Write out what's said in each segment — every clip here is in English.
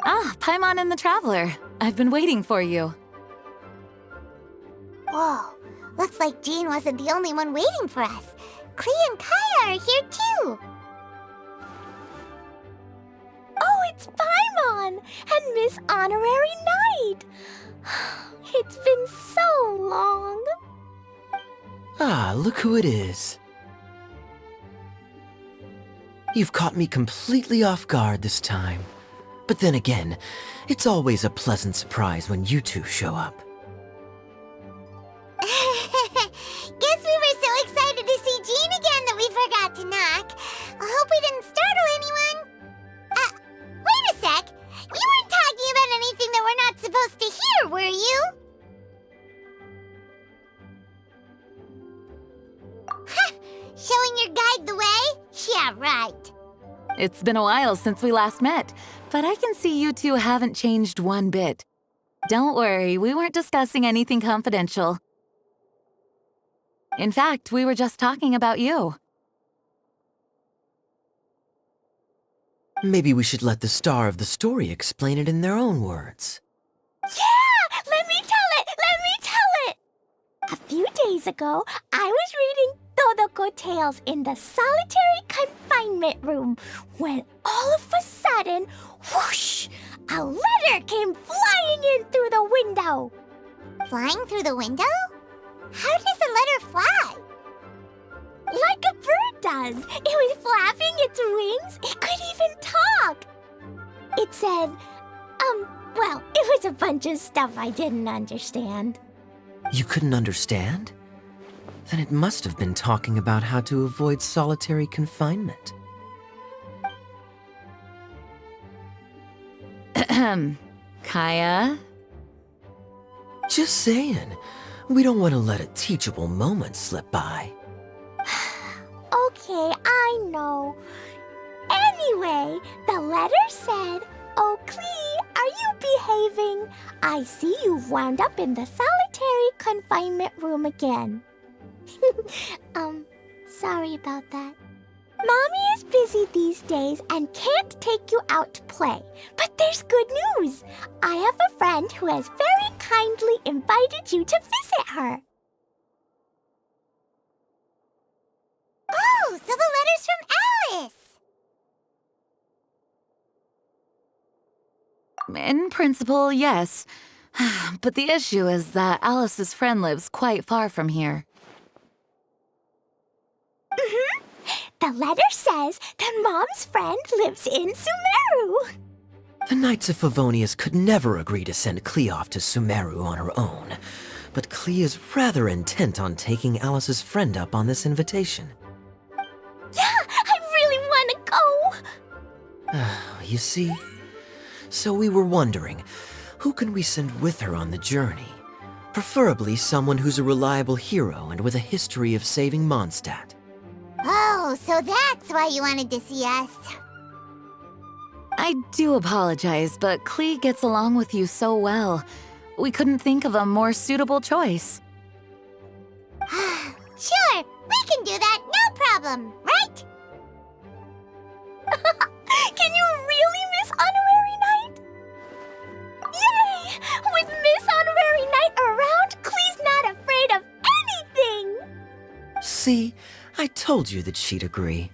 Ah, Paimon and the Traveler. I've been waiting for you. Whoa, looks like Jean wasn't the only one waiting for us. Klee and Kaya are here too. Oh, it's Paimon and Miss Honorary Knight. It's been so long. Ah, look who it is. You've caught me completely off guard this time. But then again, it's always a pleasant surprise when you two show up. Guess we were so excited to see Jean again that we forgot to knock. I hope we didn't startle anyone. Wait a sec. You weren't talking about anything that we're not supposed to hear, were you? Showing your guide the way? Yeah, right. It's been a while since we last met, but I can see you two haven't changed one bit. Don't worry, we weren't discussing anything confidential. In fact, we were just talking about you. Maybe we should let the star of the story explain it in their own words. Yeah! Let me tell it! Let me tell it! A few days ago, I was reading Todoko Tales in the solitary confinement room when all of a sudden, whoosh! A letter came flying in through the window. Flying through the window? How does a letter fly? Like a bird does. It was flapping its wings. It could even talk. It said, well, it was a bunch of stuff I didn't understand. You couldn't understand? Then it must have been talking about how to avoid solitary confinement. Kaya? Just saying. We don't want to let a teachable moment slip by. Okay, I know. Anyway, the letter said, "Oh, Klee, are you behaving? I see you've wound up in the solitary confinement room again." Sorry about that. Mommy is busy these days and can't take you out to play. But there's good news. I have a friend who has very kindly invited you to visit her. Oh, so the letter's from Alice! In principle, yes. But the issue is that Alice's friend lives quite far from here. The letter says that Mom's friend lives in Sumeru. The Knights of Favonius could never agree to send Klee off to Sumeru on her own, but Klee is rather intent on taking Alice's friend up on this invitation. Yeah, I really want to go. You see? So we were wondering, who can we send with her on the journey? Preferably someone who's a reliable hero and with a history of saving Mondstadt. Oh, so that's why you wanted to see us. I do apologize, but Klee gets along with you so well. We couldn't think of a more suitable choice. Sure, we can do that, no problem, right? Can you really, Miss Honorary Knight? Yay! With Miss Honorary Knight around, Klee's not afraid of anything! See? I told you that she'd agree.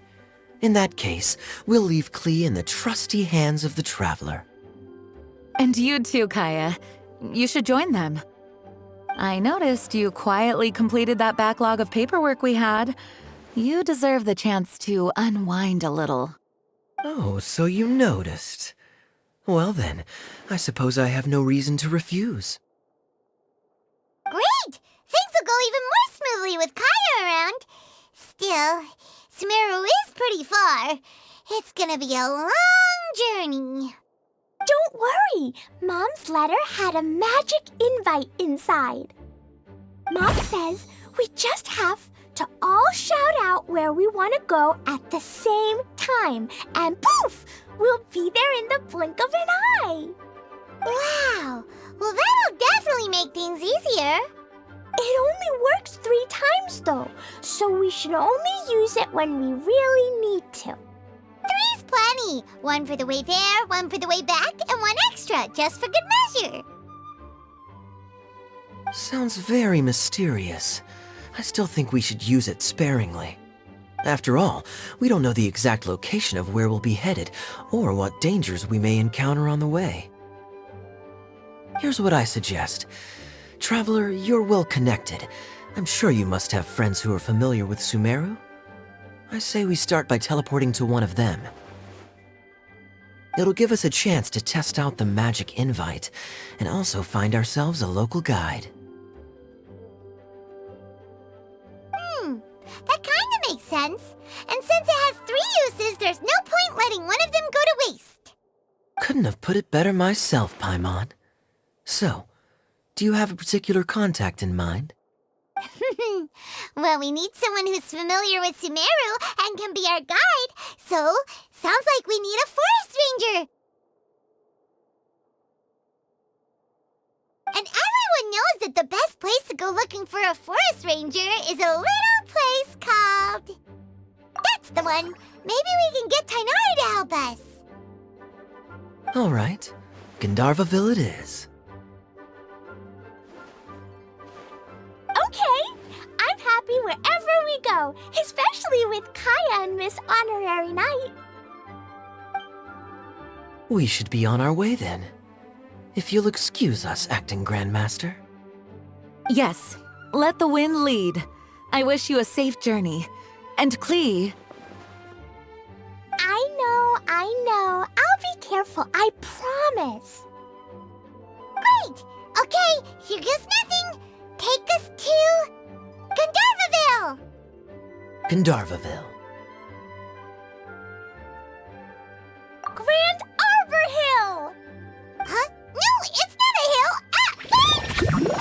In that case, we'll leave Klee in the trusty hands of the Traveler. And you too, Kaya. You should join them. I noticed you quietly completed that backlog of paperwork we had. You deserve the chance to unwind a little. Oh, so you noticed. Well then, I suppose I have no reason to refuse. Great! Things will go even more smoothly with Kaya around. Still, Sumeru is pretty far. It's gonna be a long journey. Don't worry, Mom's letter had a magic invite inside. Mom says we just have to all shout out where we want to go at the same time, and poof, we'll be there in the blink of an eye. Wow, well that'll definitely make things easier. It only works 3 times though, so we should only use it when we really need to. 3's plenty. One for the way there, one for the way back, and one extra, just for good measure. Sounds very mysterious. I still think we should use it sparingly. After all, we don't know the exact location of where we'll be headed, or what dangers we may encounter on the way. Here's what I suggest. Traveler, you're well connected. I'm sure you must have friends who are familiar with Sumeru. I say we start by teleporting to one of them. It'll give us a chance to test out the magic invite, and also find ourselves a local guide. That kinda makes sense. And since it has 3 uses, there's no point letting one of them go to waste. Couldn't have put it better myself, Paimon. So, do you have a particular contact in mind? Well, we need someone who's familiar with Sumeru and can be our guide, so sounds like we need a forest ranger. And everyone knows that the best place to go looking for a forest ranger is a little place called... That's the one! Maybe we can get Tighnari to help us. All right, Gandharvaville it is. Okay, I'm happy wherever we go, especially with Kaya and Miss Honorary Knight. We should be on our way then. If you'll excuse us, Acting Grandmaster. Yes, let the wind lead. I wish you a safe journey. And Klee... I know. I'll be careful, I promise. Great! Okay, here goes nothing. Take us to... Gandharvaville! Gandharvaville. Grand Arbor Hill! Huh? No, it's not a hill! Ah, wait!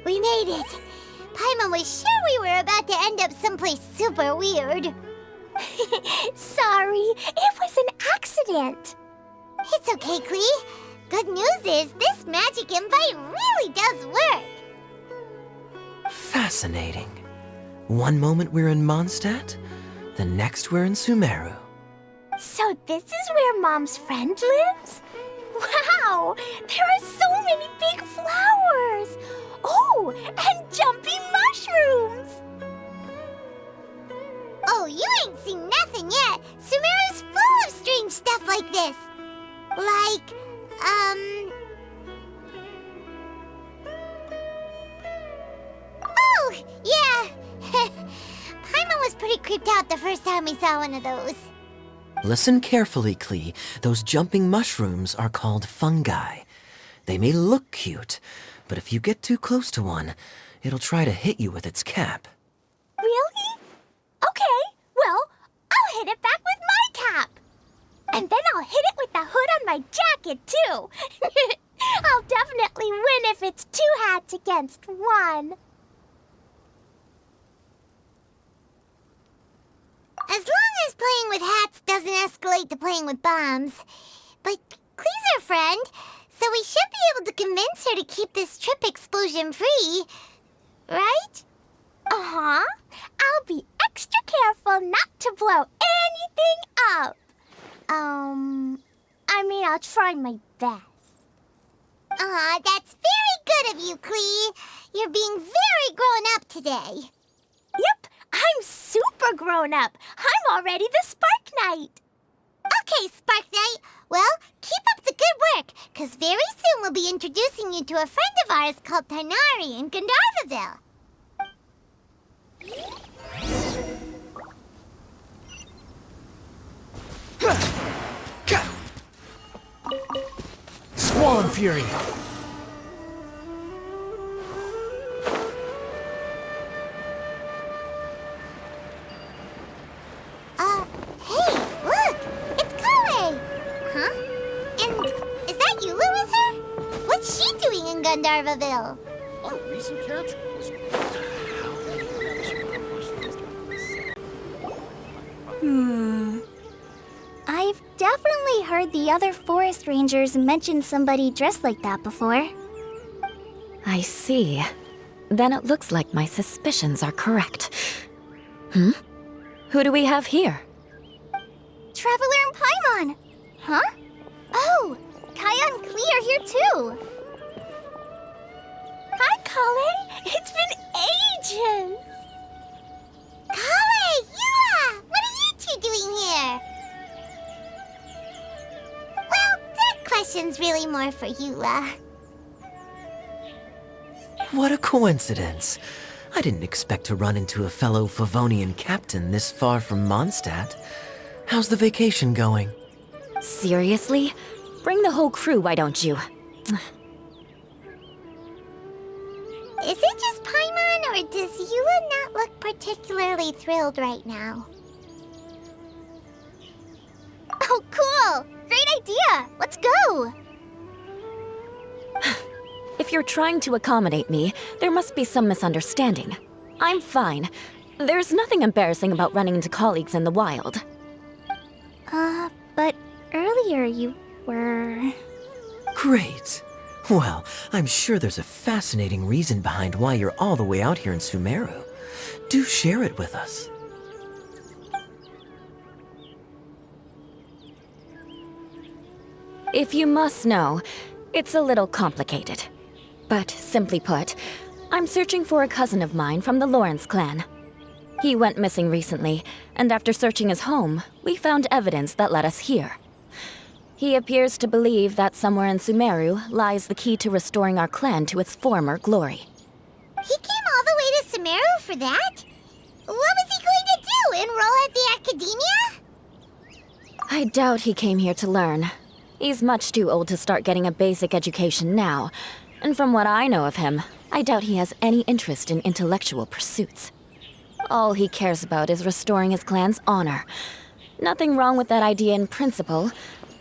We made it. Paimon was sure we were about to end up someplace super weird. Sorry, it was an accident. It's okay, Klee. Good news is this magic invite really does work. Fascinating. One moment we're in Mondstadt, the next we're in Sumeru. So this is where Mom's friend lives? Wow, there are so many big flowers. Oh, and jumping mushrooms. Oh, you ain't seen nothing yet. Sumeru's full of strange stuff like this. Like, Oh, yeah. Paimon was pretty creeped out the first time we saw one of those. Listen carefully, Klee. Those jumping mushrooms are called fungi. They may look cute, but if you get too close to one, it'll try to hit you with its cap. Really? Okay, well, I'll hit it back with my cap. And then I'll hit it with the hood on my jacket, too. I'll definitely win if it's 2 hats against 1. As long as playing with hats doesn't escalate to playing with bombs. But Klee's our friend, so we should be able to convince her to keep this trip explosion-free. Right? Uh-huh. I'll be extra careful not to blow anything up. I mean, I'll try my best. Aw, that's very good of you, Klee. You're being very grown up today. Yep, I'm super grown up. I'm already the Spark Knight. Okay, Spark Knight. Well, keep up the good work, because very soon we'll be introducing you to a friend of ours called Tighnari in Gandharvaville. Squall and Fury! Hey, look! It's Kawe! Huh? And is that Yula with her? What's she doing in Gandharvaville? Our recent catch was... I've definitely heard the other forest rangers mention somebody dressed like that before. I see. Then it looks like my suspicions are correct. Who do we have here? Traveler and Paimon! Huh? Oh, Kaya and Klee are here too! Hi, Kale! It's been ages! Kale, Yua! What are you two doing here? Well, that question's really more for Yua. What a coincidence. I didn't expect to run into a fellow Favonian captain this far from Mondstadt. How's the vacation going? Seriously? Bring the whole crew, why don't you? Is it just Paimon, or does Yua not look particularly thrilled right now? Oh, cool! Great idea! Let's go! If you're trying to accommodate me, there must be some misunderstanding. I'm fine. There's nothing embarrassing about running into colleagues in the wild. But earlier you were... Great. Well, I'm sure there's a fascinating reason behind why you're all the way out here in Sumeru. Do share it with us. If you must know, it's a little complicated. But simply put, I'm searching for a cousin of mine from the Lawrence clan. He went missing recently, and after searching his home, we found evidence that led us here. He appears to believe that somewhere in Sumeru lies the key to restoring our clan to its former glory. He came all the way to Sumeru for that? What was he going to do, enroll at the academia? I doubt he came here to learn. He's much too old to start getting a basic education now, and from what I know of him, I doubt he has any interest in intellectual pursuits. All he cares about is restoring his clan's honor. Nothing wrong with that idea in principle,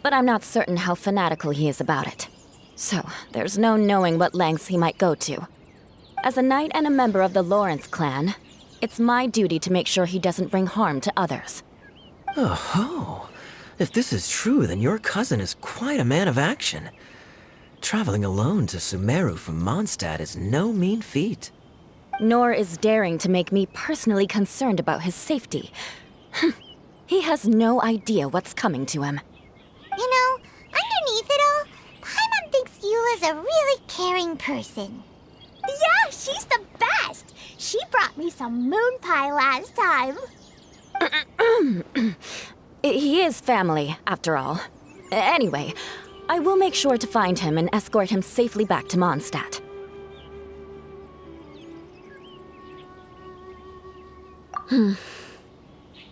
but I'm not certain how fanatical he is about it. So, there's no knowing what lengths he might go to. As a knight and a member of the Lawrence clan, it's my duty to make sure he doesn't bring harm to others. Oh-ho. If this is true, then your cousin is quite a man of action. Traveling alone to Sumeru from Mondstadt is no mean feat. Nor is daring to make me personally concerned about his safety. He has no idea what's coming to him. You know, underneath it all, Paimon thinks Yula's a really caring person. Yeah, she's the best! She brought me some moon pie last time. He is family, after all. Anyway, I will make sure to find him and escort him safely back to Mondstadt.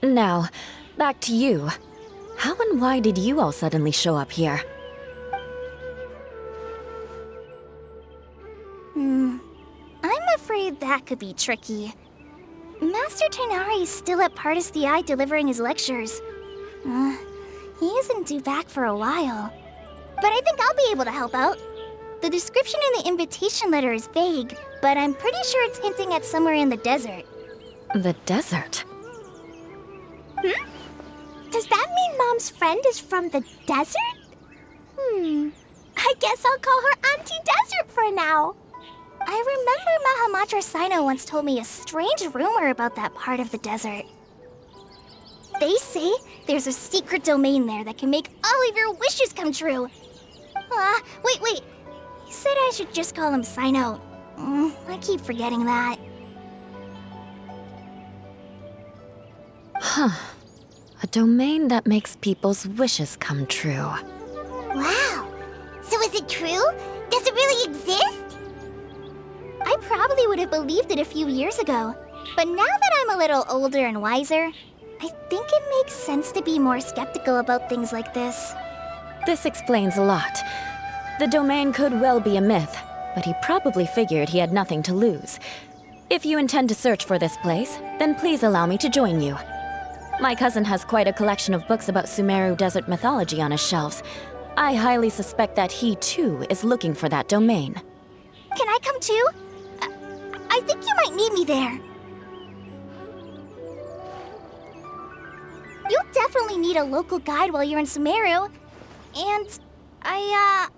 Now, back to you. How and why did you all suddenly show up here? I'm afraid that could be tricky. Master Tighnari is still at Pardis the Eye delivering his lectures. He isn't due back for a while. But I think I'll be able to help out. The description in the invitation letter is vague, but I'm pretty sure it's hinting at somewhere in the desert. The desert? Does that mean Mom's friend is from the desert? I guess I'll call her Auntie Desert for now. I remember Mahamatra Sino once told me a strange rumor about that part of the desert. They say there's a secret domain there that can make all of your wishes come true. Wait. He said I should just call him Sino. I keep forgetting that. A domain that makes people's wishes come true. Wow. So is it true? Does it really exist? I probably would have believed it a few years ago. But now that I'm a little older and wiser, I think it makes sense to be more skeptical about things like this. This explains a lot. The domain could well be a myth, but he probably figured he had nothing to lose. If you intend to search for this place, then please allow me to join you. My cousin has quite a collection of books about Sumeru desert mythology on his shelves. I highly suspect that he, too, is looking for that domain. Can I come too? I think you might need me there. You'll definitely need a local guide while you're in Sumeru. And I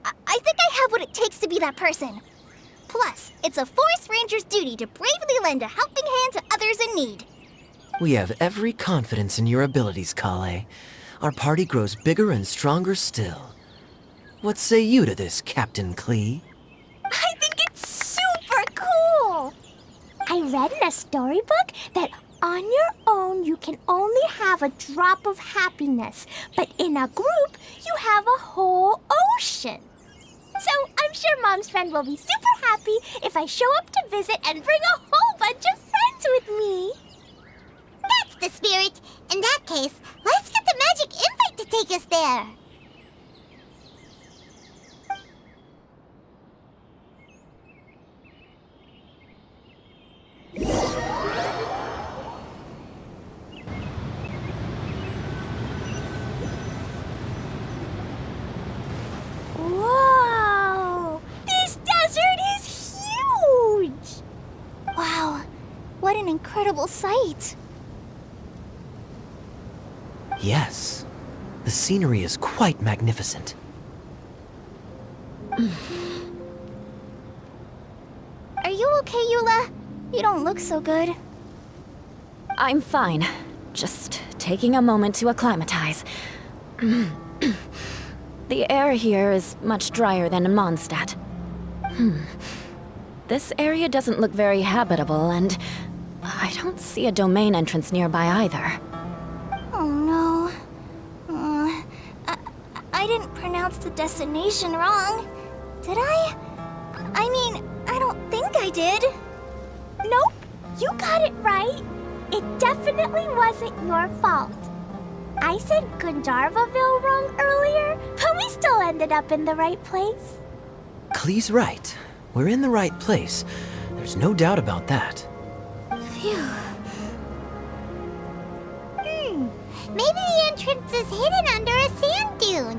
think I have what it takes to be that person. Plus, it's a forest ranger's duty to bravely lend a helping hand to others in need. We have every confidence in your abilities, Kale. Our party grows bigger and stronger still. What say you to this, Captain Klee? I think it's super cool! I read in a storybook that on your own you can only have a drop of happiness, but in a group you have a whole ocean. So I'm sure Mom's friend will be super happy if I show up to visit and bring a whole bunch of friends with me. That's the spirit. In that case, let's get the magic invite to take us there. Whoa! This desert is huge! Wow, what an incredible sight. Yes. The scenery is quite magnificent. Are you okay, Eula? You don't look so good. I'm fine. Just taking a moment to acclimatize. The air here is much drier than in Mondstadt. This area doesn't look very habitable, and I don't see a domain entrance nearby either. Oh no. I didn't pronounce the destination wrong. Did I? I mean, I don't think I did. Nope, you got it right. It definitely wasn't your fault. I said Gundarvaville wrong earlier, but we still ended up in the right place. Klee's right. We're in the right place. There's no doubt about that. Phew. Maybe the entrance is hidden under a sand dune.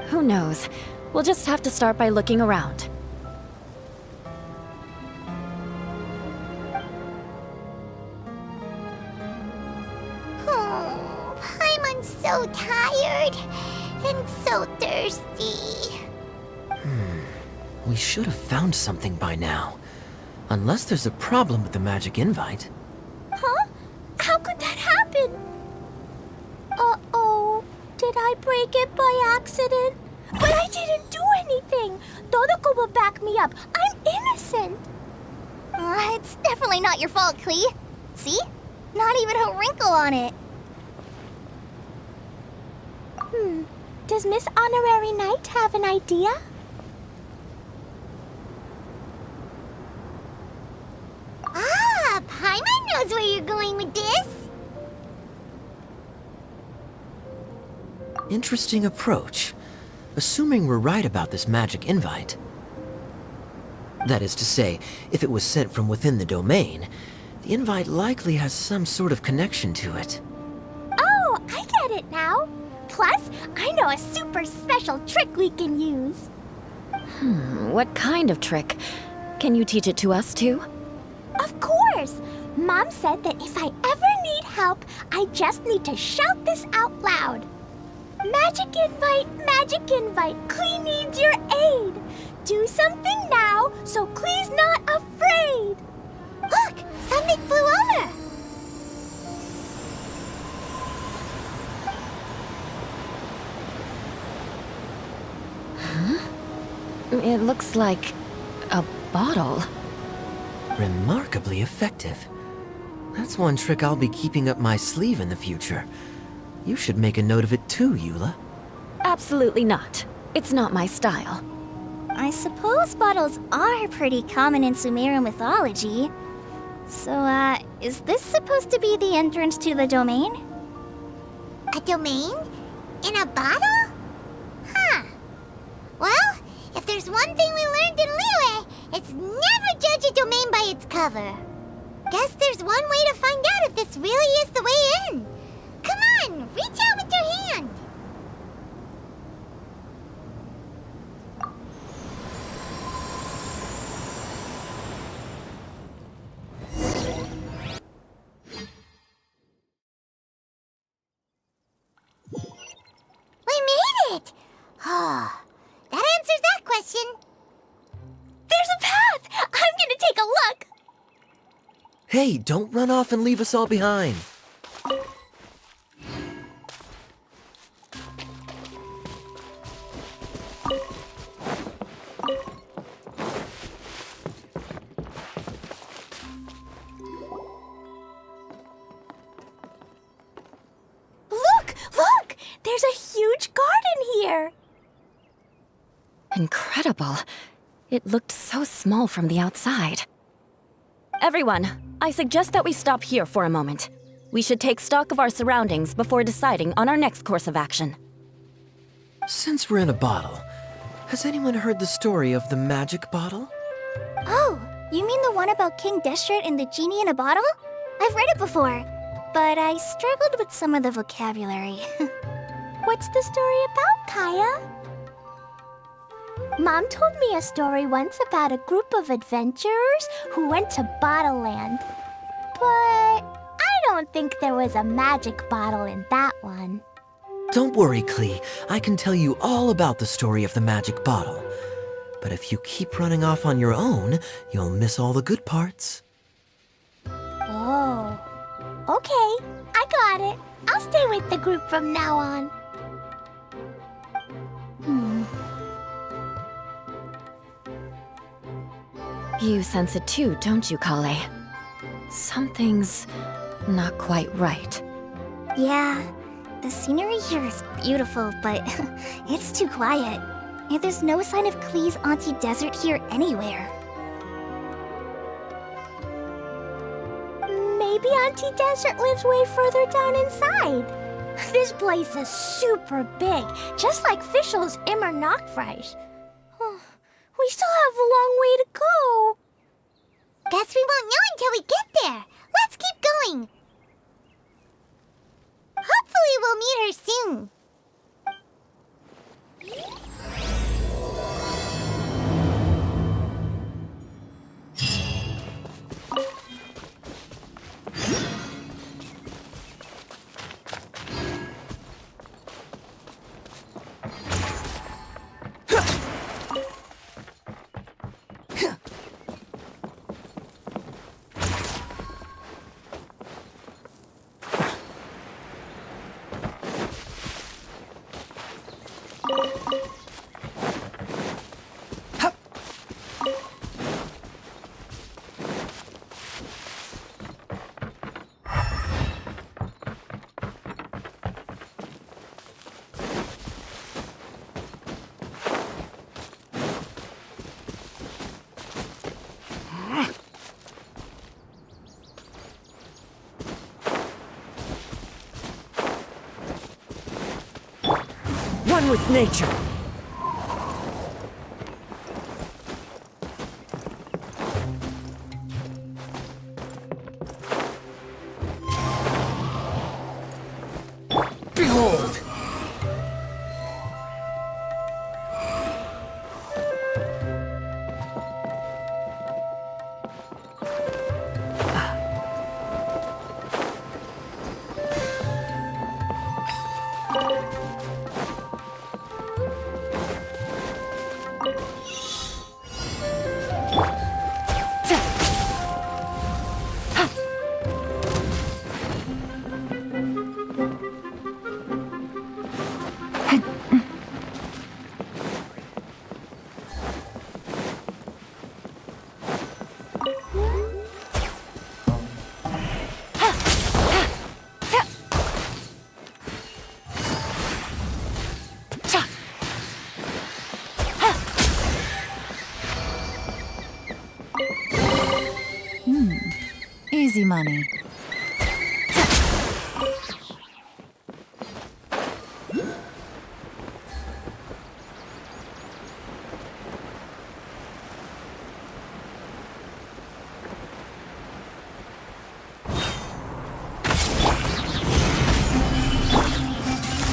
Who knows? We'll just have to start by looking around. Oh, Paimon's so tired and so thirsty. We should have found something by now. Unless there's a problem with the magic invite. Huh? How could that happen? Uh-oh. Did I break it by accident? But I didn't do anything. Todoko will back me up. I'm innocent. It's definitely not your fault, Klee. See? Not even a wrinkle on it. Does Miss Honorary Knight have an idea? Ah, Paimon knows where you're going with this. Interesting approach. Assuming we're right about this magic invite. That is to say, if it was sent from within the domain, the invite likely has some sort of connection to it. Oh, I get it now. Plus, I know a super special trick we can use. What kind of trick? Can you teach it to us too? Of course! Mom said that if I ever need help, I just need to shout this out loud. Magic invite, Klee needs your aid. Do something now so Klee's not afraid. Look, something flew over. It looks like a bottle. Remarkably effective. That's one trick I'll be keeping up my sleeve in the future. You should make a note of it too, Eula. Absolutely not. It's not my style. I suppose bottles are pretty common in Sumeru mythology. So, is this supposed to be the entrance to the domain? A domain? In a bottle? Huh. Well, if there's one thing we learned in Liyue, it's never judge a domain by its cover. Guess there's one way to find out if this really is the way in. Come on, reach out with your hand. Hey, don't run off and leave us all behind. Look! There's a huge garden here! Incredible. It looked so small from the outside. Everyone, I suggest that we stop here for a moment. We should take stock of our surroundings before deciding on our next course of action. Since we're in a bottle, has anyone heard the story of the magic bottle? Oh, you mean the one about King Destret and the genie in a bottle? I've read it before, but I struggled with some of the vocabulary. What's the story about, Kaya? Mom told me a story once about a group of adventurers who went to Bottle Land. But I don't think there was a magic bottle in that one. Don't worry, Klee. I can tell you all about the story of the magic bottle. But if you keep running off on your own, you'll miss all the good parts. Oh, okay. I got it. I'll stay with the group from now on. You sense it too, don't you, Kale? Something's not quite right. Yeah, the scenery here is beautiful, but it's too quiet. And there's no sign of Klee's Auntie Desert here anywhere. Maybe Auntie Desert lives way further down inside. This place is super big, just like Fischl's Immer Nachtreich. We still have a long way to go. Guess we won't know until we get there. Let's keep going. Hopefully we'll meet her soon. One with nature. Behold! Easy money.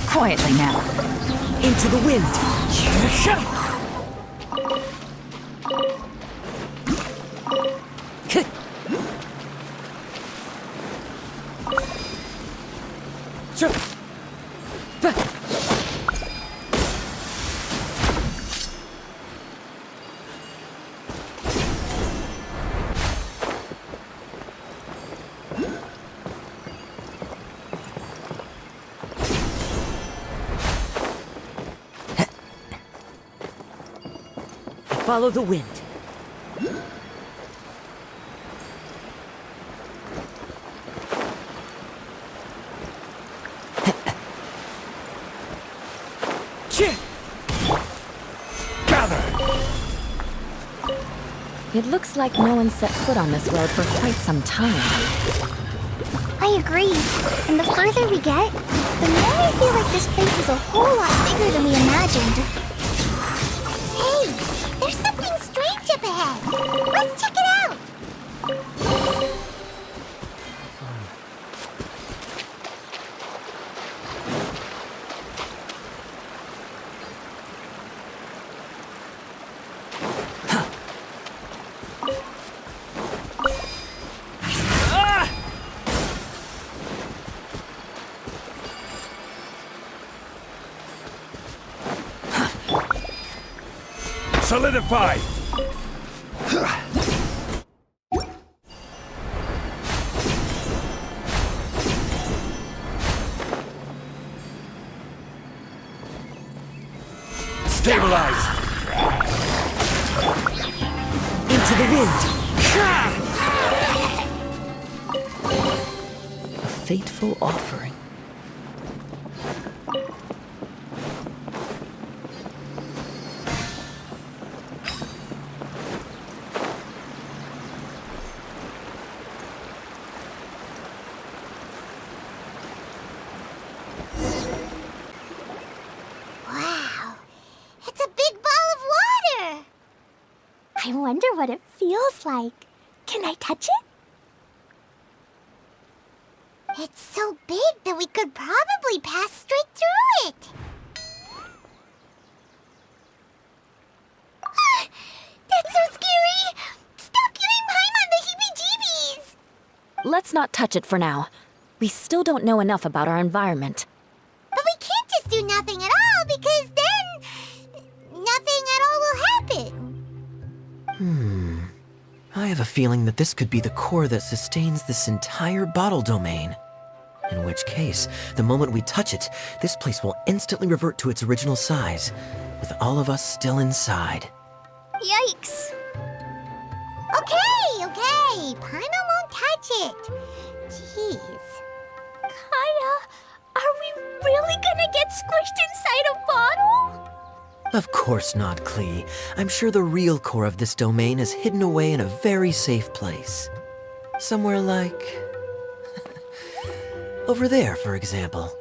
Quietly now. Into the wind. Follow the wind. Gather! It looks like no one set foot on this road for quite some time. I agree. And the further we get, the more I feel like this place is a whole lot bigger than we imagined. Hey, there's something strange up ahead. Let's check it out. Solidify! Stabilize! Into the wind. A fateful offering. Wow, it's a big ball of water. I wonder what it feels like. Can I touch it? It's so big that we could probably pass straight through it. That's so scary! Stop giving Paimon the heebie-jeebies! Let's not touch it for now. We still don't know enough about our environment. But we can't just do nothing at all, because then nothing at all will happen. I have a feeling that this could be the core that sustains this entire bottle domain. In which case, the moment we touch it, this place will instantly revert to its original size, with all of us still inside. Yikes. Okay. Paimon won't touch it. Jeez. Kaya, are we really gonna get squished inside a bottle? Of course not, Klee. I'm sure the real core of this domain is hidden away in a very safe place. Somewhere like... over there, for example.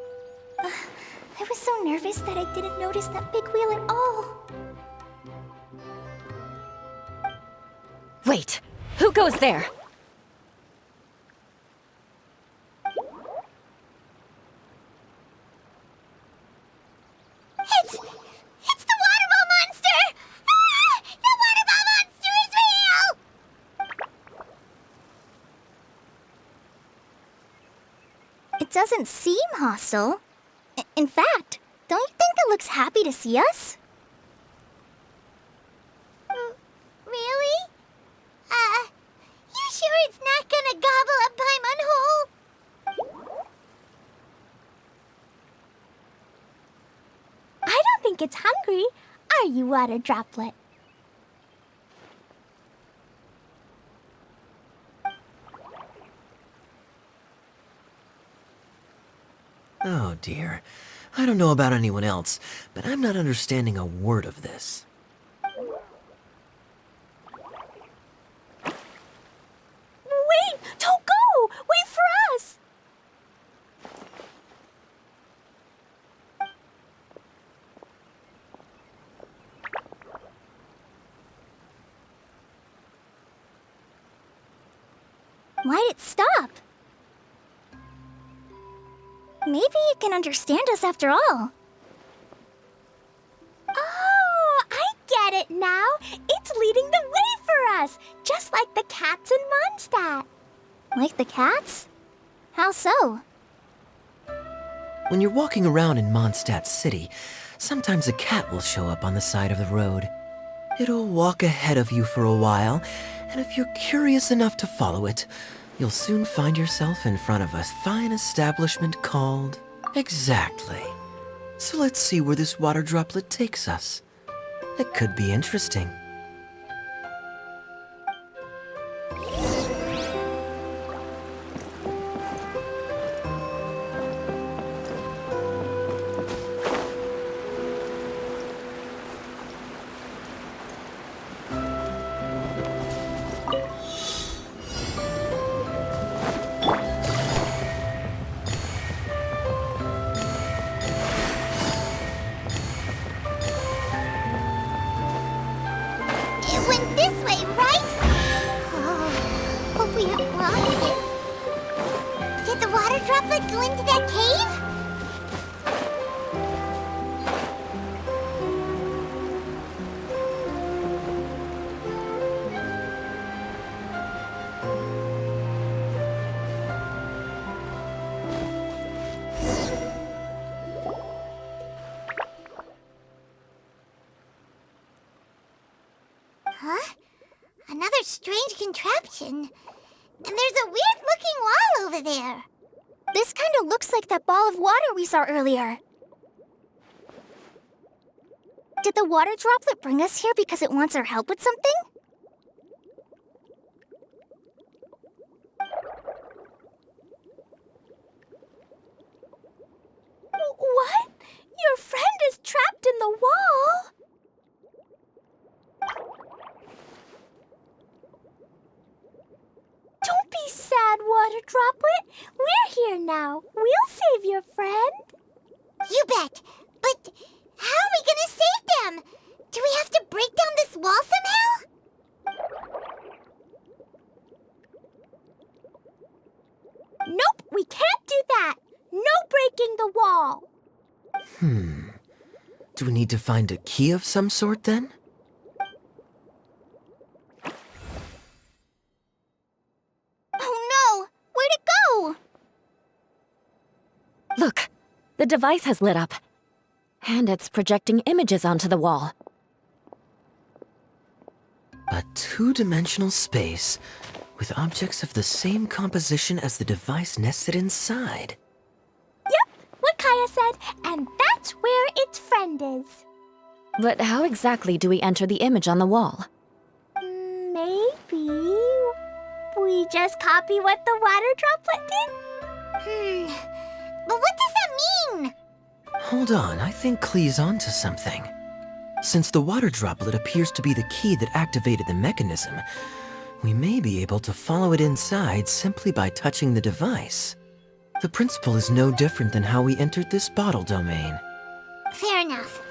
I was so nervous that I didn't notice that big wheel at all. Wait, who goes there? It's the water ball monster! Ah! The water ball monster is real! It doesn't seem hostile. In fact, don't you think it looks happy to see us? Really? You sure it's not gonna gobble up Paimon whole? I don't think it's hungry. Are you, water droplet? Oh dear. I don't know about anyone else, but I'm not understanding a word of this. Wait! Don't go! Wait for us! Why'd it stop? Maybe it can understand us after all. Oh, I get it now. It's leading the way for us, just like the cats in Mondstadt. Like the cats? How so? When you're walking around in Mondstadt City, sometimes a cat will show up on the side of the road. It'll walk ahead of you for a while, and if you're curious enough to follow it, you'll soon find yourself in front of a fine establishment called... Exactly. So let's see where this water droplet takes us. It could be interesting. Droplet go into that cave? Huh? Another strange contraption. And there's a weird-looking wall over there. This kind of looks like that ball of water we saw earlier. Did the water droplet bring us here because it wants our help with something? What? Your friend is trapped in the wall? Don't be sad, Water Droplet. We're here now. We'll save your friend. You bet. But how are we gonna save them? Do we have to break down this wall somehow? Nope, we can't do that. No breaking the wall. Do we need to find a key of some sort then? Oh no! Where'd it go? Look, the device has lit up. And it's projecting images onto the wall. A two-dimensional space with objects of the same composition as the device nested inside. Yep, what Kaya said, and that's where its friend is. But how exactly do we enter the image on the wall? Maybe we just copy what the water droplet did? But what does that mean? Hold on, I think Klee's onto something. Since the water droplet appears to be the key that activated the mechanism, we may be able to follow it inside simply by touching the device. The principle is no different than how we entered this bottle domain. Fair enough.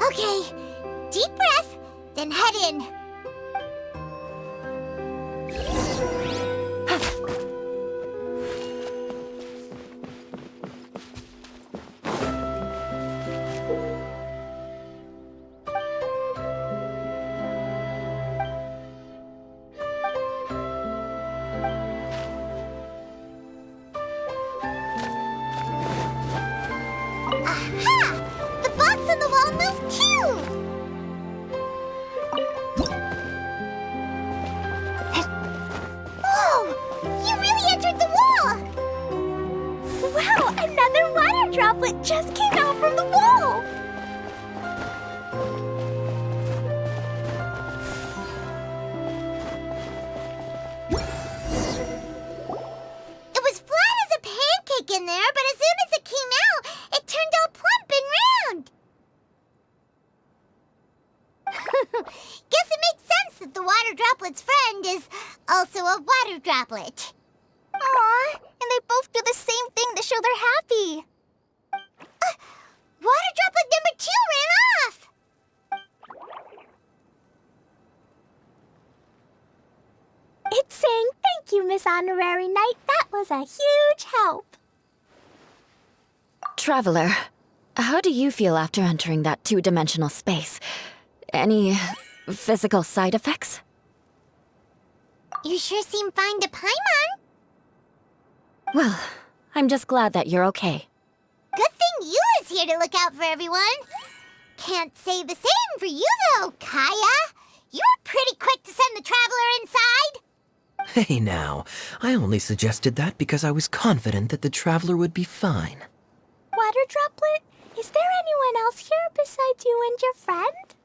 Okay, deep breath, then head in. Aha! The box on the wall moved too! Whoa! You really entered the wall! Wow, another water droplet just came out from the wall! It was flat as a pancake in there, but as soon as it came out, it turned all plump and round. Guess it makes sense that the water droplet's friend is also a water droplet. Aw, and they both do the same thing to show they're happy. Water droplet number 2 ran off. It's saying thank you, Miss Honorary Knight. That was a huge help. Traveler, how do you feel after entering that two-dimensional space? Any physical side effects? You sure seem fine to Paimon. Well, I'm just glad that you're okay. Good thing you is here to look out for everyone. Can't say the same for you, though, Kaya. You were pretty quick to send the traveler inside. Hey now, I only suggested that because I was confident that the traveler would be fine. Water droplet, is there anyone else here besides you and your friend?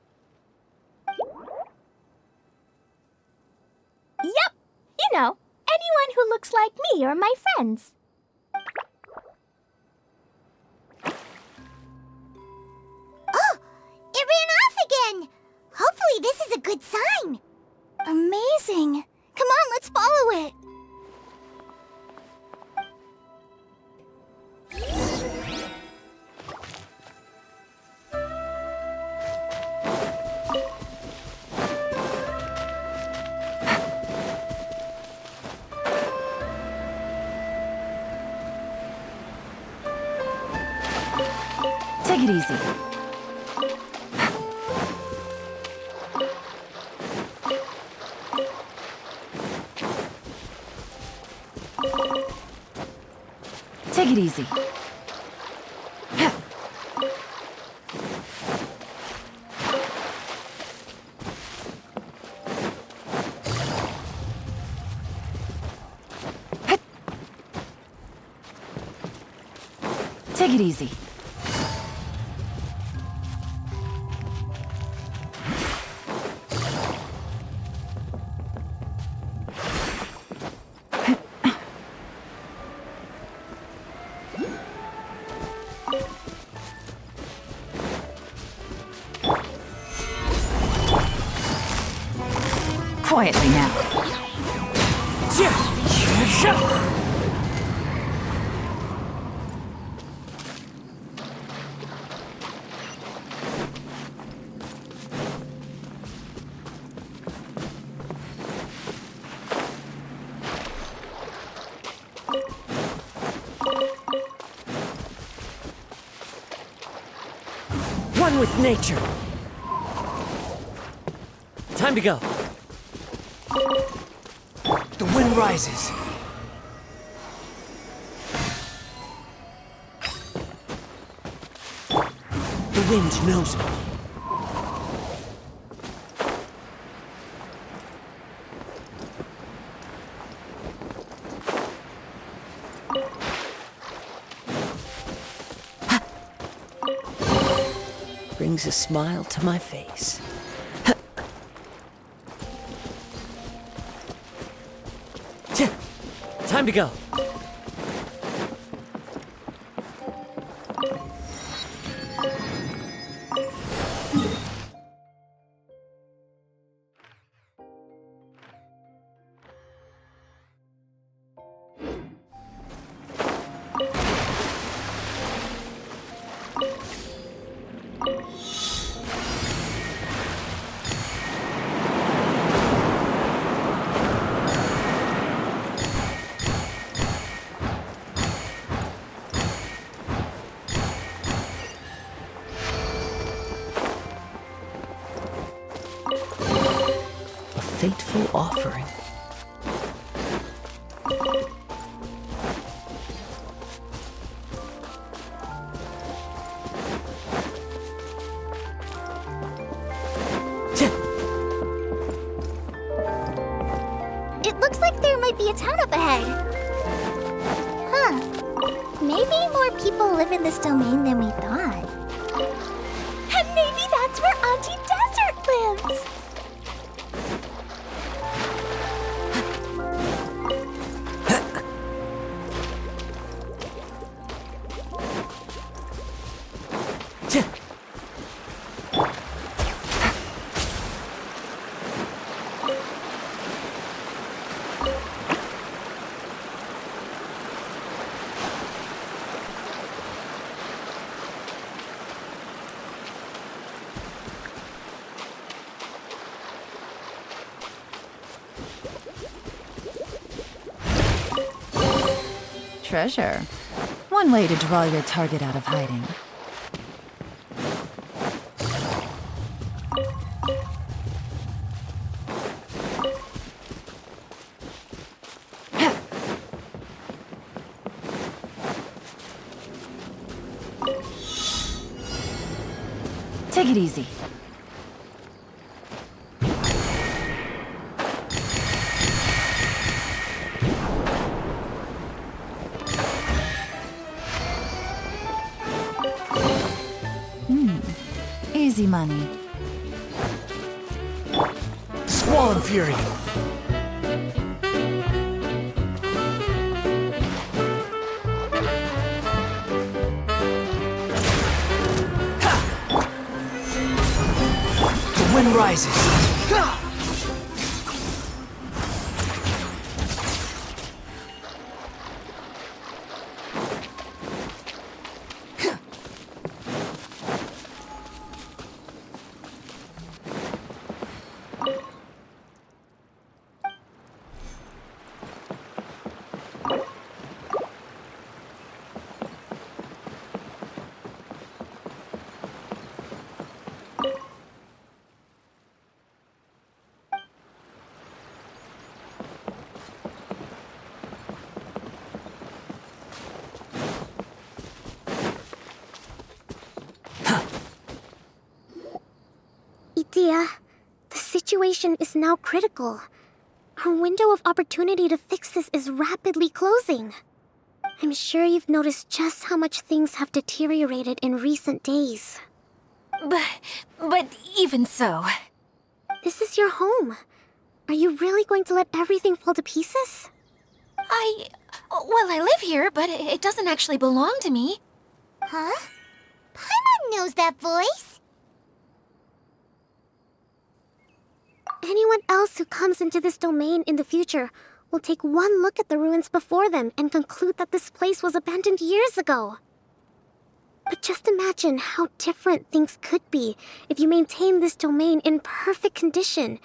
Yep, you know, anyone who looks like me or my friends. Oh, it ran off again. Hopefully this is a good sign. Amazing. Come on, let's follow it. it easy. Take it easy. Take it easy. Quietly now. One with nature. Time to go. The wind rises. The wind knows me. Brings a smile to my face. Time to go. Fateful offering. It looks like there might be a town up ahead. Huh. Maybe more people live in this domain than we thought. And maybe that's where Auntie Desert lives. Treasure. One way to draw your target out of hiding. Take it easy. Easy money. Squall Fury. The wind rises. Edea, the situation is now critical. Our window of opportunity to fix this is rapidly closing. I'm sure you've noticed just how much things have deteriorated in recent days. But even so... This is your home. Are you really going to let everything fall to pieces? Well, I live here, but it doesn't actually belong to me. Huh? Paimon knows that voice. Anyone else who comes into this domain in the future will take one look at the ruins before them and conclude that this place was abandoned years ago. But just imagine how different things could be if you maintain this domain in perfect condition.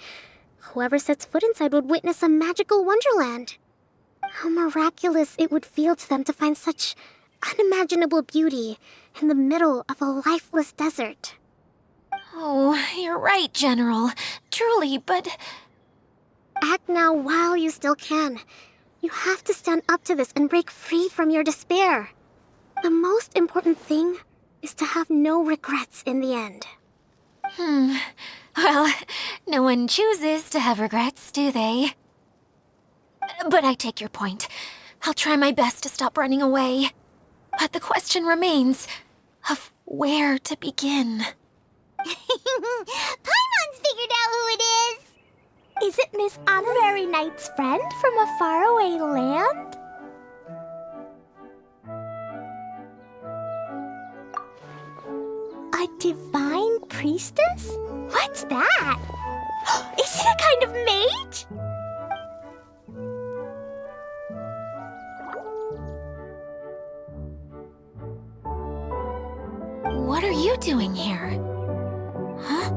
Whoever sets foot inside would witness a magical wonderland. How miraculous it would feel to them to find such unimaginable beauty in the middle of a lifeless desert. Oh, you're right, General. Truly, but... Act now while you still can. You have to stand up to this and break free from your despair. The most important thing is to have no regrets in the end. Well, no one chooses to have regrets, do they? But I take your point. I'll try my best to stop running away. But the question remains of where to begin. Paimon's figured out who it is. Is it Miss Honorary Knight's friend from a faraway land? A divine priestess? What's that? Is it a kind of mage? What are you doing here? Huh?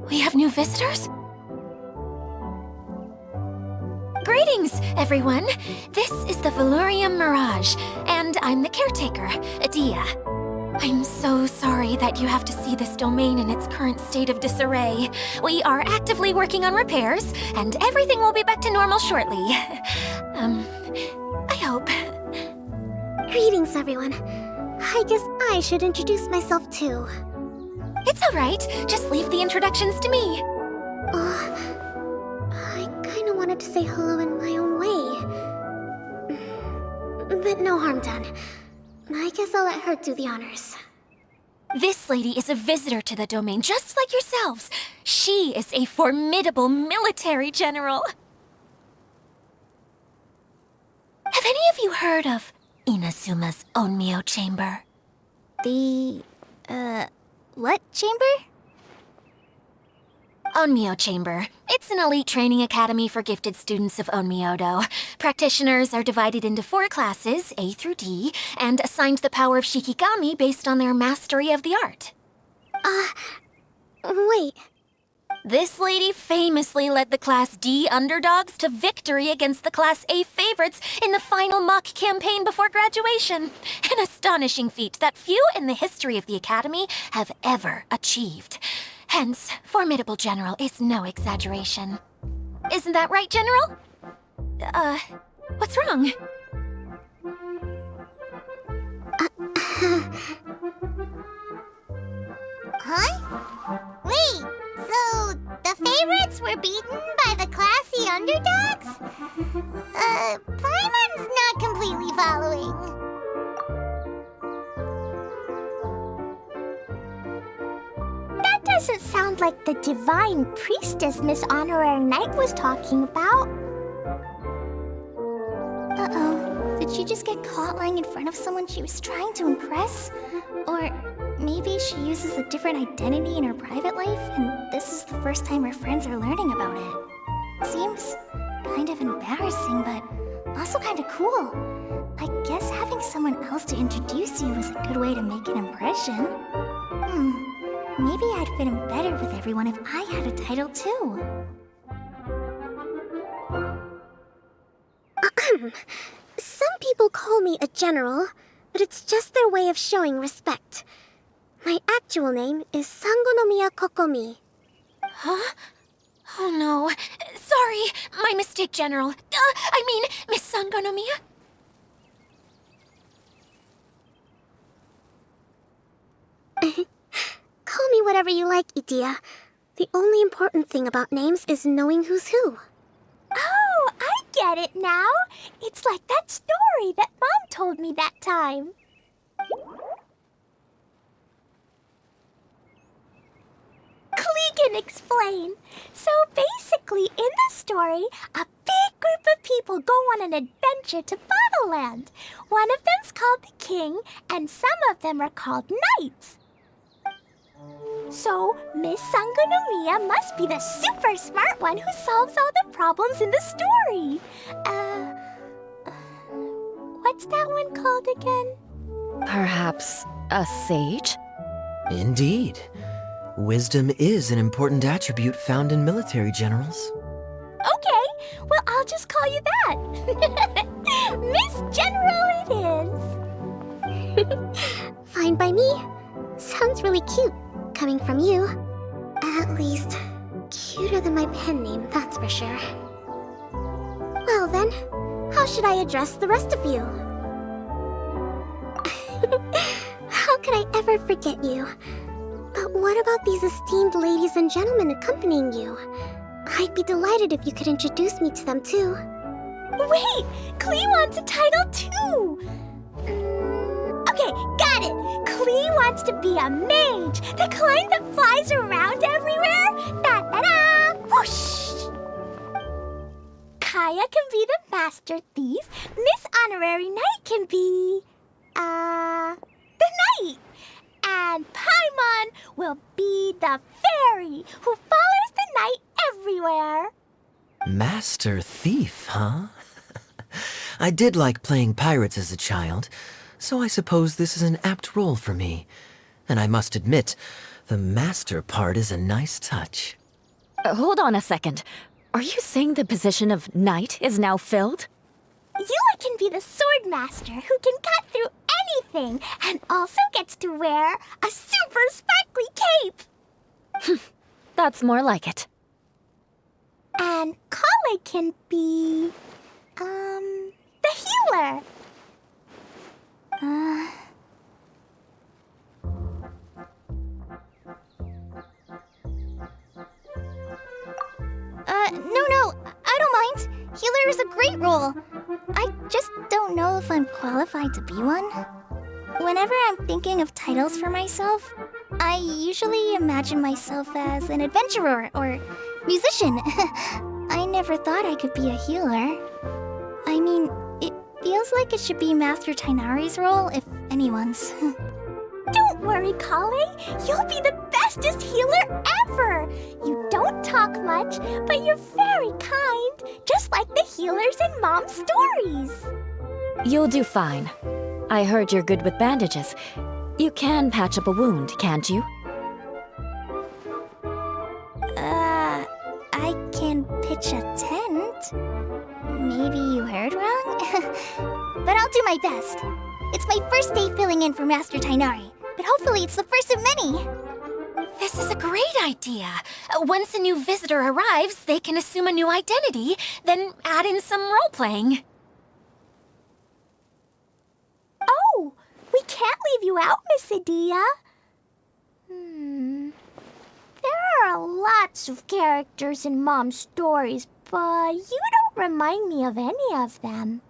We have new visitors? Greetings, everyone! This is the Valurium Mirage, and I'm the caretaker, Edea. I'm so sorry that you have to see this domain in its current state of disarray. We are actively working on repairs, and everything will be back to normal shortly. I hope. Greetings, everyone. I guess I should introduce myself too. It's all right. Just leave the introductions to me. I kinda wanted to say hello in my own way. But no harm done. I guess I'll let her do the honors. This lady is a visitor to the domain, just like yourselves. She is a formidable military general. Have any of you heard of Inazuma's Onmyo Chamber? What chamber? Onmyo Chamber. It's an elite training academy for gifted students of Onmyodo. Practitioners are divided into 4 classes, A through D, and assigned the power of Shikigami based on their mastery of the art. Wait. This lady famously led the Class D underdogs to victory against the Class A favorites in the final mock campaign before graduation. An astonishing feat that few in the history of the Academy have ever achieved. Hence, formidable general is no exaggeration. Isn't that right, General? What's wrong? Huh? Wait, so the favorites were beaten by the classy underdogs? Paimon's not completely following. That doesn't sound like the divine priestess Miss Honorary Knight was talking about. Uh-oh. Did she just get caught lying in front of someone she was trying to impress? Or maybe she uses a different identity in her private life, and this is the first time her friends are learning about it. Seems kind of embarrassing, but also kind of cool. I guess having someone else to introduce you is a good way to make an impression. Maybe I'd fit in better with everyone if I had a title too. Some people call me a general, but it's just their way of showing respect. My actual name is Sangonomiya Kokomi. Huh? Oh no. Sorry, my mistake, General. I mean, Miss Sangonomiya. Call me whatever you like, Edea. The only important thing about names is knowing who's who. Oh, I get it now. It's like that story that Mom told me that time. Klee can explain. So basically, in the story, a big group of people go on an adventure to Bottleland. One of them's called the King, and some of them are called Knights. So, Miss Sangonomiya must be the super smart one who solves all the problems in the story. What's that one called again? Perhaps a sage? Indeed. Wisdom is an important attribute found in military generals. Okay, well, I'll just call you that. Miss General it is. Fine by me. Sounds really cute, coming from you. At least, cuter than my pen name, that's for sure. Well then, how should I address the rest of you? How could I ever forget you? But what about these esteemed ladies and gentlemen accompanying you? I'd be delighted if you could introduce me to them too. Wait, Klee wants a title too. Okay, got it. Klee wants to be a mage, the kind that flies around everywhere. Da-da-da! Whoosh! Kaya can be the master thief. Miss Honorary Knight can be... the knight. And Paimon will be the fairy who follows the knight everywhere. Master Thief, huh? I did like playing pirates as a child, so I suppose this is an apt role for me. And I must admit, the master part is a nice touch. Hold on a second. Are you saying the position of knight is now filled? Yula can be the sword master who can cut through anything and also gets to wear a super sparkly cape. That's more like it. And Kale can be... the healer. No, I don't mind. Healer is a great role. I just don't know if I'm qualified to be one. Whenever I'm thinking of titles for myself, I usually imagine myself as an adventurer or musician. I never thought I could be a healer. I mean, it feels like it should be Master Tighnari's role, if anyone's. Don't worry, Kale. You'll be the bestest healer ever. You don't talk much, but you're very kind, just like the healers in Mom's stories. You'll do fine. I heard you're good with bandages. You can patch up a wound, can't you? I can pitch a tent. Maybe you heard wrong? But I'll do my best. It's my first day filling in for Master Tighnari, but hopefully it's the first of many. This is a great idea. Once a new visitor arrives, they can assume a new identity, then add in some role-playing. Oh, we can't leave you out, Miss Edea. There are lots of characters in Mom's stories, but you don't remind me of any of them.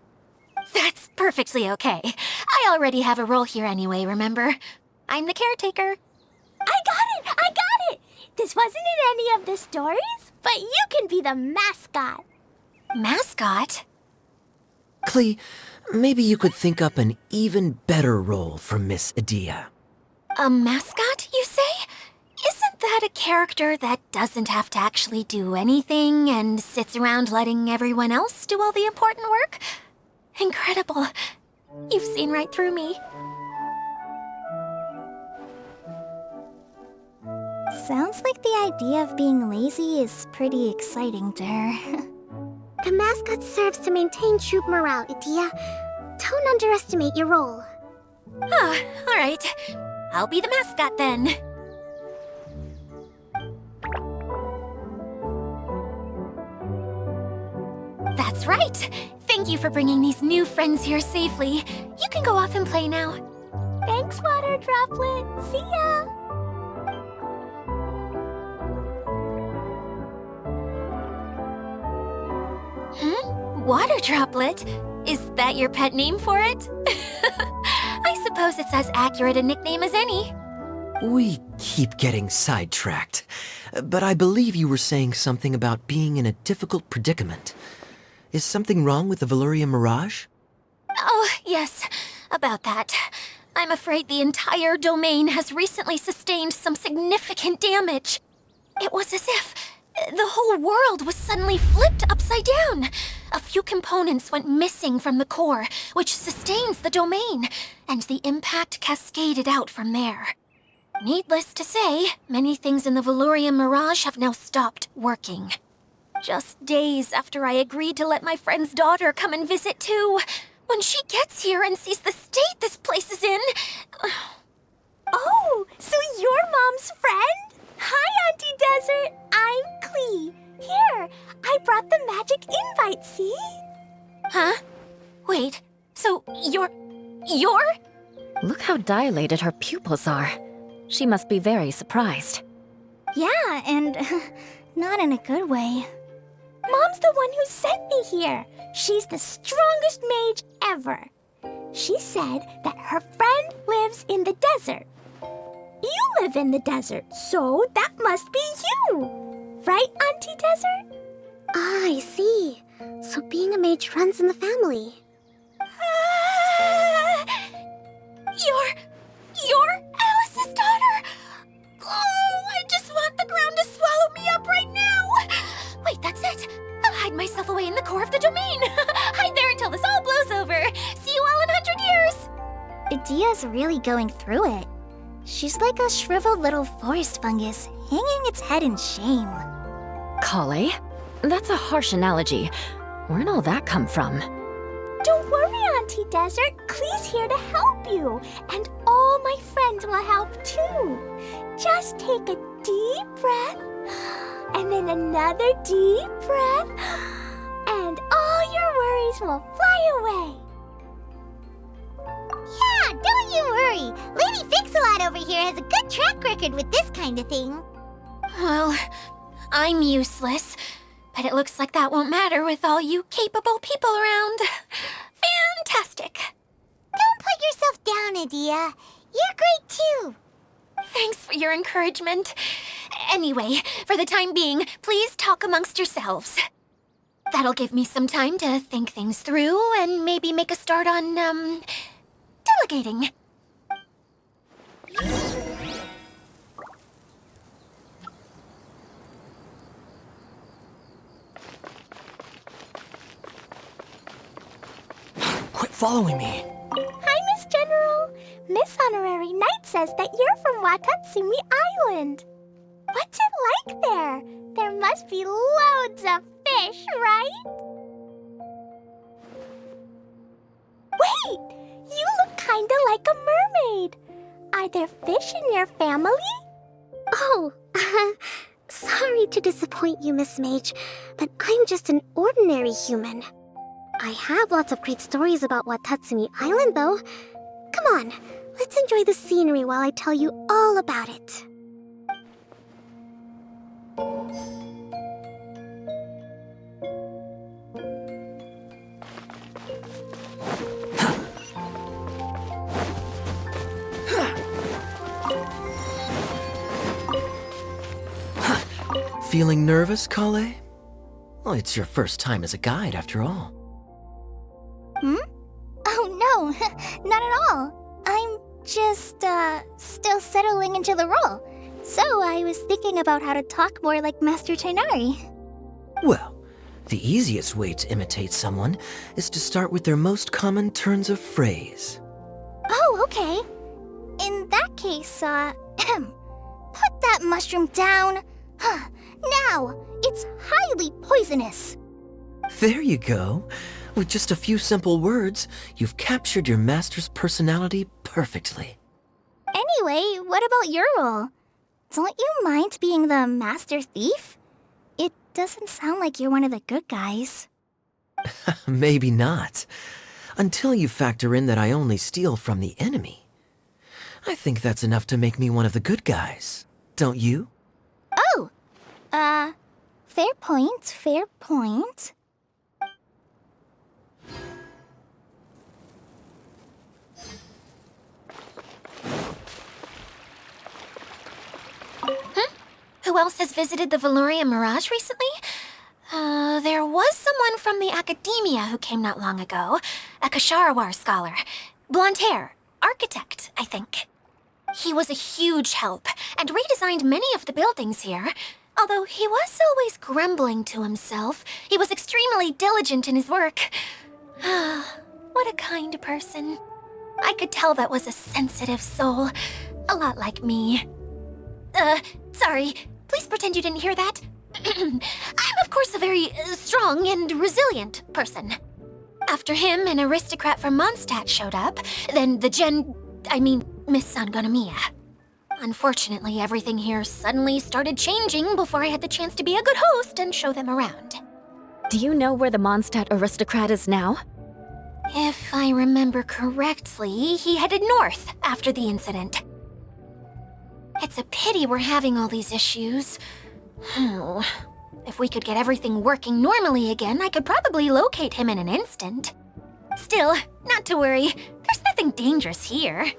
That's perfectly okay. I already have a role here anyway, remember? I'm the caretaker. I got it! This wasn't in any of the stories, but you can be the mascot. Mascot? Klee, maybe you could think up an even better role for Miss Edea. A mascot, you say? Isn't that a character that doesn't have to actually do anything and sits around letting everyone else do all the important work? Incredible. You've seen right through me. Sounds like the idea of being lazy is pretty exciting to her. The mascot serves to maintain troop morale, Edea. Don't underestimate your role. Ah, all right. I'll be the mascot then. That's right. Thank you for bringing these new friends here safely. You can go off and play now. Thanks, Water Droplet. See ya! Water Droplet? Is that your pet name for it? I suppose it's as accurate a nickname as any. We keep getting sidetracked, but I believe you were saying something about being in a difficult predicament. Is something wrong with the Veluria Mirage? Oh, yes, about that. I'm afraid the entire domain has recently sustained some significant damage. It was as if the whole world was suddenly flipped upside down. A few components went missing from the core, which sustains the domain, and the impact cascaded out from there. Needless to say, many things in the Veluria Mirage have now stopped working. Just days after I agreed to let my friend's daughter come and visit too. When she gets here and sees the state this place is in... Oh, so you're Mom's friend? Hi, Auntie Desert. I'm Klee. Here, I brought the magic invite, see? Huh? Wait, so you're... Look how dilated her pupils are. She must be very surprised. Yeah, and not in a good way. Mom's the one who sent me here. She's the strongest mage ever. She said that her friend lives in the desert. You live in the desert, so that must be you. Right, Auntie Desert? Ah, I see. So being a mage runs in the family. You're Alice's daughter? Oh, I just want the ground to swallow me up right now. Wait, that's it. I'll hide myself away in the core of the domain. Hide there until this all blows over. See you all in 100 years. Idia's really going through it. She's like a shriveled little forest fungus, hanging its head in shame. Kale? That's a harsh analogy. Where'd all that come from? Don't worry, Auntie Desert. Klee's here to help you. And all my friends will help too. Just take a deep breath, and then another deep breath, and all your worries will fly away. Yeah, don't you worry. Lady Fix-a-Lot over here has a good track record with this kind of thing. Well, I'm useless, but it looks like that won't matter with all you capable people around. Fantastic. Don't put yourself down, Idia. You're great too. Thanks for your encouragement. Anyway, for the time being, please talk amongst yourselves. That'll give me some time to think things through and maybe make a start on, delegating. Quit following me. Hi, Miss General. Miss Honorary Knight says that you're from Watatsumi Island. What's it like there? There must be loads of fish, right? Wait! You look kinda like a mermaid. Are there fish in your family? Oh, sorry to disappoint you, Miss Mage, but I'm just an ordinary human. I have lots of great stories about Watatsumi Island, though. Come on, let's enjoy the scenery while I tell you all about it. Feeling nervous, Kale? Well, it's your first time as a guide, after all. Oh no, not at all. I'm just, still settling into the role. So I was thinking about how to talk more like Master Tighnari. Well, the easiest way to imitate someone is to start with their most common turns of phrase. Oh, okay. In that case, put that mushroom down. Now, it's highly poisonous. There you go. With just a few simple words, you've captured your master's personality perfectly. Anyway, what about your role? Don't you mind being the master thief? It doesn't sound like you're one of the good guys. Maybe not. Until you factor in that I only steal from the enemy. I think that's enough to make me one of the good guys. Don't you? Oh! Fair point, fair point. who else has visited the Veloria Mirage recently? There was someone from the academia who came not long ago. A Kasharawar scholar. Blonde hair. Architect, I think. He was a huge help, and redesigned many of the buildings here. Although he was always grumbling to himself, he was extremely diligent in his work. What a kind person. I could tell that was a sensitive soul. A lot like me. Sorry. Please pretend you didn't hear that. I'm, of course, a very strong and resilient person. After him, an aristocrat from Mondstadt showed up, then Miss Sangonomiya. Unfortunately, everything here suddenly started changing before I had the chance to be a good host and show them around. Do you know where the Mondstadt aristocrat is now? If I remember correctly, he headed north after the incident. It's a pity we're having all these issues. If we could get everything working normally again, I could probably locate him in an instant. Still, not to worry. There's nothing dangerous here. Hey,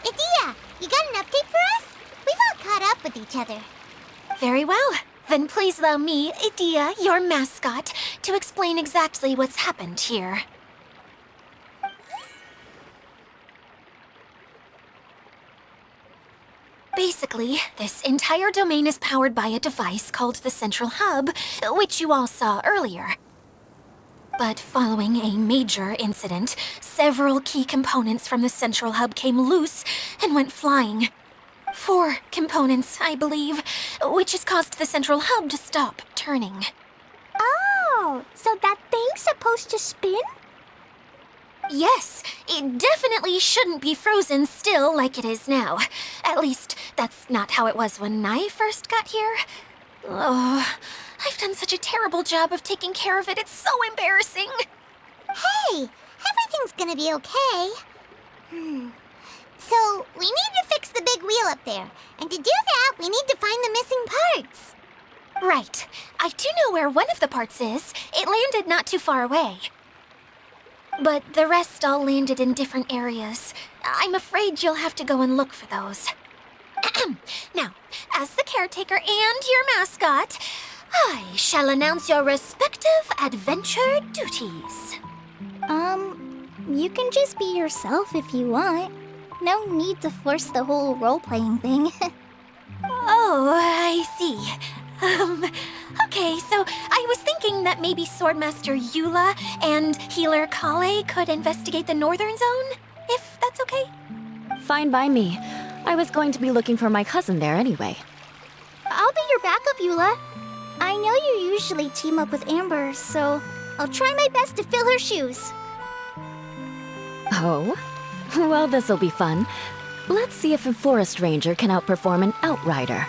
Edea! You got an update for us? We've all caught up with each other. Very well. Then please allow me, Edea, your mascot, to explain exactly what's happened here. Basically, this entire domain is powered by a device called the Central Hub, which you all saw earlier. But following a major incident, several key components from the Central Hub came loose and went flying. 4 components, I believe, which has caused the Central Hub to stop turning. Oh, so that thing's supposed to spin? Yes, it definitely shouldn't be frozen still like it is now. At least, that's not how it was when I first got here. Oh, I've done such a terrible job of taking care of it, it's so embarrassing. Hey, everything's gonna be okay. So, we need to fix the big wheel up there. And to do that, we need to find the missing parts. Right. I do know where one of the parts is. It landed not too far away. But the rest all landed in different areas. I'm afraid you'll have to go and look for those. Now, as the caretaker and your mascot, I shall announce your respective adventure duties. You can just be yourself if you want. No need to force the whole role-playing thing. Oh, I see. Okay, so I was thinking that maybe Swordmaster Eula and Healer Kale could investigate the northern zone, if that's okay? Fine by me. I was going to be looking for my cousin there anyway. I'll be your backup, Eula. I know you usually team up with Amber, so I'll try my best to fill her shoes. Oh? Well, this'll be fun. Let's see if a forest ranger can outperform an outrider.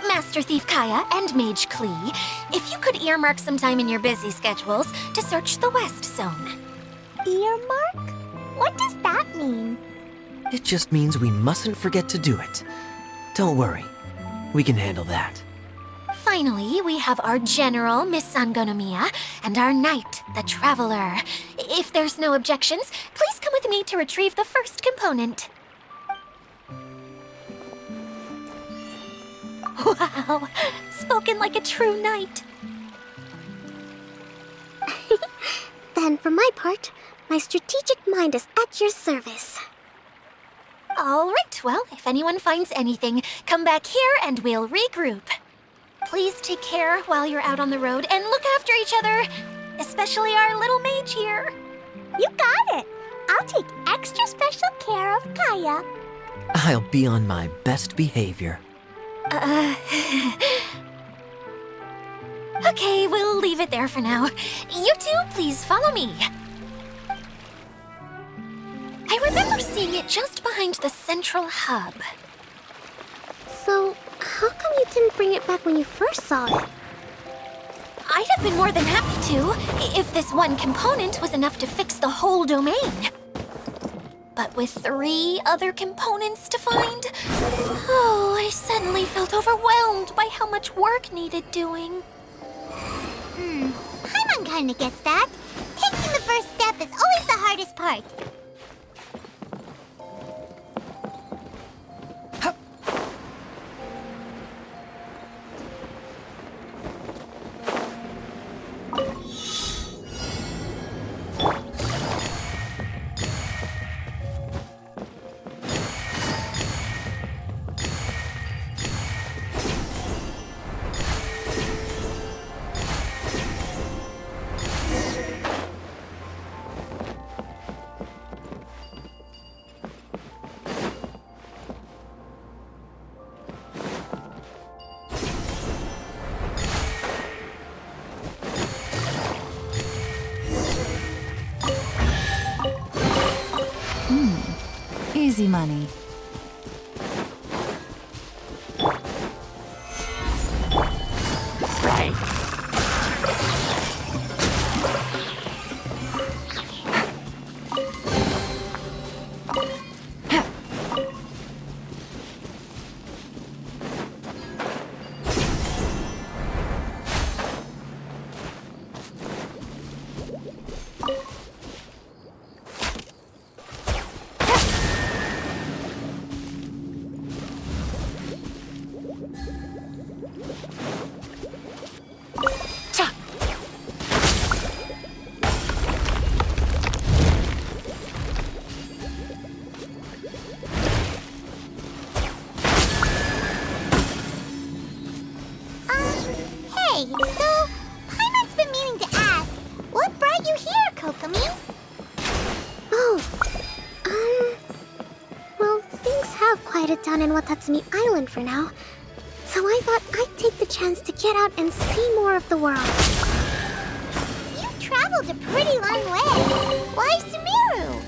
Master Thief Kaya and Mage Klee, if you could earmark some time in your busy schedules to search the West Zone. Earmark? What does that mean? It just means we mustn't forget to do it. Don't worry. We can handle that. Finally, we have our General, Miss Sangonomiya, and our Knight, the Traveler. If there's no objections, please come with me to retrieve the first component. Wow, spoken like a true knight. Then, for my part, my strategic mind is at your service. All right, well, if anyone finds anything, come back here and we'll regroup. Please take care while you're out on the road and look after each other, especially our little mage here. You got it. I'll take extra special care of Kaya. I'll be on my best behavior. Okay, we'll leave it there for now. You two, please follow me. I remember seeing it just behind the Central Hub. So, how come you didn't bring it back when you first saw it? I'd have been more than happy to, if this one component was enough to fix the whole domain. But with 3 other components to find, I suddenly felt overwhelmed by how much work needed doing. Paimon kinda gets that. Taking the first step is always the hardest part. Easy money. Hey, so Paimon's been meaning to ask, what brought you here, Kokomi? Oh, well, things have quieted down in Watatsumi Island for now. So I thought I'd take the chance to get out and see more of the world. You've traveled a pretty long way. Why Sumeru?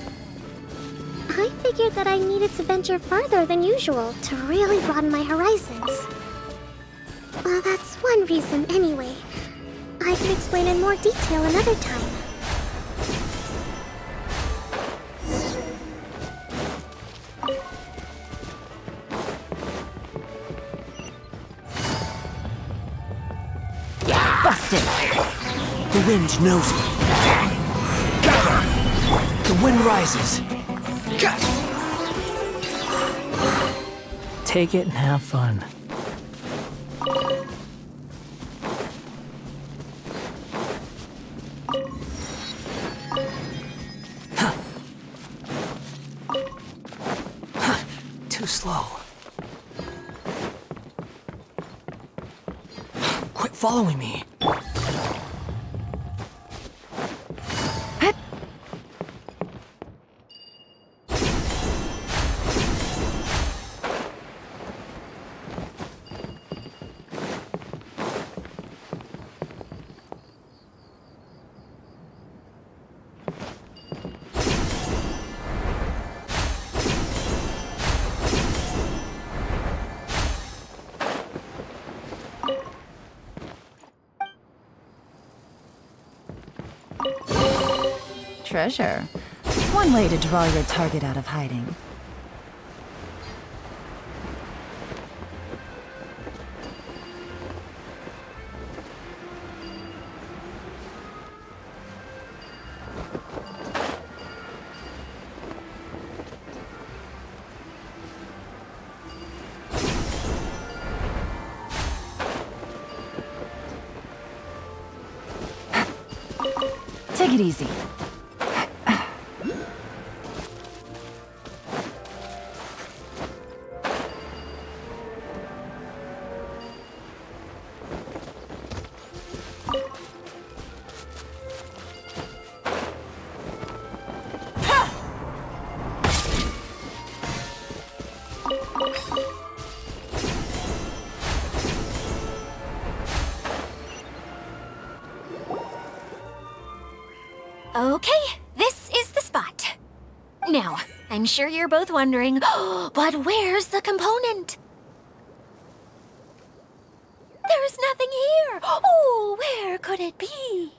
I figured that I needed to venture further than usual to really broaden my horizons. Well, that's one reason anyway. I can explain in more detail another time. Busted! The wind knows me. Gather! The wind rises. Take it and have fun. Too slow. Quit following me. Treasure. One way to draw your target out of hiding. Take it easy. Okay, this is the spot. Now, I'm sure you're both wondering, but where's the component? There's nothing here. Oh, where could it be?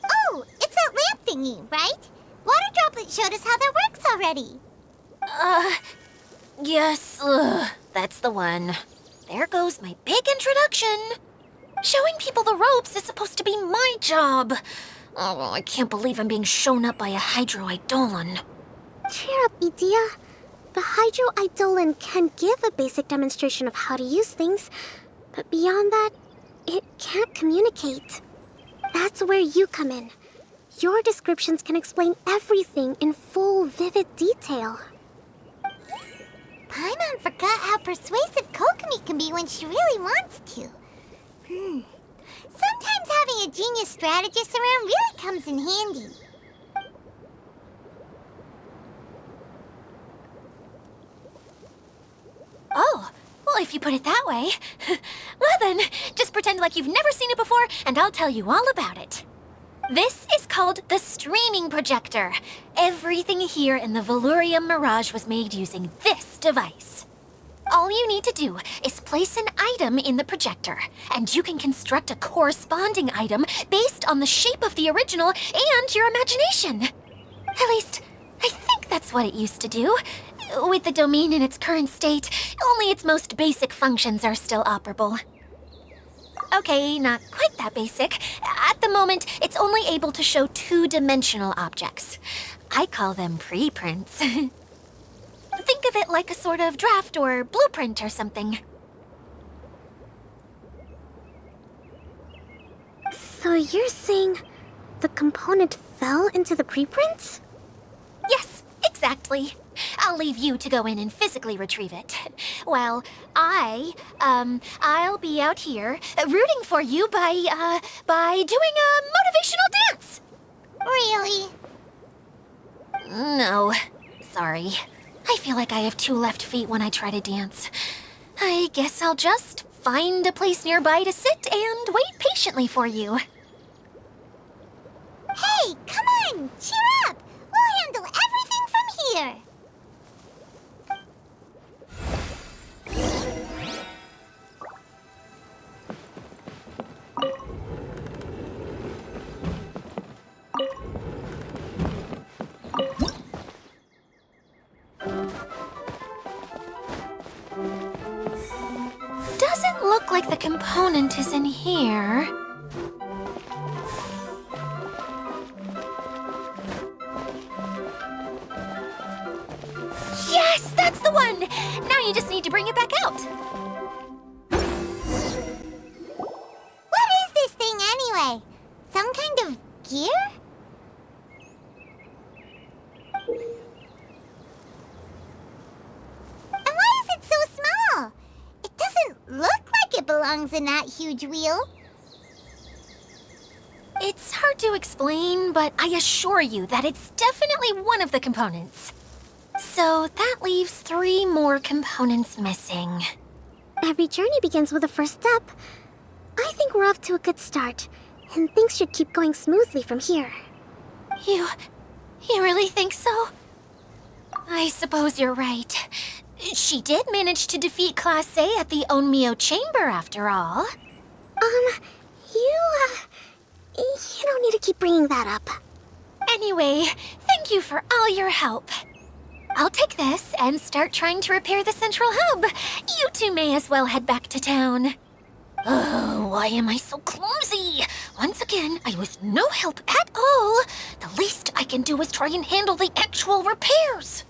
Oh, it's that lamp thingy, right? Water Droplet showed us how that works already. Yes, that's the one. There goes my big introduction. Showing people the ropes is supposed to be my job. Oh, I can't believe I'm being shown up by a Hydro-Eidolon. Cheer up, Edea. The Hydro-Eidolon can give a basic demonstration of how to use things, but beyond that, it can't communicate. That's where you come in. Your descriptions can explain everything in full, vivid detail. Paimon forgot how persuasive Kokomi can be when she really wants to. Sometimes having a genius strategist around really comes in handy. Oh, well, if you put it that way. Well then, just pretend like you've never seen it before, and I'll tell you all about it. This is called the streaming projector. Everything here in the Valurium Mirage was made using this device. All you need to do is place an item in the projector, and you can construct a corresponding item based on the shape of the original and your imagination. At least, I think that's what it used to do. With the domain in its current state, only its most basic functions are still operable. Okay, not quite that basic. At the moment, it's only able to show two-dimensional objects. I call them preprints. Think of it like a sort of draft or blueprint or something. So you're saying the component fell into the preprints? Yes, exactly. I'll leave you to go in and physically retrieve it. Well, I'll be out here rooting for you by doing a motivational dance. Really? No, sorry. I feel like I have two left feet when I try to dance. I guess I'll just find a place nearby to sit and wait patiently for you. Hey, come on! Cheer up! We'll handle everything from here! Doesn't look like the component is in here. Yes, that's the one! Now you just need to bring it back out. What is this thing anyway? Some kind of gear? And why is it so small? It doesn't look like it belongs in that huge wheel. It's hard to explain, but I assure you that it's definitely one of the components. So that leaves 3 more components missing. Every journey begins with a first step. I think we're off to a good start, and things should keep going smoothly from here. You really think so? I suppose you're right. She did manage to defeat Class A at the Onmyo Chamber, after all. You don't need to keep bringing that up. Anyway, thank you for all your help. I'll take this and start trying to repair the central hub. You two may as well head back to town. Oh, why am I so clumsy? Once again, I was no help at all. The least I can do is try and handle the actual repairs.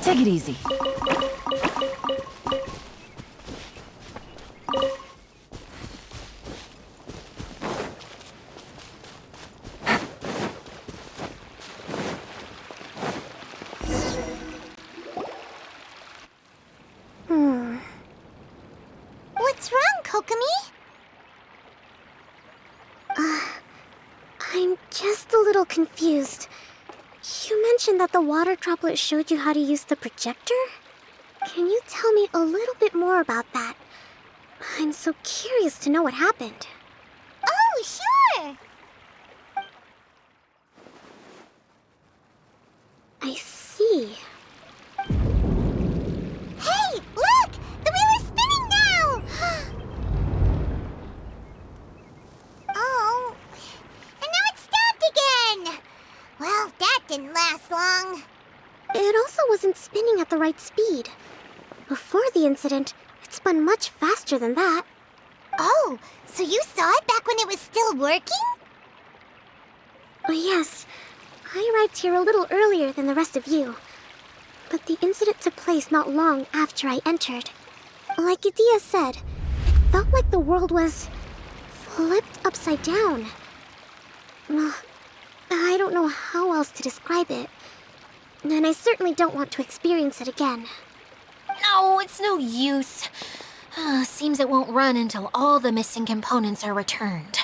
Take it easy. What's wrong, Kokomi? I'm just a little confused. You mentioned that the water droplet showed you how to use the projector? Can you tell me a little bit more about that? I'm so curious to know what happened. Oh, sure! I see. Hey, look! The wheel is spinning now! Oh, and now it's stopped again! Well, that didn't last long. It also wasn't spinning at the right speed. Before the incident, it spun much faster than that. Oh, so you saw it back when it was still working? Oh, yes. I arrived here a little earlier than the rest of you. But the incident took place not long after I entered. Like Idia said, it felt like the world was flipped upside down. I don't know how else to describe it. And I certainly don't want to experience it again. No, it's no use. Seems it won't run until all the missing components are returned.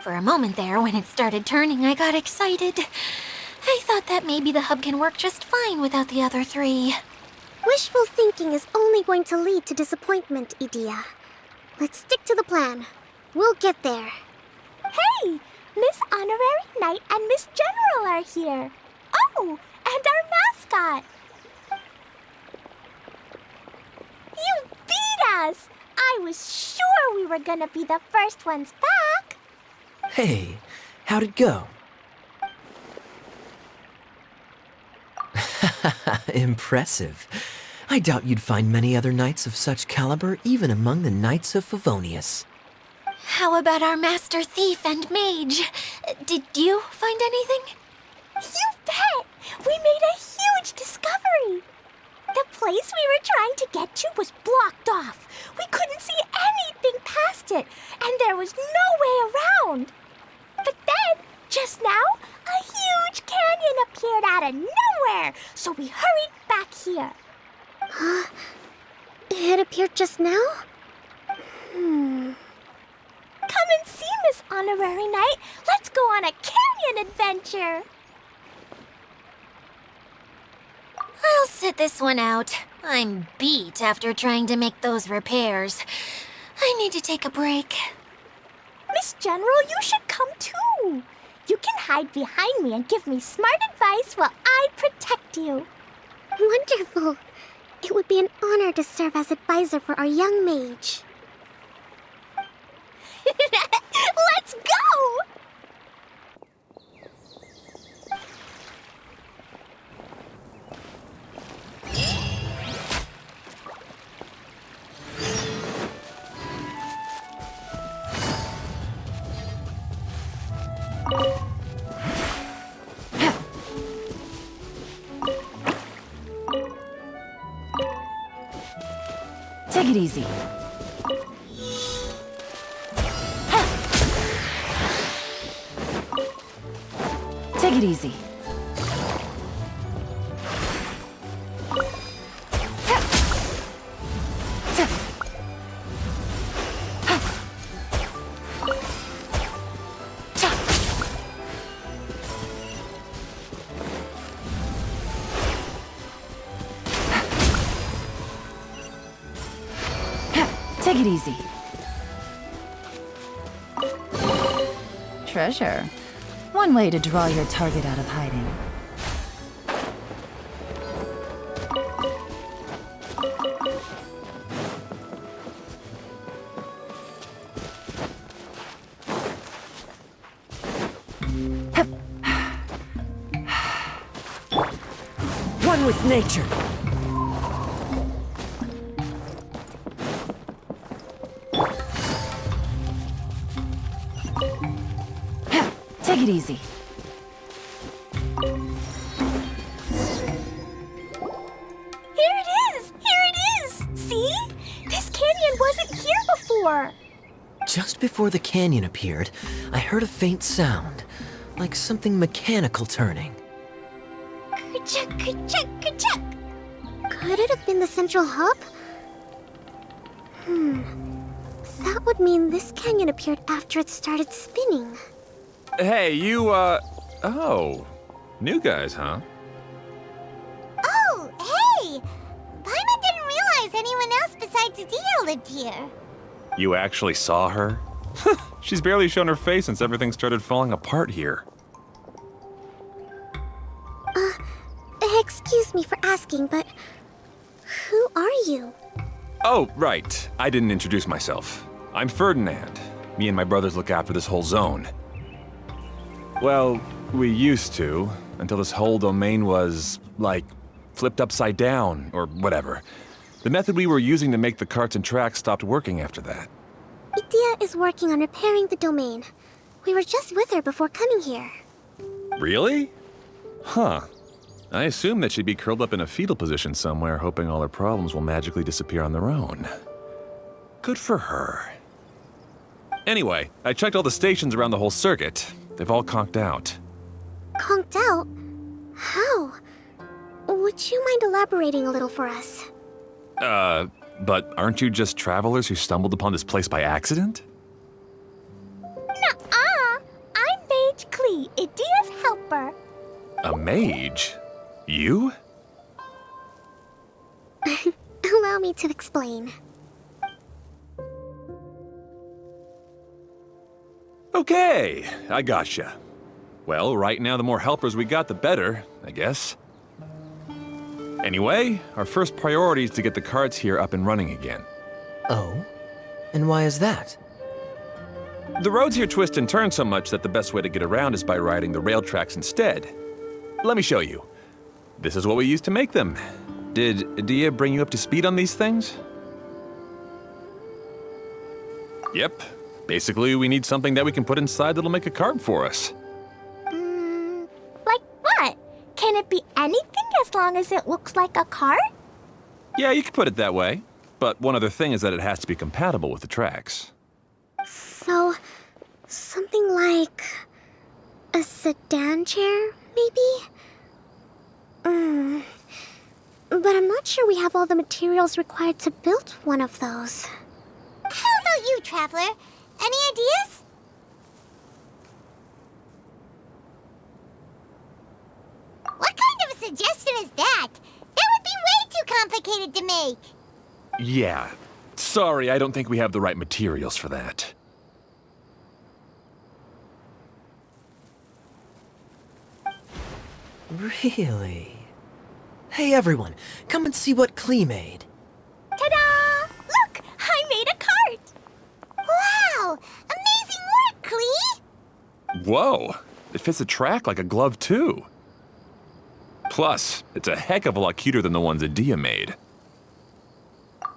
For a moment there, when it started turning, I got excited. I thought that maybe the hub can work just fine without the other 3. Wishful thinking is only going to lead to disappointment, Edea. Let's stick to the plan. We'll get there. Hey! Miss Honorary Knight and Miss General are here. Oh, and our mascot. You beat us! I was sure we were gonna be the first ones back. Hey, how'd it go? Impressive. I doubt you'd find many other knights of such caliber even among the Knights of Favonius. How about our Master Thief and Mage? Did you find anything? You bet! We made a huge discovery. The place we were trying to get to was blocked off. We couldn't see anything past it, and there was no way around. But then, just now, a huge canyon appeared out of nowhere, so we hurried back here. It appeared just now? Come and see, Miss Honorary Knight. Let's go on a canyon adventure. I'll sit this one out. I'm beat after trying to make those repairs. I need to take a break. Miss General, you should come too. You can hide behind me and give me smart advice while I protect you. Wonderful. It would be an honor to serve as advisor for our young mage. Let's go! Take it easy. Take it easy. Take it easy. Treasure. One way to draw your target out of hiding. One with nature. Take it easy. Here it is! Here it is! See? This canyon wasn't here before. Just before the canyon appeared, I heard a faint sound, like something mechanical turning. Ka-chuck, ka-chuck, ka-chuck. Could it have been the central hub? That would mean this canyon appeared after it started spinning. Hey, you, oh. New guys, huh? Oh, hey! Paimon didn't realize anyone else besides Edea lived here. You actually saw her? She's barely shown her face since everything started falling apart here. Excuse me for asking, but who are you? Oh, right. I didn't introduce myself. I'm Ferdinand. Me and my brothers look after this whole zone. Well, we used to, until this whole domain was, like, flipped upside down, or whatever. The method we were using to make the carts and tracks stopped working after that. Edea is working on repairing the domain. We were just with her before coming here. Really? Huh. I assume that she'd be curled up in a fetal position somewhere, hoping all her problems will magically disappear on their own. Good for her. Anyway, I checked all the stations around the whole circuit. They've all conked out. conked out? How? Would you mind elaborating a little for us? But aren't you just travelers who stumbled upon this place by accident? Nuh-uh! I'm Mage Klee, Idia's helper. A mage? You? Allow me to explain. Okay, I gotcha. Well, right now the more helpers we got, the better, I guess. Anyway, our first priority is to get the carts here up and running again. Oh? And why is that? The roads here twist and turn so much that the best way to get around is by riding the rail tracks instead. Let me show you. This is what we used to make them. Did Idia bring you up to speed on these things? Yep. Basically, we need something that we can put inside that'll make a cart for us. Like what? Can it be anything as long as it looks like a cart? Yeah, you could put it that way. But one other thing is that it has to be compatible with the tracks. So, something like a sedan chair, maybe? But I'm not sure we have all the materials required to build one of those. How about you, Traveler? Any ideas? What kind of a suggestion is that? That would be way too complicated to make. Yeah. Sorry, I don't think we have the right materials for that. Really? Hey everyone, come and see what Klee made. Ta-da! Look! I made a cart! Wow! Amazing work, Klee! Whoa! It fits the track like a glove, too. Plus, it's a heck of a lot cuter than the ones Idia made.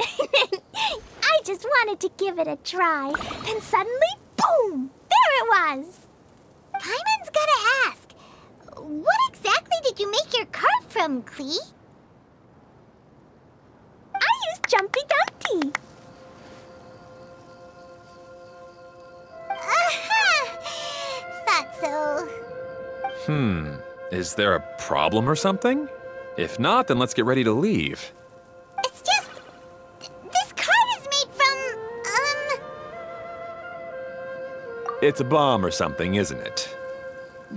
I just wanted to give it a try. Then suddenly, boom! There it was! Paimon's gotta ask. What exactly did you make your cart from, Klee? I used Jumpy Dumpty. Aha! Thought so. Is there a problem or something? If not, then let's get ready to leave. It's just... this cart is made from, It's a bomb or something, isn't it?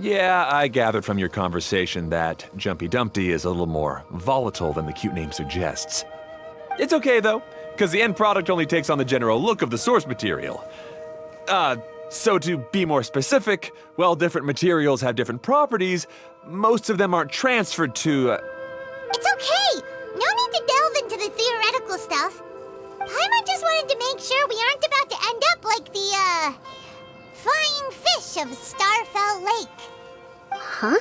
Yeah, I gathered from your conversation that Jumpy Dumpty is a little more volatile than the cute name suggests. It's okay, though, because the end product only takes on the general look of the source material. So to be more specific, while different materials have different properties, most of them aren't transferred to, It's okay! No need to delve into the theoretical stuff. Paimon just wanted to make sure we aren't about to end up like the, flying fish of Starfell Lake. Huh?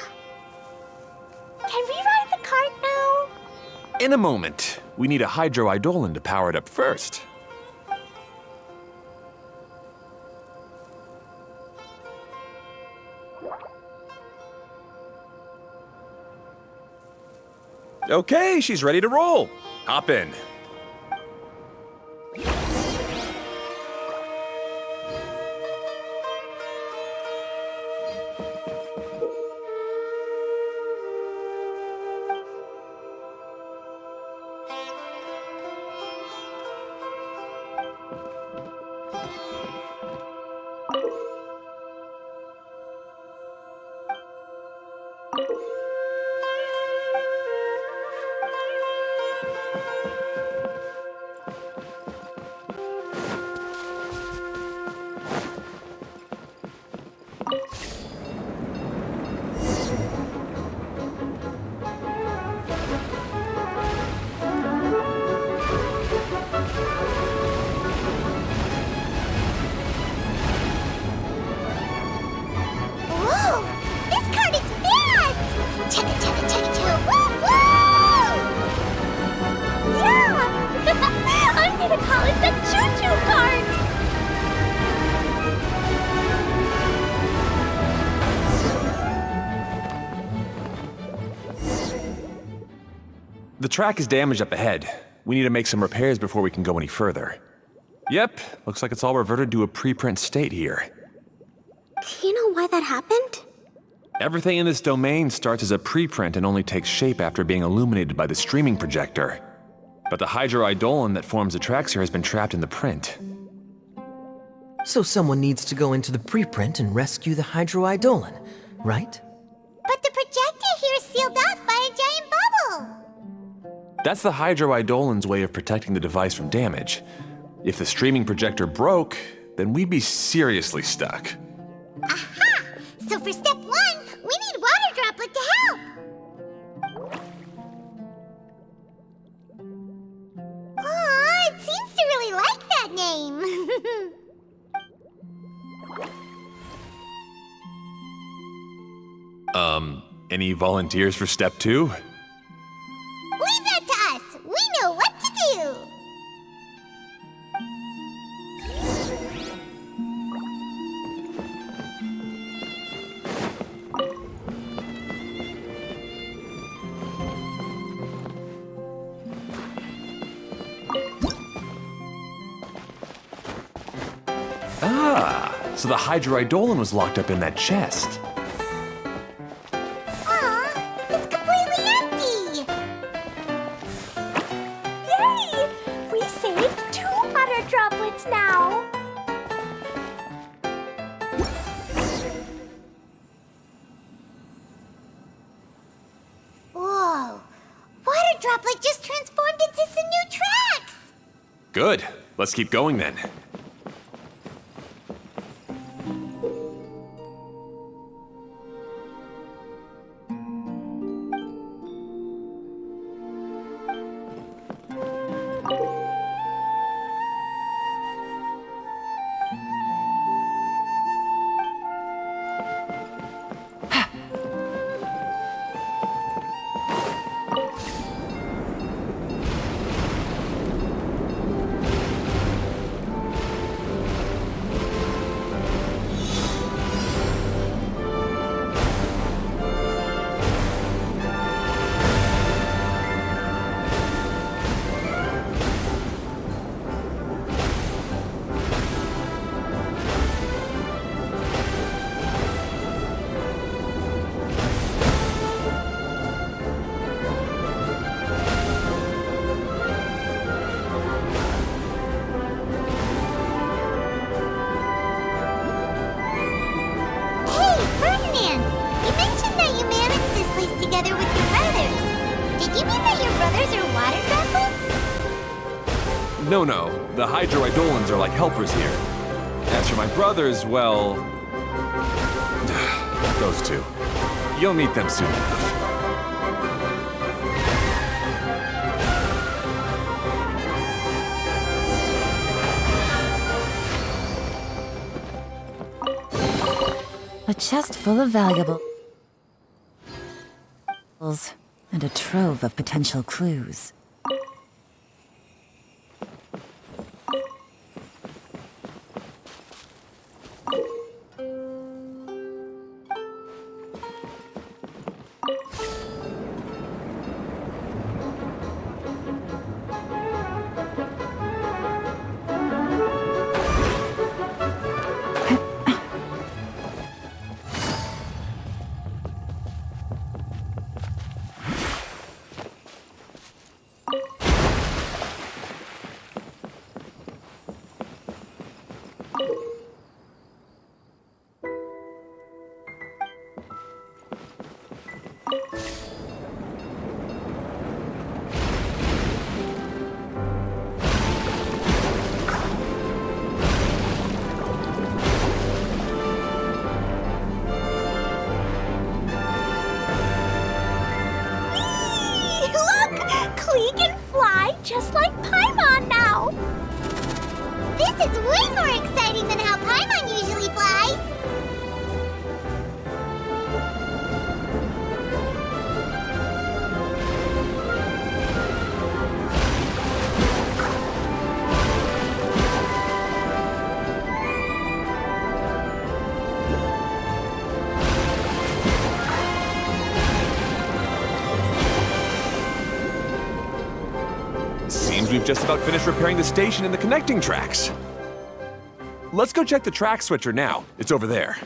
Can we ride the cart now? In a moment. We need a hydroidolin to power it up first. Okay, she's ready to roll. Hop in. Whoa! This cart is fast! Chugga chugga chugga chugga! Woo woo! Yeah! I'm gonna call it the choo-choo cart! The track is damaged up ahead. We need to make some repairs before we can go any further. Yep, looks like it's all reverted to a preprint state here. Do you know why that happened? Everything in this domain starts as a preprint and only takes shape after being illuminated by the streaming projector. But the hydroidolin that forms the Traxxir has been trapped in the print. So someone needs to go into the preprint and rescue the hydroidolin, right? But the projector here is sealed off by a giant bubble. That's the hydroidolin's way of protecting the device from damage. If the streaming projector broke, then we'd be seriously stuck. Aha! So for step 1, we need Water Droplet to help. Aw, it seems to really like that name. Any volunteers for step 2? Leave that to us. We know what to do. Ah, so the hydroidolin was locked up in that chest. Aw, it's completely empty. Yay! We saved 2 water droplets now. Whoa, Water Droplet just transformed into some new tracks. Good. Let's keep going then. No, the hydroidolins are like helpers here. As for my brothers, well... those two. You'll meet them soon enough. A chest full of valuables and a trove of potential clues. Just like Paimon now! This is way more exciting than how Paimon usually flies! We've just about finished repairing the station and the connecting tracks. Let's go check the track switcher now. It's over there.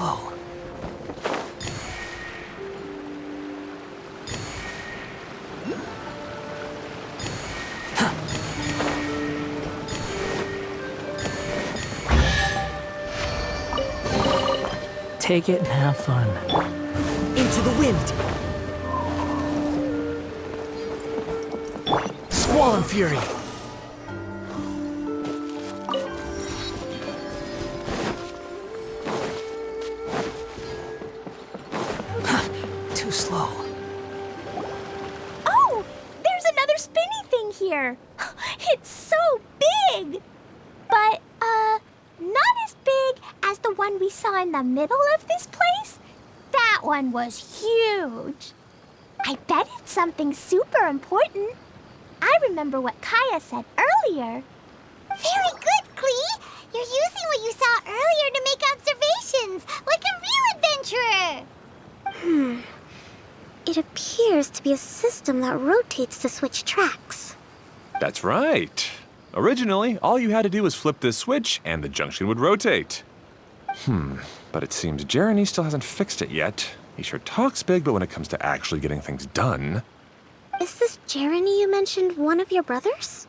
slow. Take it and have fun. Into the wind! Squall Fury! Too slow. Oh! There's another spinny thing here! It's so big! But, not as big as the one we saw in the middle of this place. That one was huge. I bet it's something super important. I remember what Kaya said earlier. Very good, Klee! You're using what you saw earlier to make observations, like a real adventurer! It appears to be a system that rotates to switch tracks. That's right. Originally, all you had to do was flip this switch and the junction would rotate. But it seems Jeremy still hasn't fixed it yet. He sure talks big, but when it comes to actually getting things done... Is this Jeremy you mentioned one of your brothers?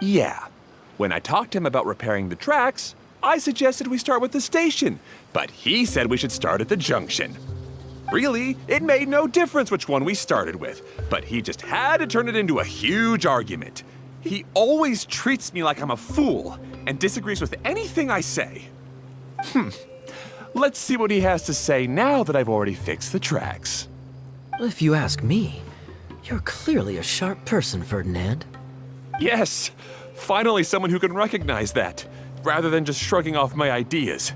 Yeah. When I talked to him about repairing the tracks, I suggested we start with the station, but he said we should start at the junction. Really, it made no difference which one we started with, but he just had to turn it into a huge argument. He always treats me like I'm a fool and disagrees with anything I say. Let's see what he has to say now that I've already fixed the tracks. If you ask me, you're clearly a sharp person, Ferdinand. Yes, finally someone who can recognize that, rather than just shrugging off my ideas.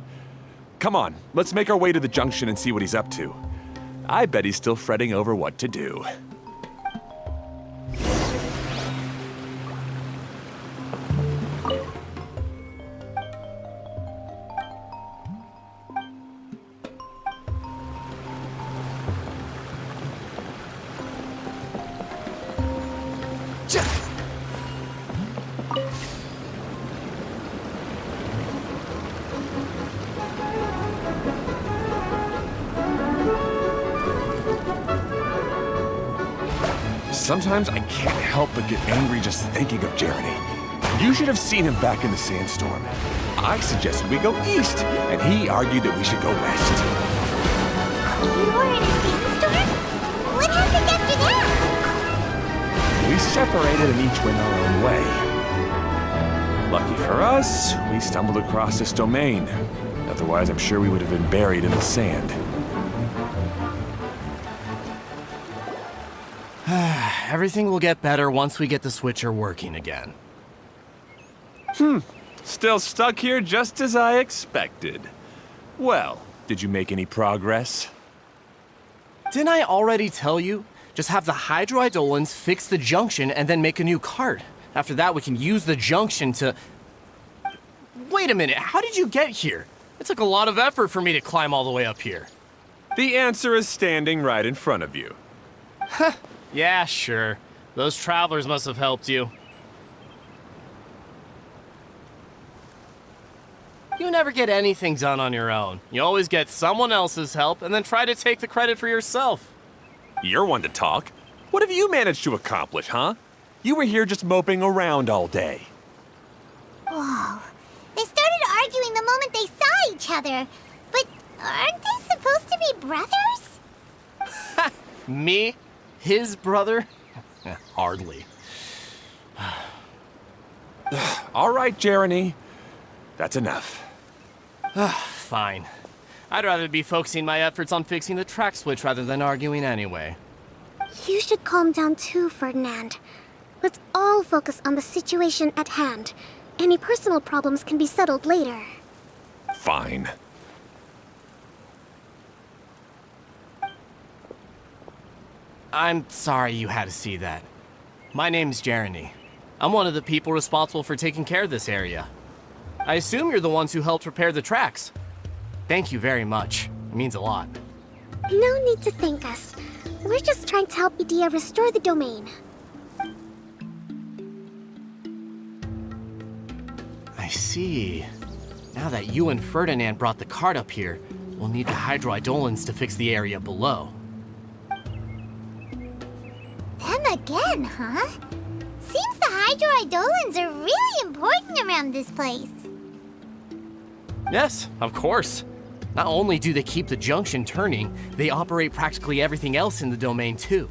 Come on, let's make our way to the junction and see what he's up to. I bet he's still fretting over what to do. Sometimes I can't help but get angry just thinking of Jeremy. You should have seen him back in the sandstorm. I suggested we go east, and he argued that we should go west. You were in a sandstorm? What happened after that? We separated and each went our own way. Lucky for us, we stumbled across this domain. Otherwise, I'm sure we would have been buried in the sand. Everything will get better once we get the switcher working again. Still stuck here just as I expected. Well, did you make any progress? Didn't I already tell you? Just have the hydroidolins fix the junction and then make a new cart. After that, we can use the junction to... Wait a minute, how did you get here? It took a lot of effort for me to climb all the way up here. The answer is standing right in front of you. Yeah, sure. Those travelers must have helped you. You never get anything done on your own. You always get someone else's help and then try to take the credit for yourself. You're one to talk. What have you managed to accomplish, huh? You were here just moping around all day. Whoa. They started arguing the moment they saw each other. But aren't they supposed to be brothers? Me? His brother? Hardly. All right, Jeremy. That's enough. Fine. I'd rather be focusing my efforts on fixing the track switch rather than arguing anyway. You should calm down too, Ferdinand. Let's all focus on the situation at hand. Any personal problems can be settled later. Fine. I'm sorry you had to see that. My name's Jeremy. I'm one of the people responsible for taking care of this area. I assume you're the ones who helped repair the tracks. Thank you very much. It means a lot. No need to thank us. We're just trying to help Edea restore the domain. I see. Now that you and Ferdinand brought the cart up here, we'll need the Hydroidolins to fix the area below. Them again, huh? Seems the Hydroidolins are really important around this place. Yes, of course. Not only do they keep the junction turning, they operate practically everything else in the domain too.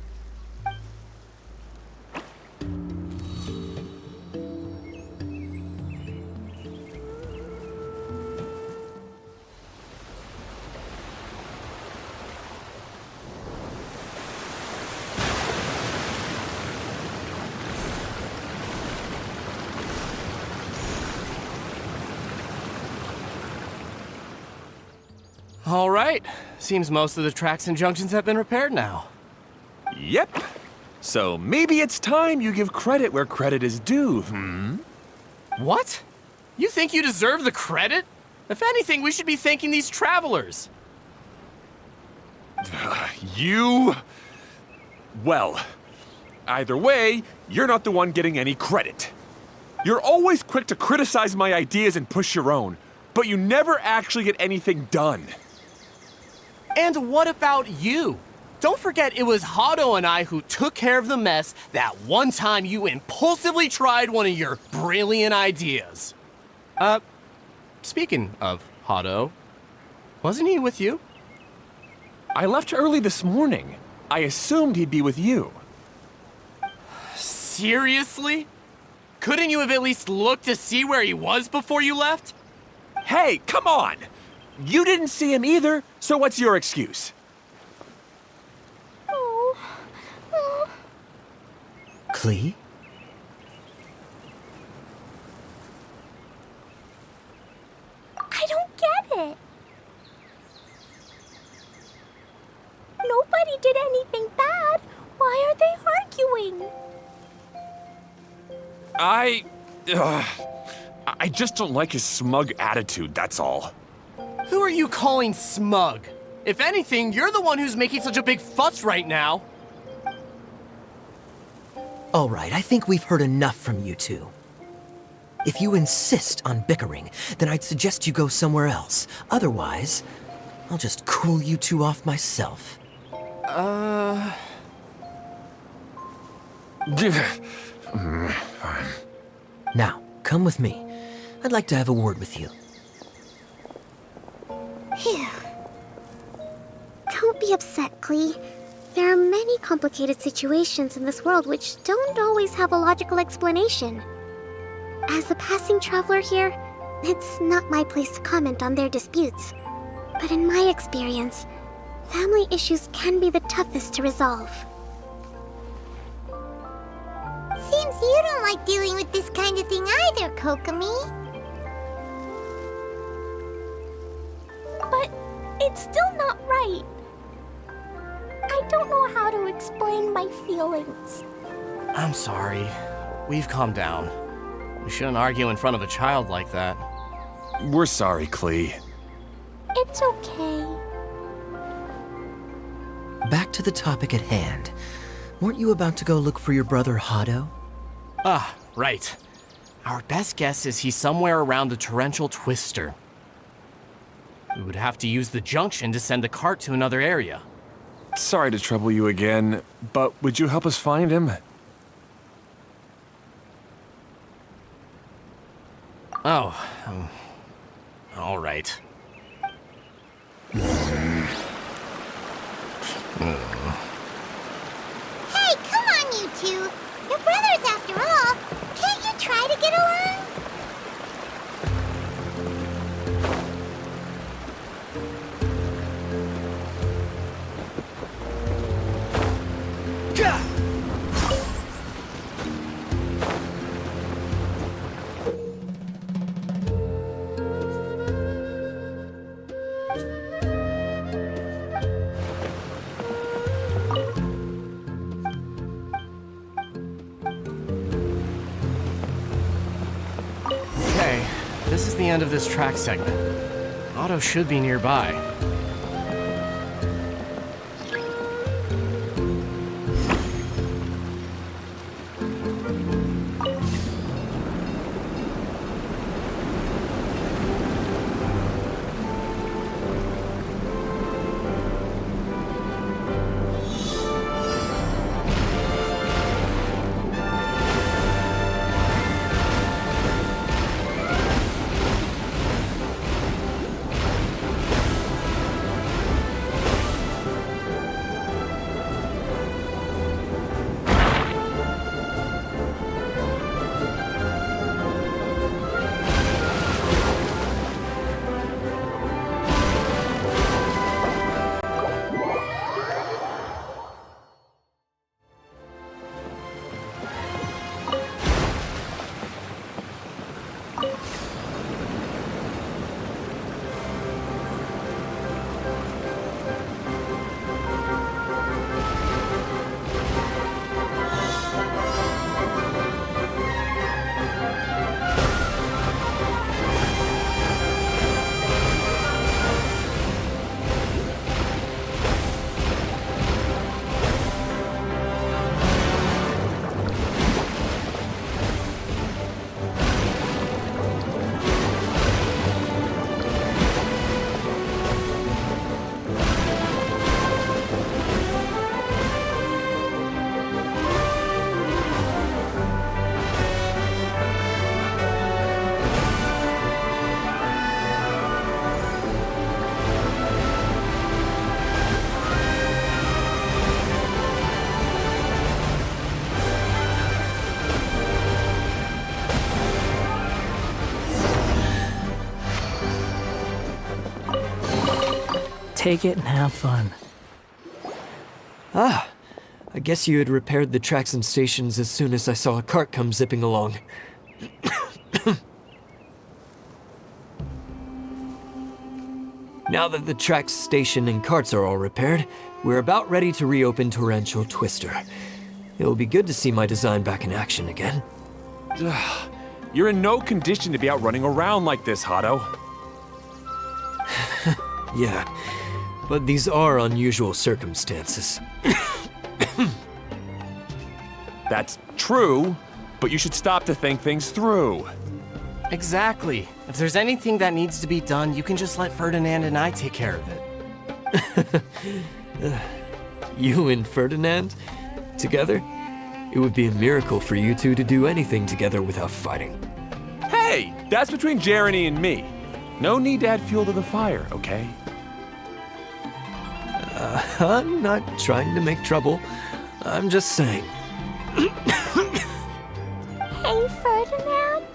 All right. Seems most of the tracks and junctions have been repaired now. Yep. So maybe it's time you give credit where credit is due, What? You think you deserve the credit? If anything, we should be thanking these travelers. You... Well, either way, you're not the one getting any credit. You're always quick to criticize my ideas and push your own, but you never actually get anything done. And what about you? Don't forget it was Hado and I who took care of the mess that one time you impulsively tried one of your brilliant ideas. Speaking of Hado, wasn't he with you? I left early this morning. I assumed he'd be with you. Seriously? Couldn't you have at least looked to see where he was before you left? Hey, come on! You didn't see him either, so what's your excuse? Klee? I don't get it. Nobody did anything bad. Why are they arguing? I just don't like his smug attitude, that's all. Who are you calling smug? If anything, you're the one who's making such a big fuss right now. All right, I think we've heard enough from you two. If you insist on bickering, then I'd suggest you go somewhere else. Otherwise, I'll just cool you two off myself. Fine. Now, come with me. I'd like to have a word with you. Phew. Don't be upset, Klee. There are many complicated situations in this world which don't always have a logical explanation. As a passing traveler here, it's not my place to comment on their disputes. But in my experience, family issues can be the toughest to resolve. Seems you don't like dealing with this kind of thing either, Kokomi. But it's still not right. I don't know how to explain my feelings. I'm sorry. We've calmed down. We shouldn't argue in front of a child like that. We're sorry, Klee. It's okay. Back to the topic at hand. Weren't you about to go look for your brother Hado? Ah, right. Our best guess is he's somewhere around the Torrential Twister. We would have to use the junction to send the cart to another area. Sorry to trouble you again, but would you help us find him? Oh, all right. Hey, come on, you two. You're brothers after all. Can't you try to get along? Okay, this is the end of this track segment. Otto should be nearby. take it and have fun. Ah, I guess you had repaired the tracks and stations as soon as I saw a cart come zipping along. Now that the tracks, station, and carts are all repaired, we're about ready to reopen Torrential Twister. It'll be good to see my design back in action again. You're in no condition to be out running around like this, Hado. Yeah, but these are unusual circumstances. That's true, but you should stop to think things through. Exactly. If there's anything that needs to be done, you can just let Ferdinand and I take care of it. You and Ferdinand? Together? It would be a miracle for you two to do anything together without fighting. Hey, that's between Jeremy and me. No need to add fuel to the fire, okay? I'm not trying to make trouble. I'm just saying. Hey, Ferdinand?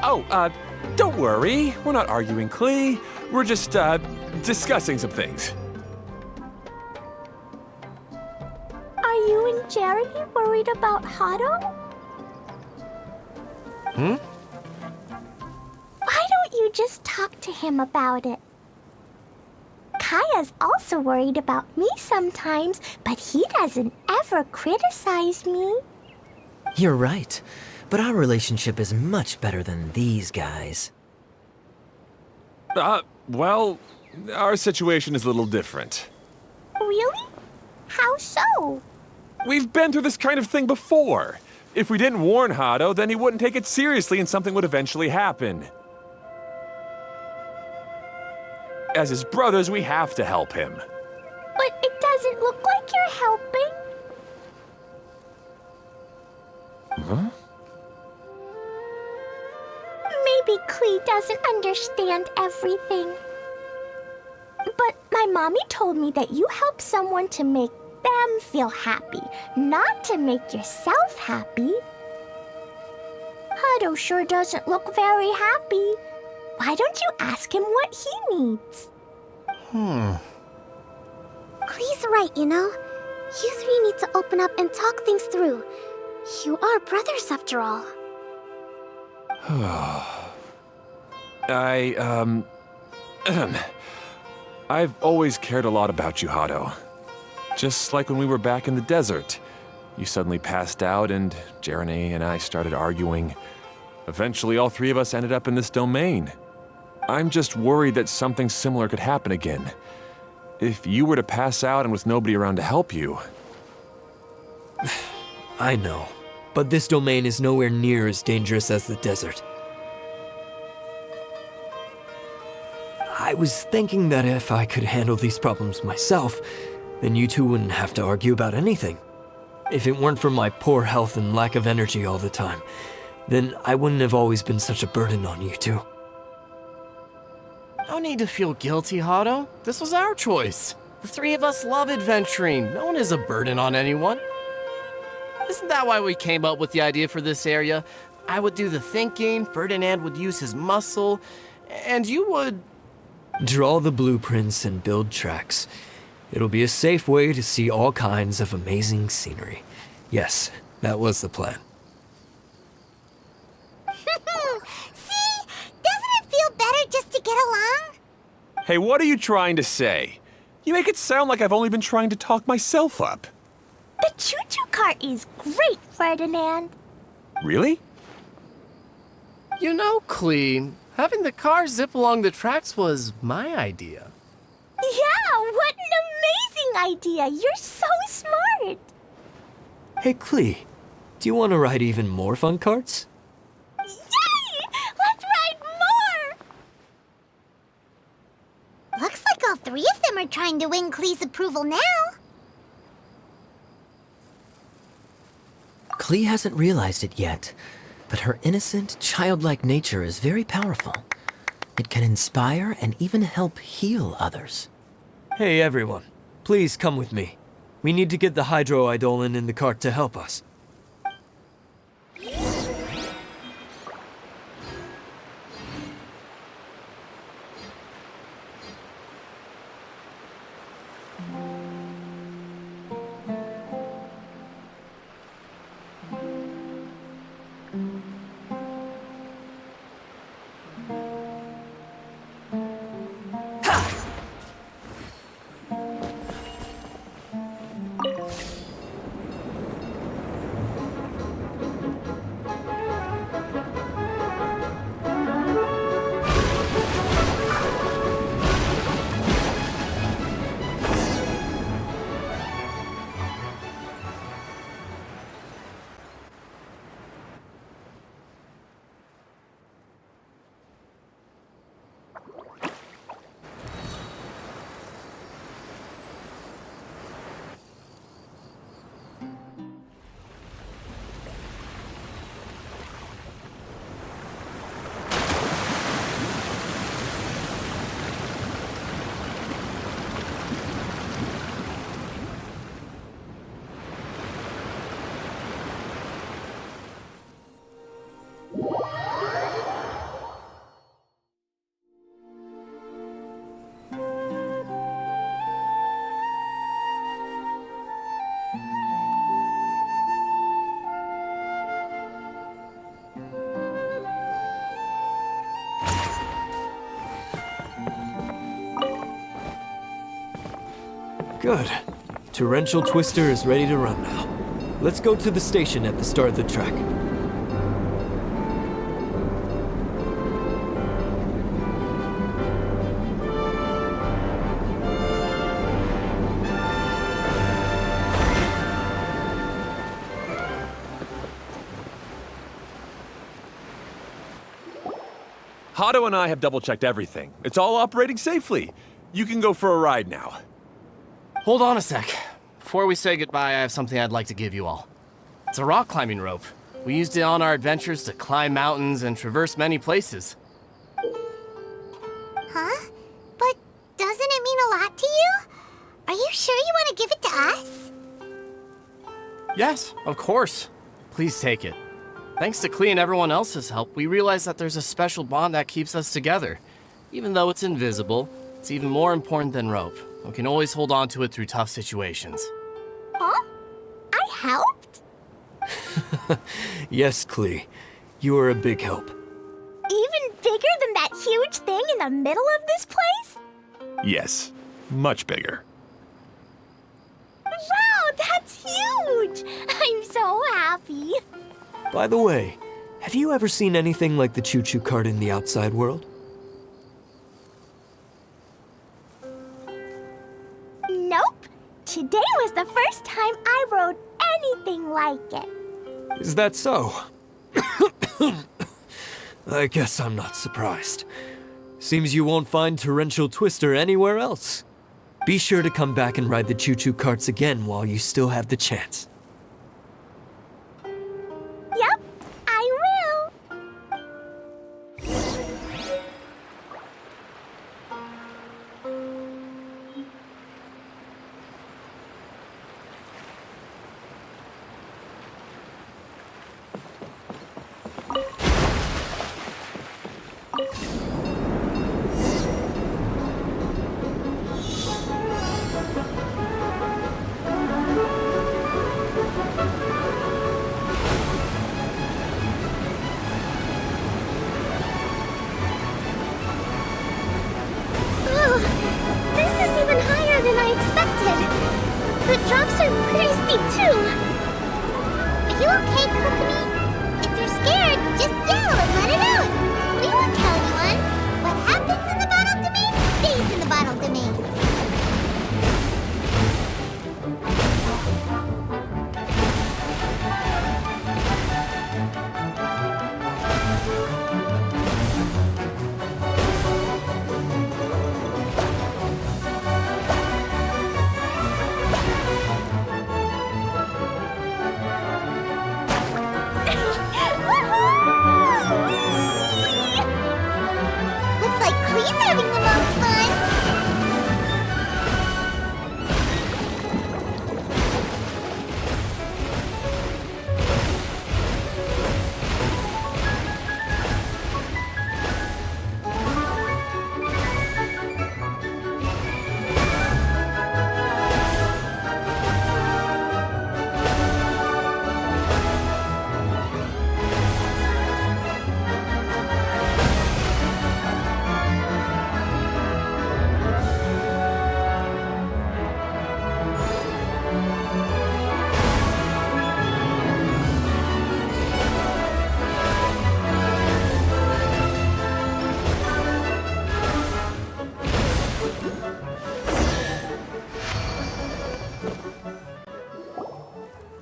Oh, don't worry. We're not arguing, Klee. We're just, discussing some things. Are you and Jeremy worried about Hado? Why don't you just talk to him about it? Kaya's also worried about me sometimes, but he doesn't ever criticize me. You're right, but our relationship is much better than these guys. Well, our situation is a little different. Really? How so? We've been through this kind of thing before. If we didn't warn Hado, then he wouldn't take it seriously and something would eventually happen. As his brothers, we have to help him. But it doesn't look like you're helping. Huh? Maybe Klee doesn't understand everything. But my mommy told me that you help someone to make them feel happy, not to make yourself happy. Hado sure doesn't look very happy. Why don't you ask him what he needs? Klee's right, you know? You three need to open up and talk things through. You are brothers after all. I've always cared a lot about you, Hado. Just like when we were back in the desert. You suddenly passed out and Jeremy and I started arguing. Eventually, all three of us ended up in this domain. I'm just worried that something similar could happen again. If you were to pass out and with nobody around to help you... I know, but this domain is nowhere near as dangerous as the desert. I was thinking that if I could handle these problems myself, then you two wouldn't have to argue about anything. If it weren't for my poor health and lack of energy all the time, then I wouldn't have always been such a burden on you two. No need to feel guilty, Hado. This was our choice. The three of us love adventuring. No one is a burden on anyone. Isn't that why we came up with the idea for this area? I would do the thinking, Ferdinand would use his muscle, and you would... Draw the blueprints and build tracks. It'll be a safe way to see all kinds of amazing scenery. Yes, that was the plan. See? Doesn't it feel better just to get along? Hey, what are you trying to say? You make it sound like I've only been trying to talk myself up. The choo-choo cart is great, Ferdinand. Really? You know, Klee, having the car zip along the tracks was my idea. Yeah, what an amazing idea! You're so smart! Hey, Klee, do you want to ride even more fun carts? Yay! Let's ride more! Looks like all three of them are trying to win Klee's approval now. Klee hasn't realized it yet, but her innocent, childlike nature is very powerful. It can inspire and even help heal others. Hey everyone, please come with me. We need to get the Hydroidolin in the cart to help us. Good. Torrential Twister is ready to run now. Let's go to the station at the start of the track. Hado and I have double-checked everything. It's all operating safely. You can go for a ride now. Hold on a sec. Before we say goodbye, I have something I'd like to give you all. It's a rock climbing rope. We used it on our adventures to climb mountains and traverse many places. Huh? But doesn't it mean a lot to you? Are you sure you want to give it to us? Yes, of course. Please take it. Thanks to Klee and everyone else's help, we realized that there's a special bond that keeps us together. Even though it's invisible, it's even more important than rope. We can always hold on to it through tough situations. Huh? I helped? Yes, Klee. You are a big help. Even bigger than that huge thing in the middle of this place? Yes, much bigger. Wow, that's huge! I'm so happy. By the way, have you ever seen anything like the choo-choo cart in the outside world? Nope. Today was the first time I rode anything like it. Is that so? I guess I'm not surprised. Seems you won't find Torrential Twister anywhere else. Be sure to come back and ride the choo-choo carts again while you still have the chance. Yep, I will. Oh, this is even higher than I expected. The drops are pretty steep too. Are you okay, Kokomi? If you're scared, just yell and let it out. We won't tell anyone. What happens in the bottle domain stays in the bottle domain. Looks like Klee's having the most fun.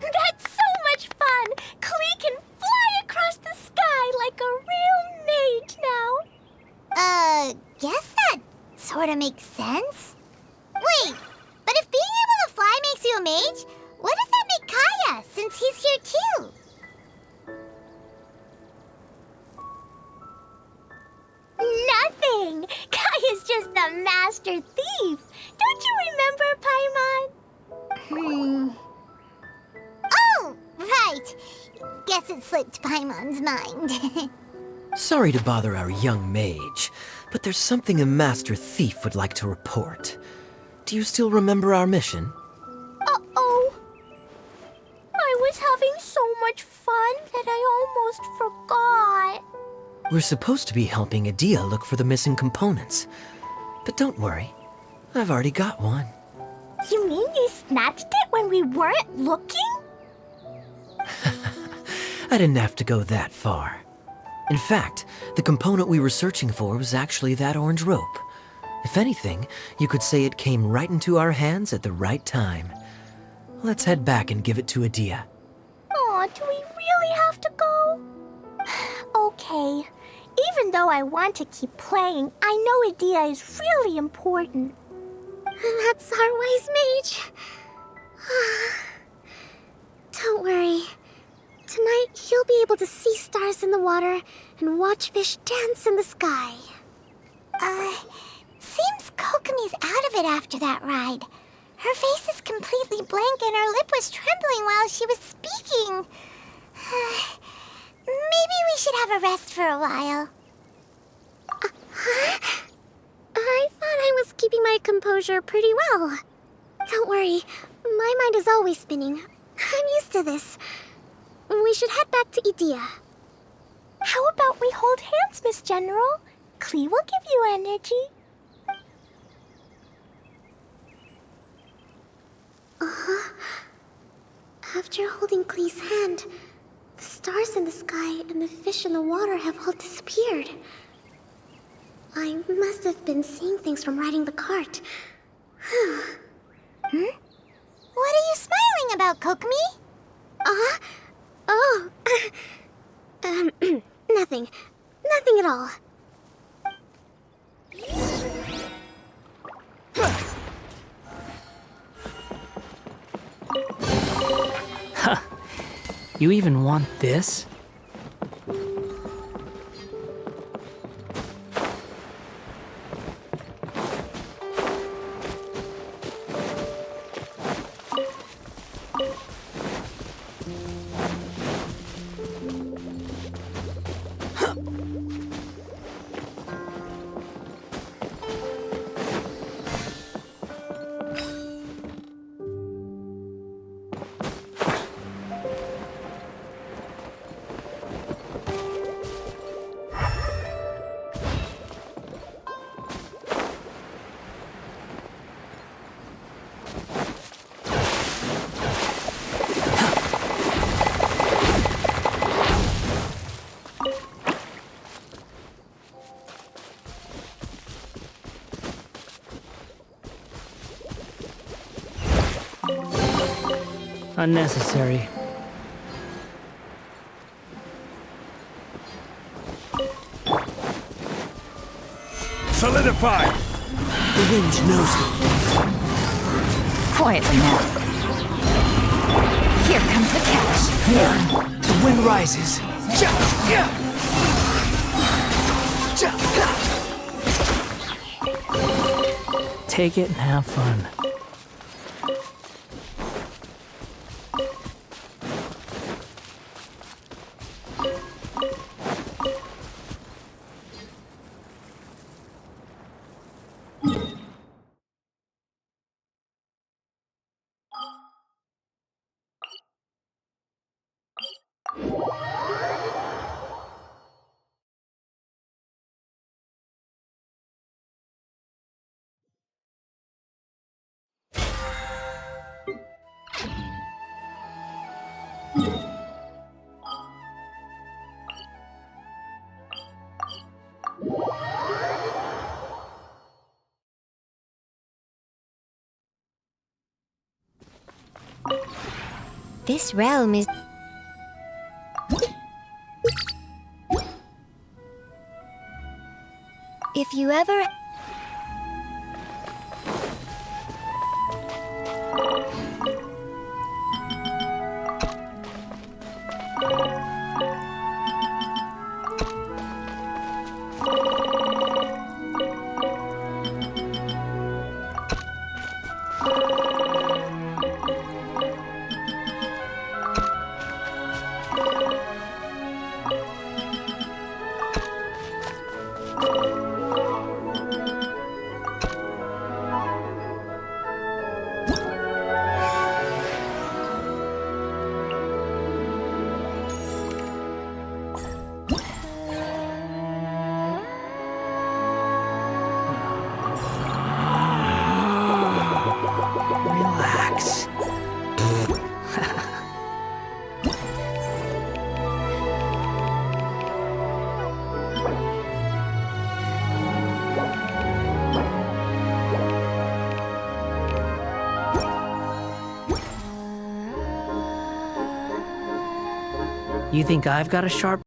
That's so much fun! Klee can fly across the sky like a real mage now. Guess that sort of makes sense. Wait, but if being able to fly makes you a mage, what does that make Kaya, since he's here too? Nothing! Kaya's just the master thief. Don't you remember, Paimon? Oh, right. Guess it slipped Paimon's mind. Sorry to bother our young mage, but there's something a master thief would like to report. Do you still remember our mission? Uh-oh. I was having so much fun that I almost forgot. We're supposed to be helping Adia look for the missing components. But don't worry, I've already got one. You mean you snatched it when we weren't looking? I didn't have to go that far. In fact, the component we were searching for was actually that orange rope. If anything, you could say it came right into our hands at the right time. Let's head back and give it to Adia. Aw, do we really have to go? Okay. Even though I want to keep playing, I know Adia is really important. That's our wise mage. Don't worry. Tonight, you'll be able to see stars in the water and watch fish dance in the sky. Seems Kokomi's out of it after that ride. Her face is completely blank and her lip was trembling while she was speaking. Maybe we should have a rest for a while. I thought I was keeping my composure pretty well. Don't worry, my mind is always spinning. I'm used to this. We should head back to Idia. How about we hold hands, Miss General? Klee will give you energy. After holding Klee's hand, the stars in the sky and the fish in the water have all disappeared. I must have been seeing things from riding the cart. What are you smiling about, Kokomi? Oh. Nothing. Nothing at all. Huh. You even want this? Unnecessary. Solidify! The wind knows me. Quietly now. Here comes the catch. The wind rises. Take it and have fun. This realm is... If you ever... You think I've got a sharp...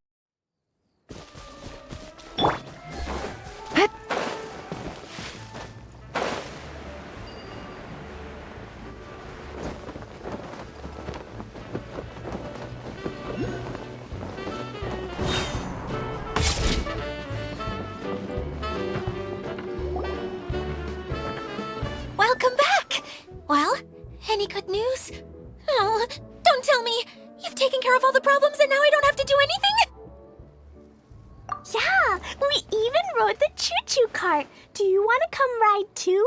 Welcome back! Well, any good news? Oh, don't tell me! You've taken care of all the problems and now I don't have to do anything? Yeah, we even rode the choo-choo cart. Do you want to come ride too?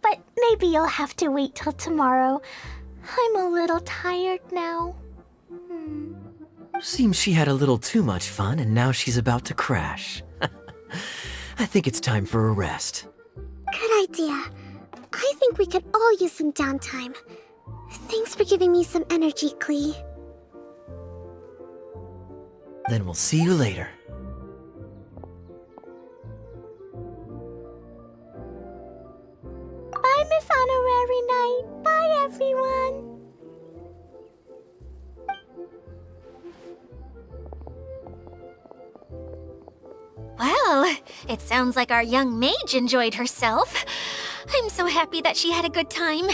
But maybe you'll have to wait till tomorrow. I'm a little tired now. Seems she had a little too much fun and now she's about to crash. I think it's time for a rest. Good idea. I think we could all use some downtime. Thanks for giving me some energy, Klee. Then we'll see you later. Bye, Miss Honorary Knight. Bye, everyone. Well, it sounds like our young mage enjoyed herself. I'm so happy that she had a good time.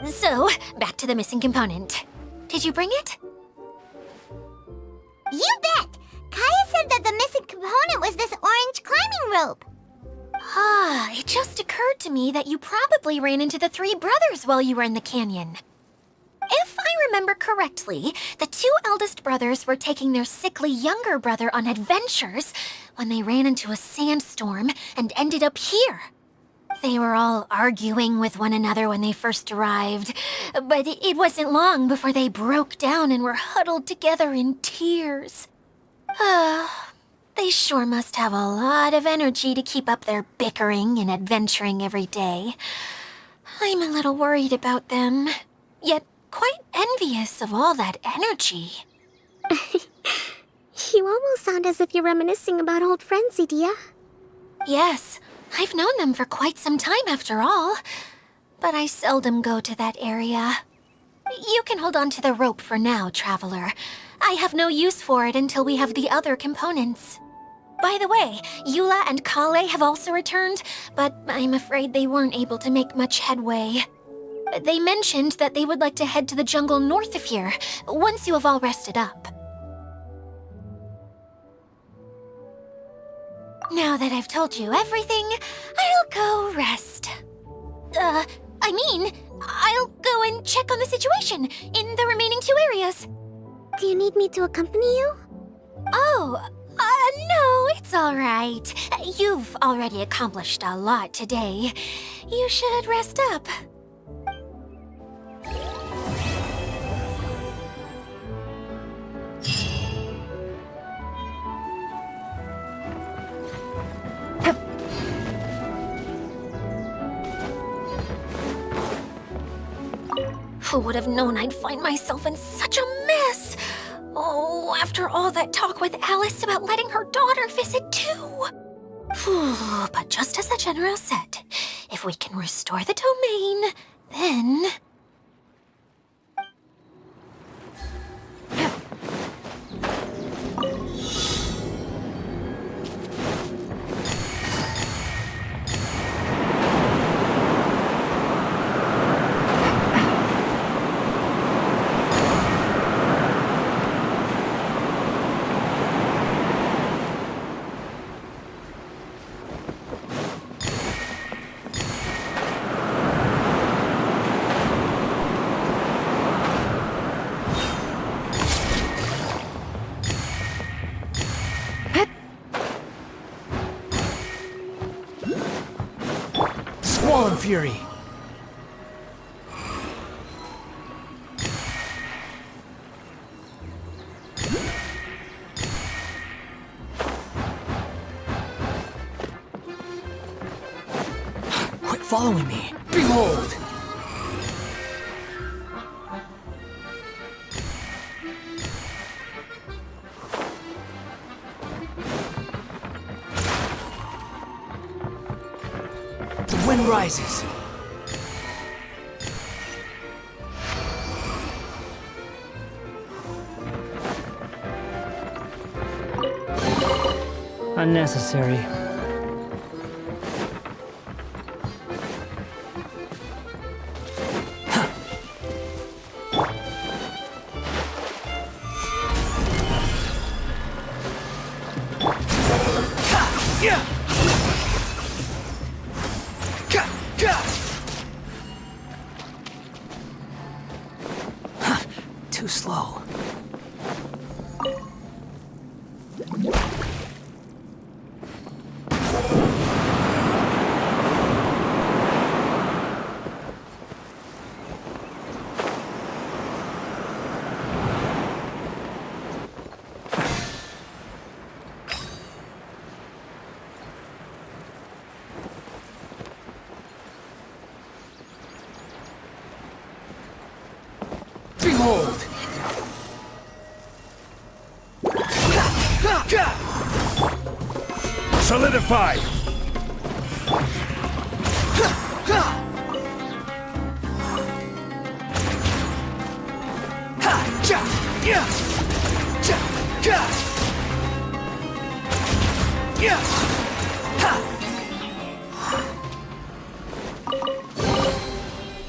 So, back to the missing component. Did you bring it? You bet! Kaya said that the missing component was this orange climbing rope. Ah, it just occurred to me that you probably ran into the three brothers while you were in the canyon. If I remember correctly, the two eldest brothers were taking their sickly younger brother on adventures when they ran into a sandstorm and ended up here. They were all arguing with one another when they first arrived, but it wasn't long before they broke down and were huddled together in tears. They sure must have a lot of energy to keep up their bickering and adventuring every day. I'm a little worried about them, yet quite envious of all that energy. You almost sound as if you're reminiscing about old friends, Edea. Yes, I've known them for quite some time after all, but I seldom go to that area. You can hold on to the rope for now, Traveler. I have no use for it until we have the other components. By the way, Eula and Kale have also returned, but I'm afraid they weren't able to make much headway. They mentioned that they would like to head to the jungle north of here, once you have all rested up. Now that I've told you everything, I'll go rest. I'll go and check on the situation in the remaining two areas. Do you need me to accompany you? Oh, no, it's all right. You've already accomplished a lot today. You should rest up. Who would have known I'd find myself in such a mess? Oh, after all that talk with Alice about letting her daughter visit too. But just as the General said, if we can restore the domain, then... Squall Fury! Quit following me! Behold! The wind rises. Unnecessary. Too slow. Behold! Solidify!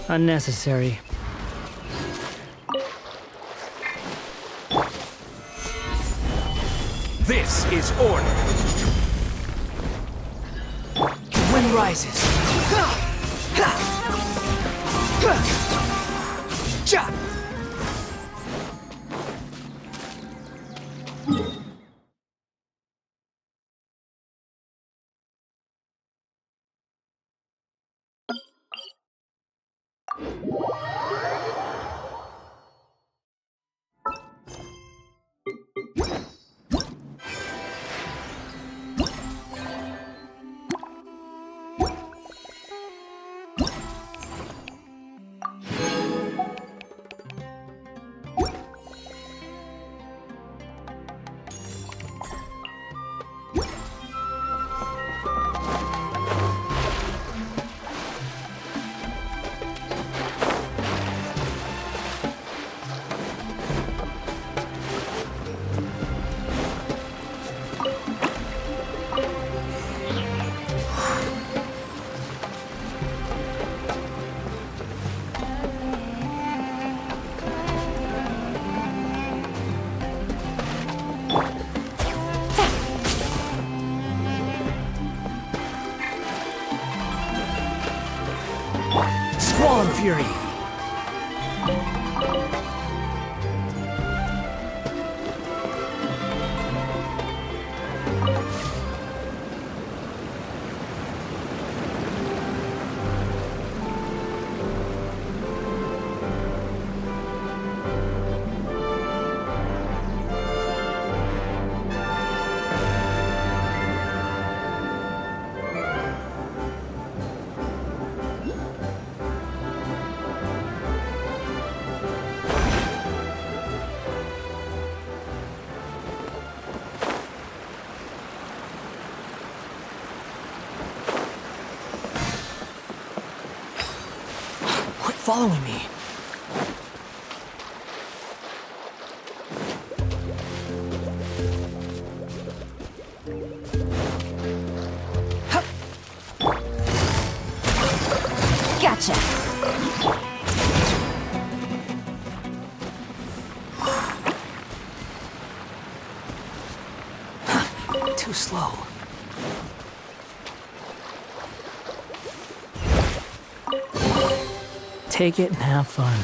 Unnecessary. This is order. The wind rises. Squall Fury. Quit following me. Gotcha! Too slow. Take it and have fun.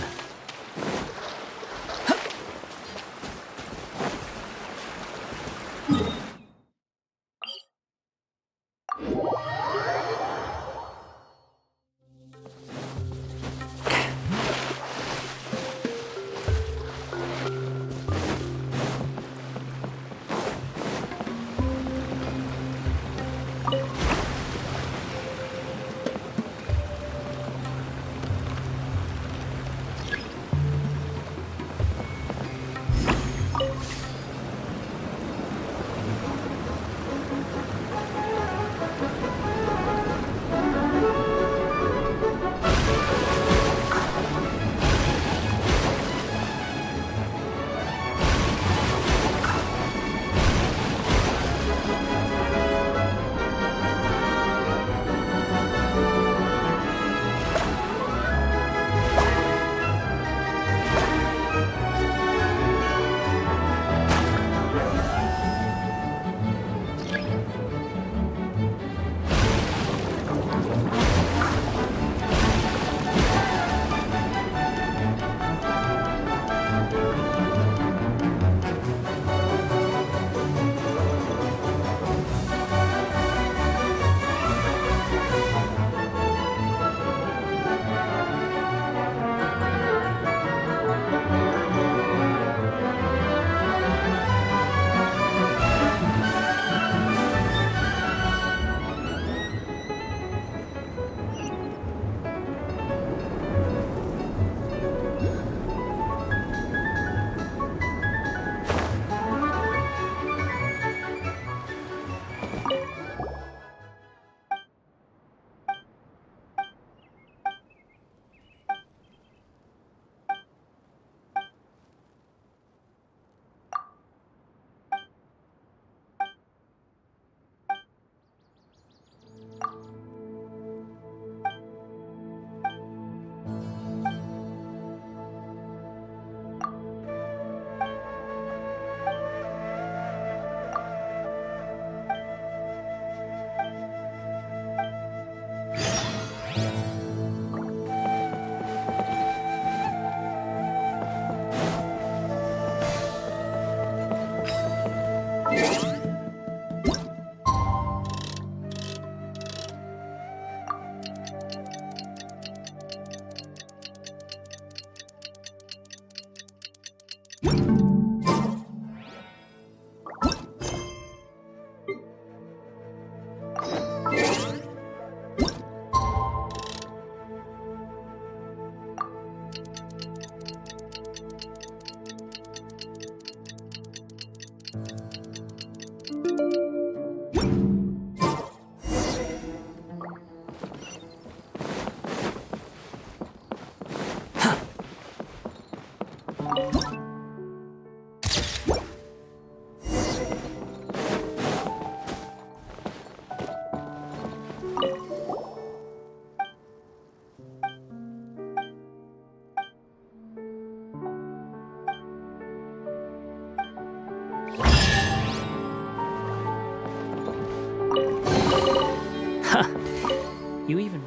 You even...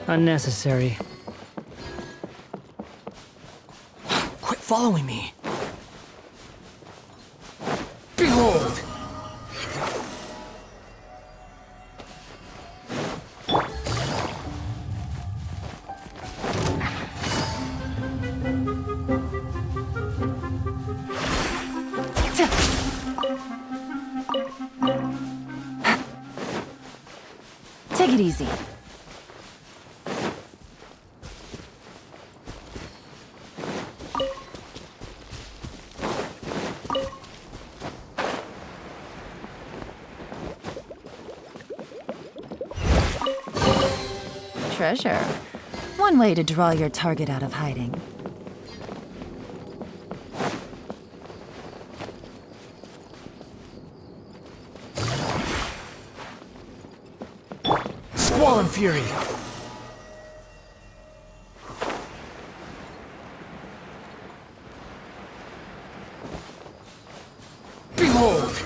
Unnecessary. Quit following me. Behold! Take it easy. Treasure. One way to draw your target out of hiding. Squall and Fury! Behold!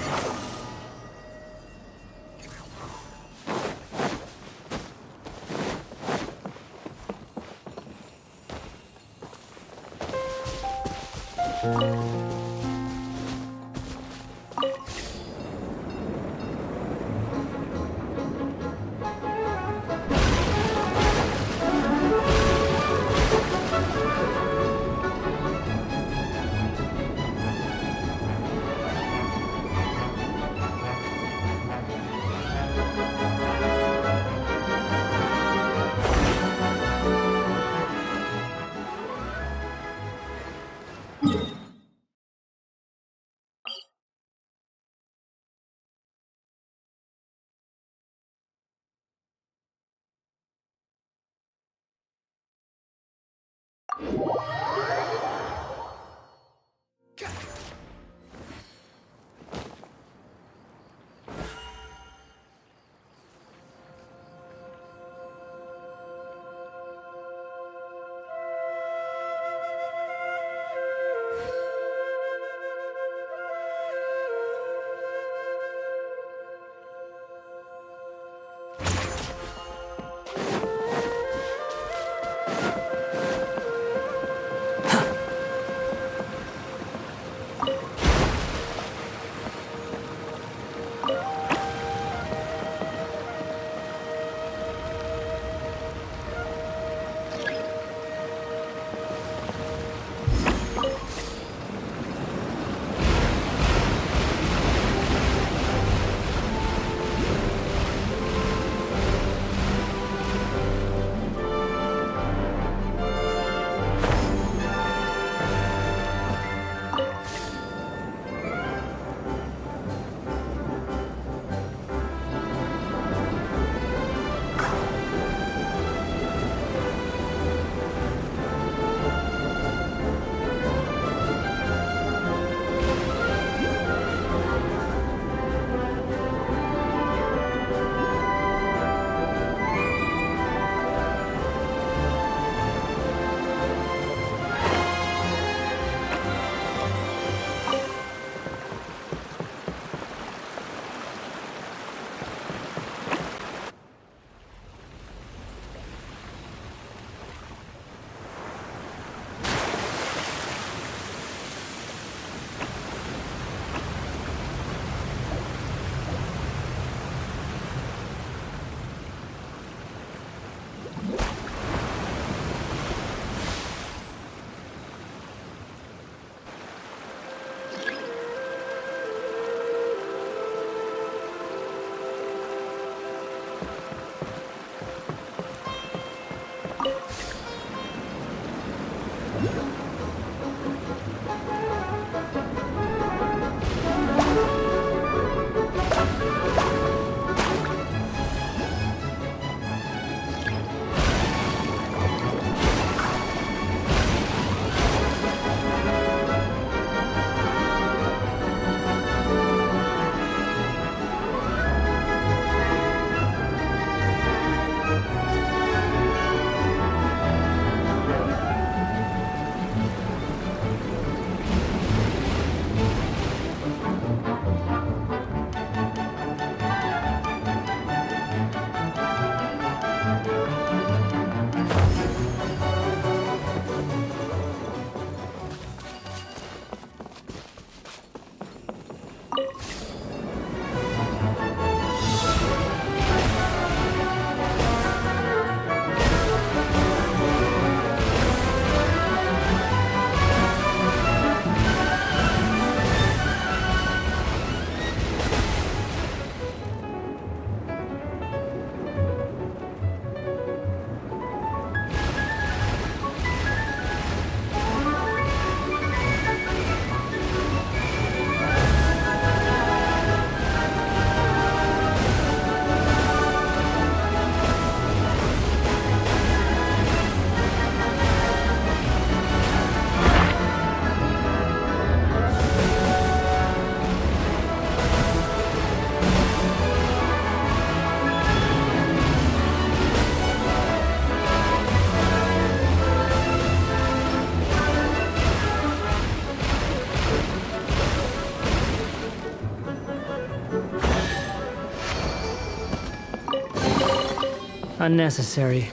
Unnecessary.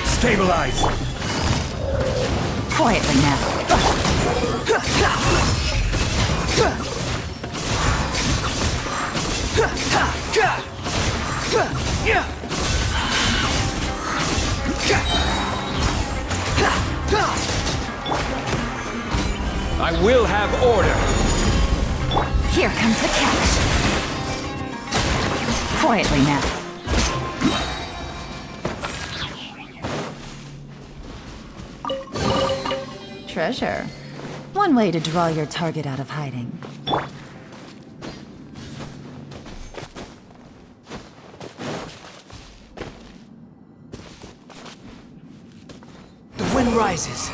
Stabilize! Quietly now. I will have order! Here comes the catch. Quietly now. Treasure. One way to draw your target out of hiding. The wind rises.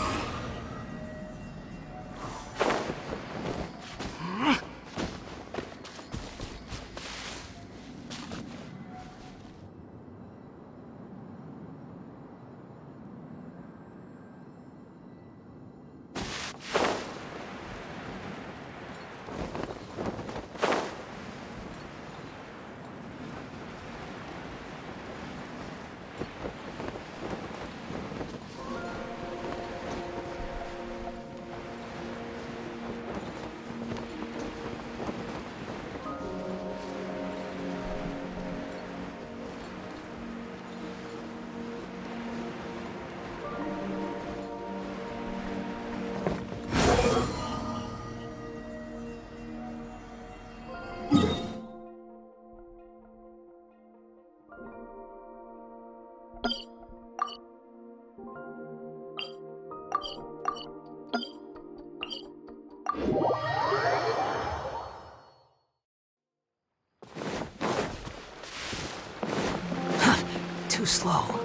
Too slow.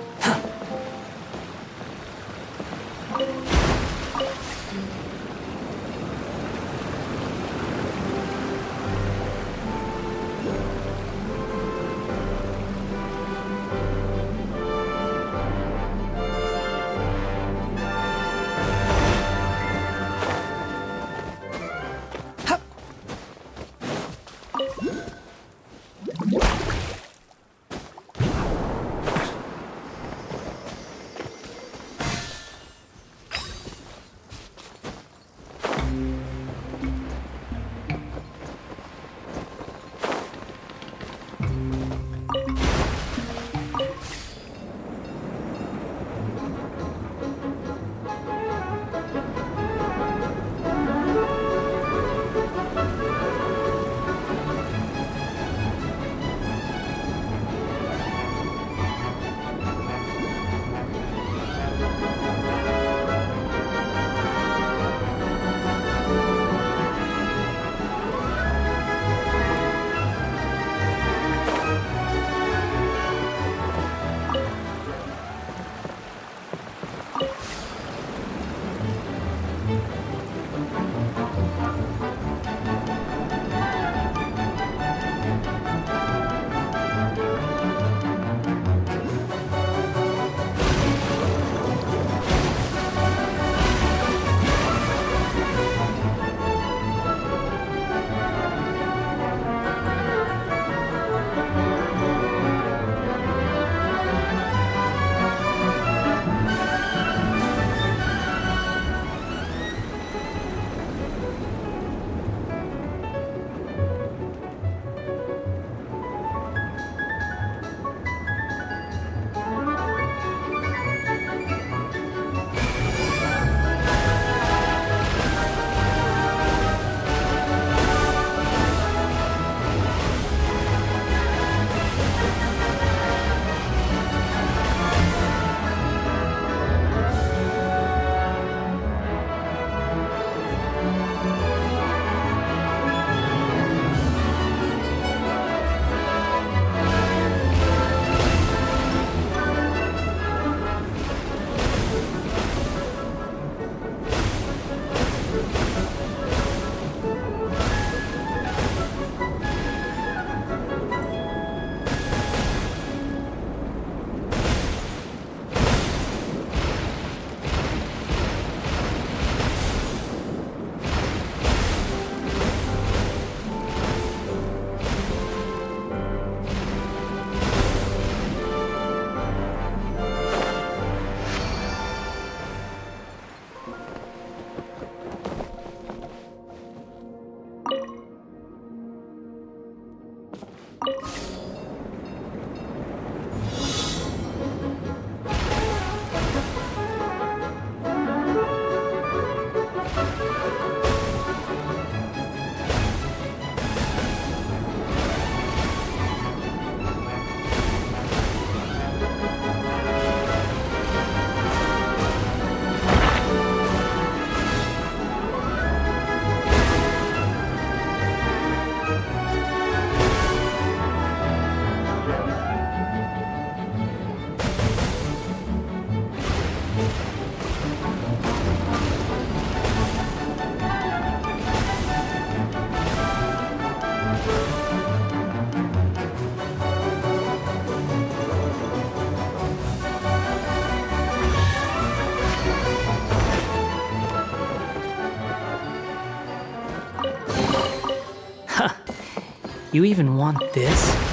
You even want this?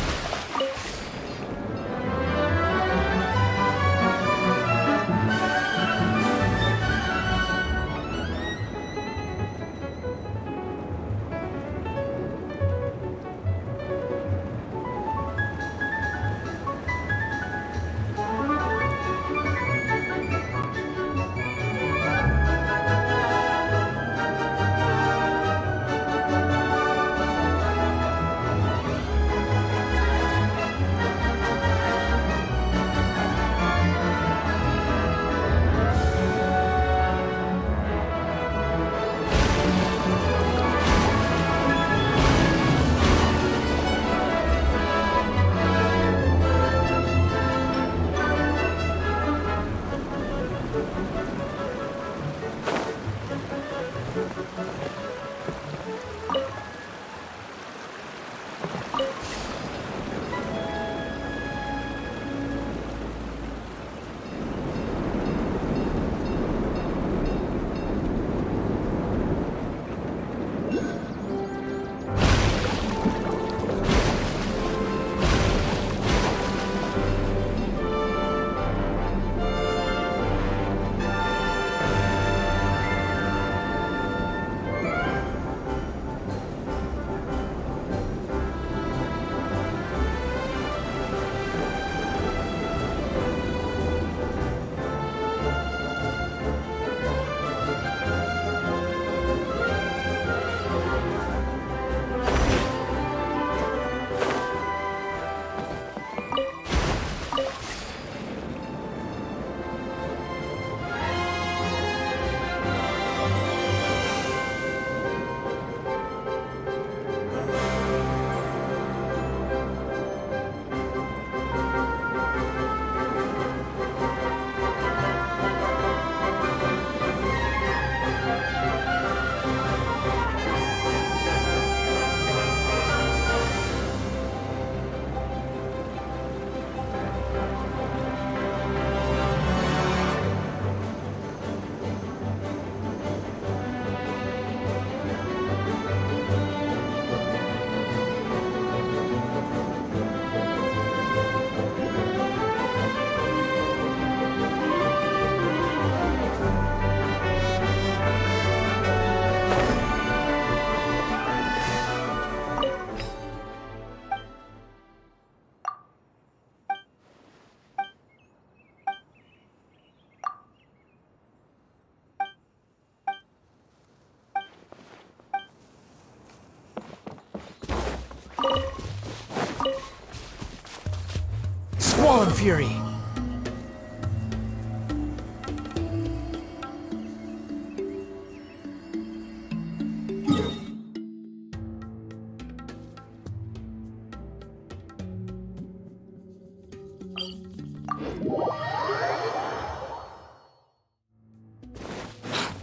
Squall Fury!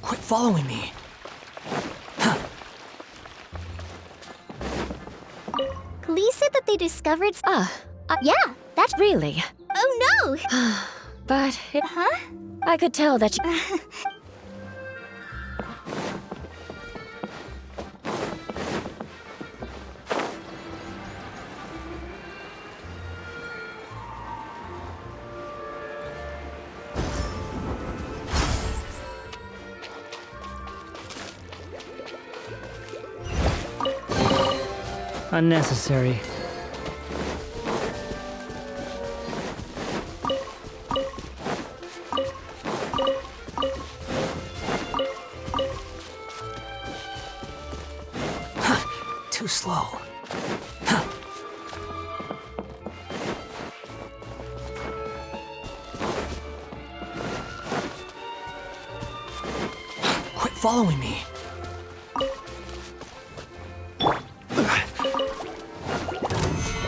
Quit following me. Police said that they discovered. Yeah, that's really. Oh no! But it, Huh? I could tell that you. Unnecessary. Too slow. Quit following me.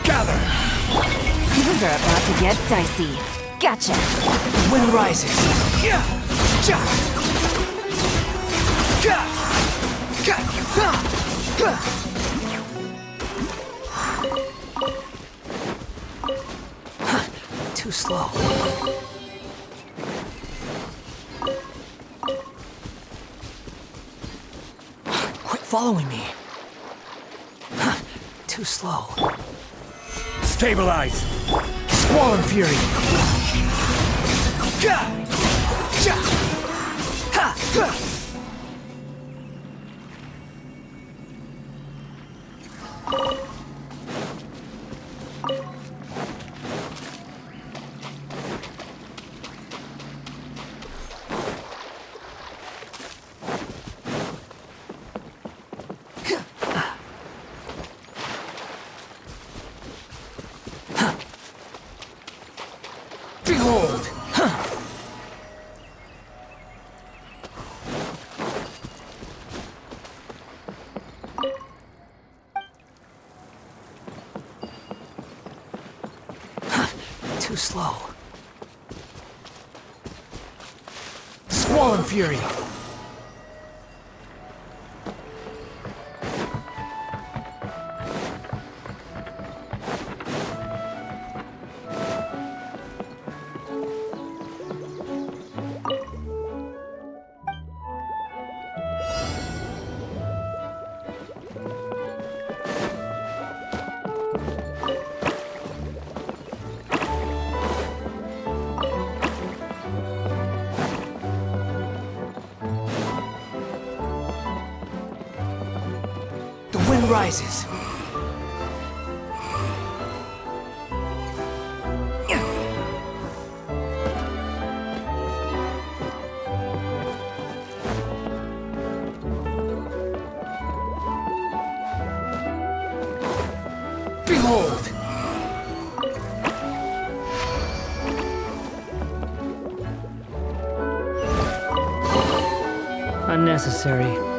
Gather! Things are about to get dicey. Gotcha. The wind rises. Too slow. Quit following me. Too slow. Stabilize! Squall and Fury. Behold! Too slow. Squall and Fury. The wind rises. Behold! Unnecessary.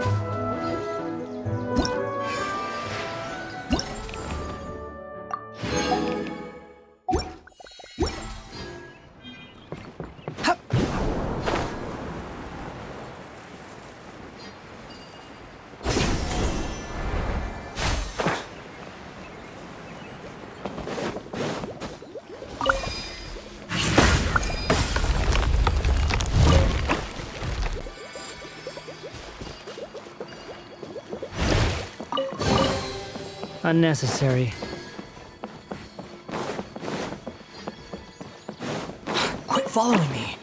Unnecessary. Quit following me.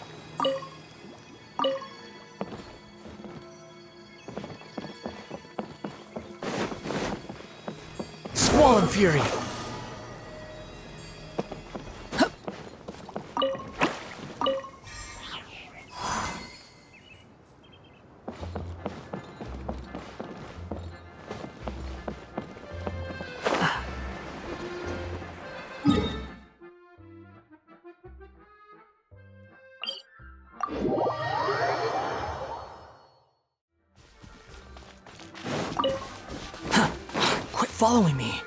Squall and Fury. Quit following me.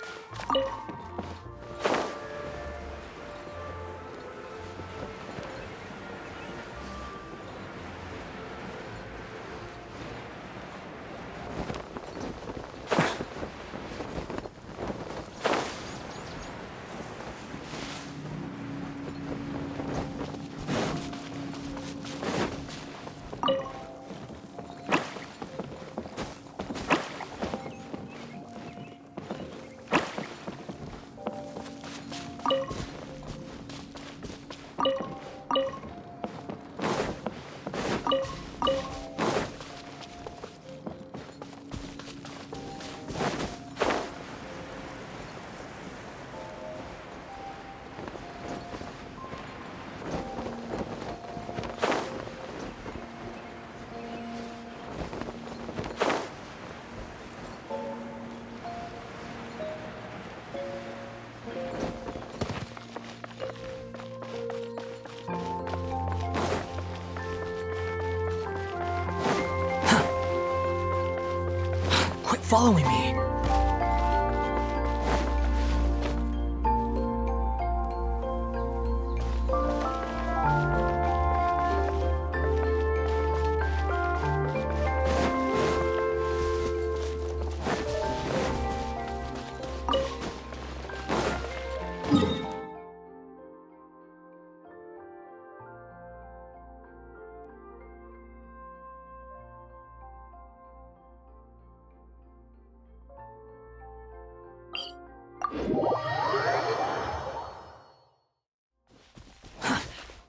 Quit following me.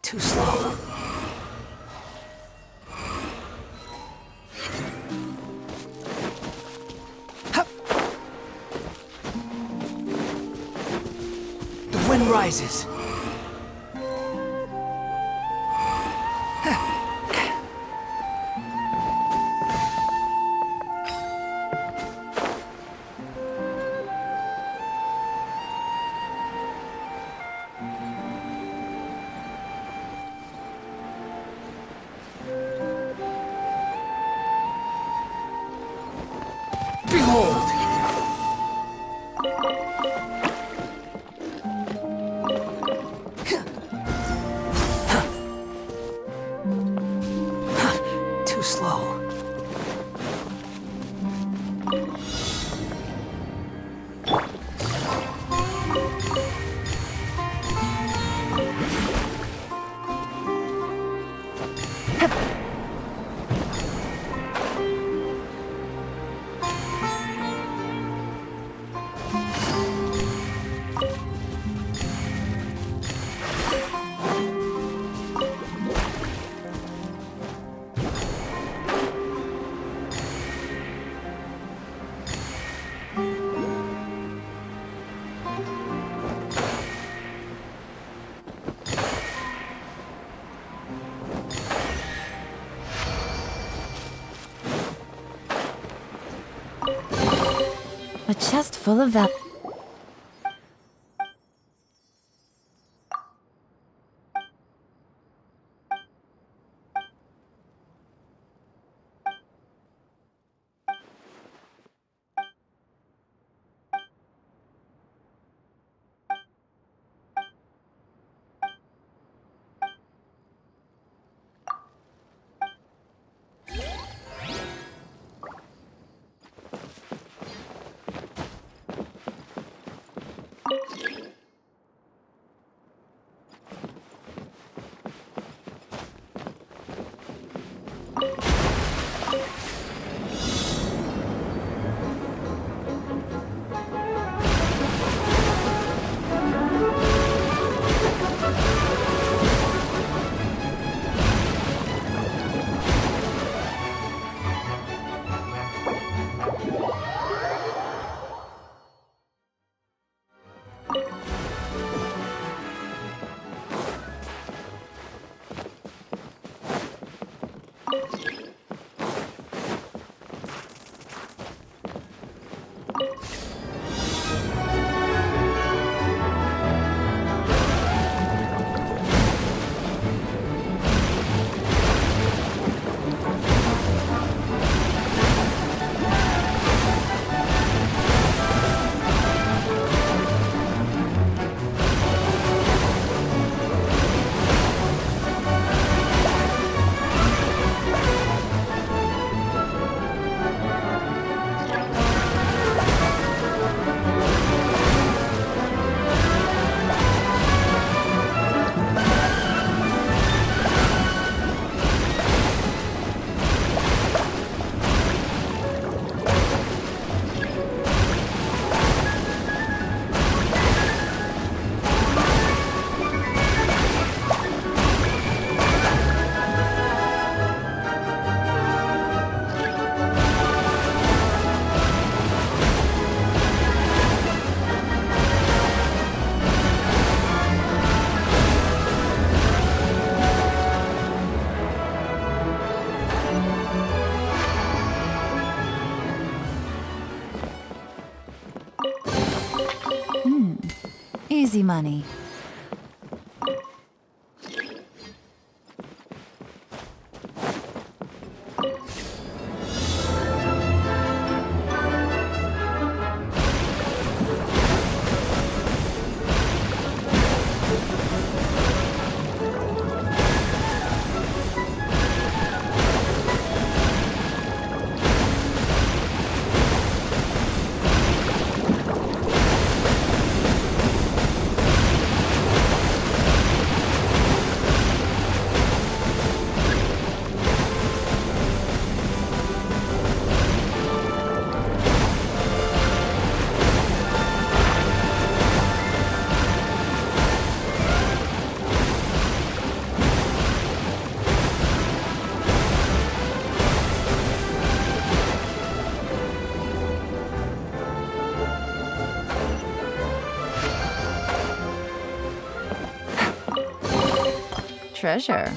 Too slow. The wind rises. Behold! Too slow. A chest full of val- Easy money. Treasure.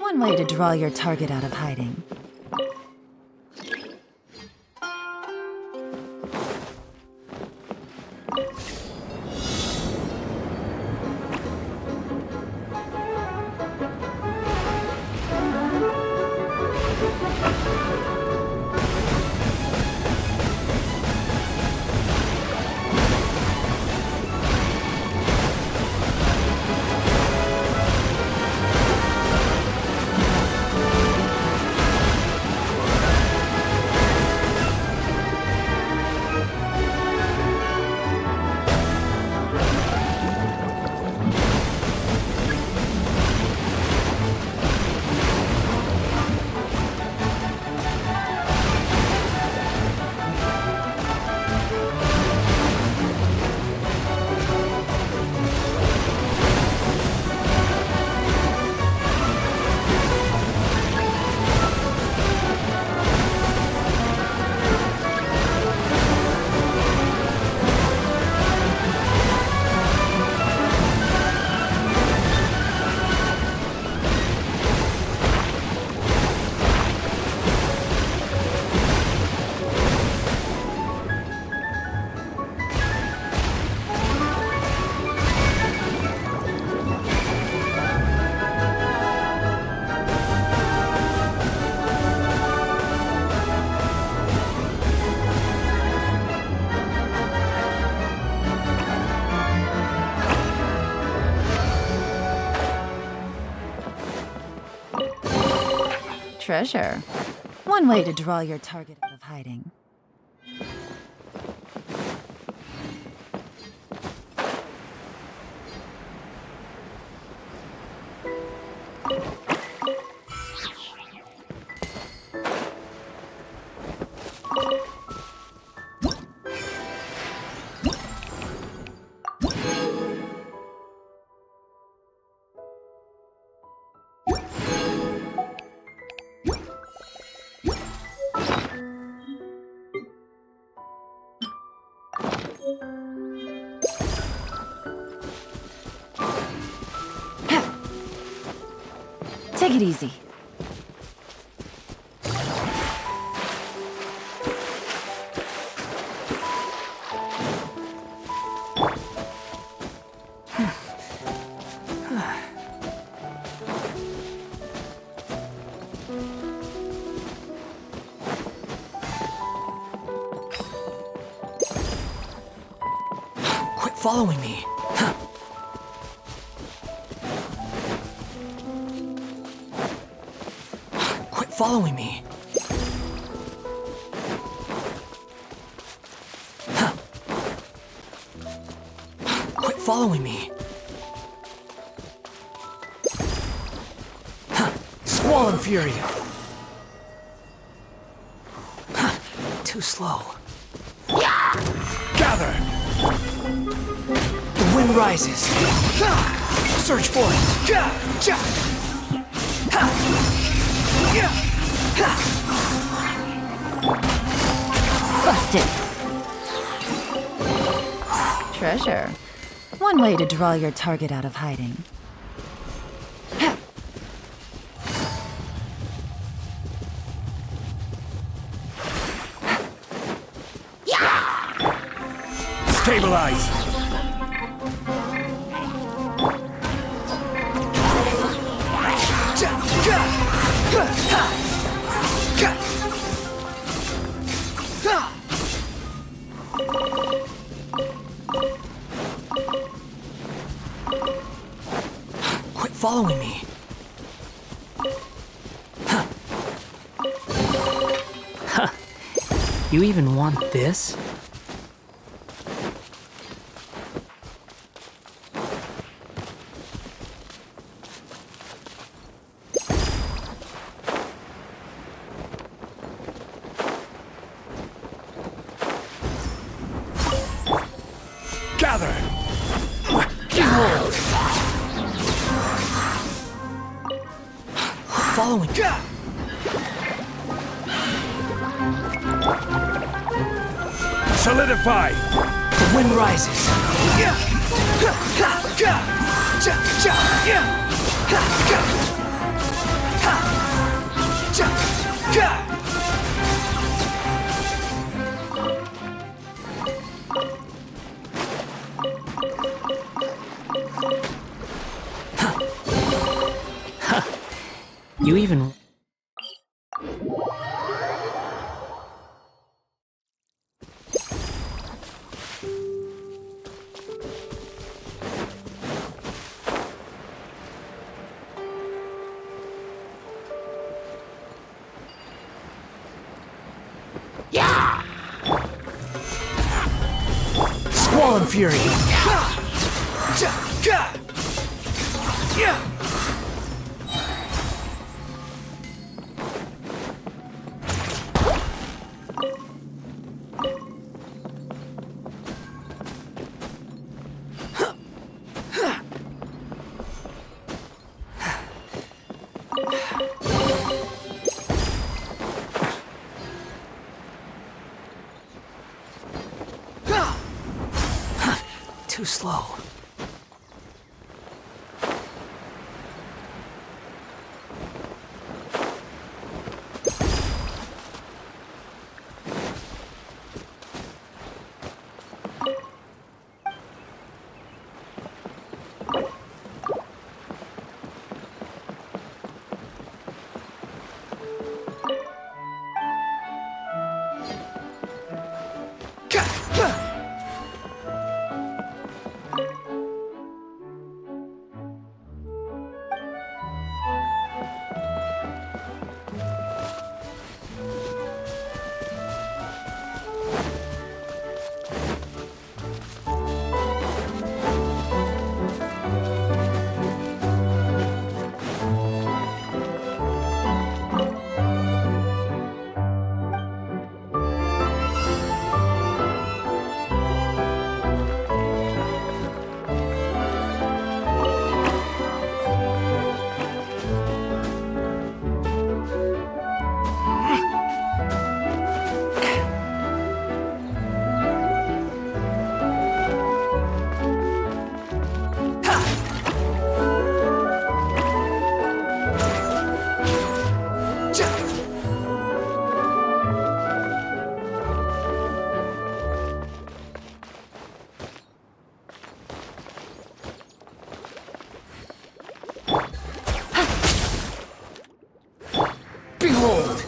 One way to draw your target out of hiding. Treasure. One way to draw your target out of hiding. Take it easy. Quit following me. Following me. Quit following me. Squall and Fury. Too slow. Gather! The wind rises. Search for it. Busted. Treasure. One way to draw your target out of hiding. Stabilize! Quit following me. Huh. You even want this? Gather! Behold! Following. Solidify! The wind rises. You even... Squall and Fury! Too slow. Behold!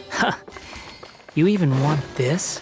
Huh. You even want this?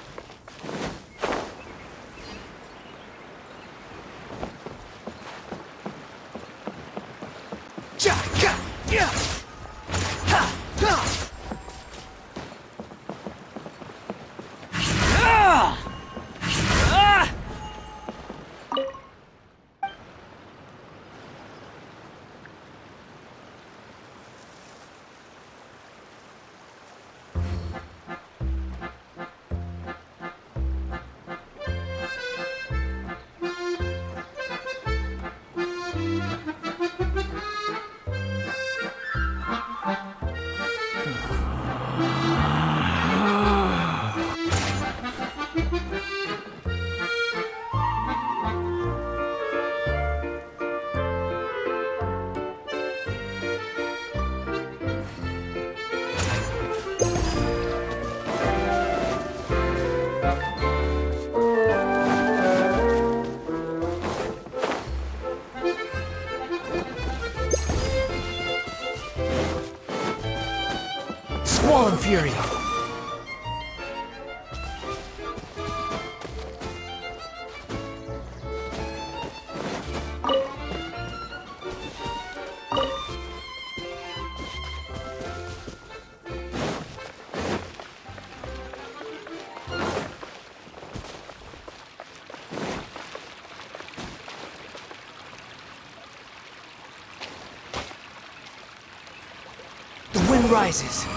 Swollen Fury! The wind rises.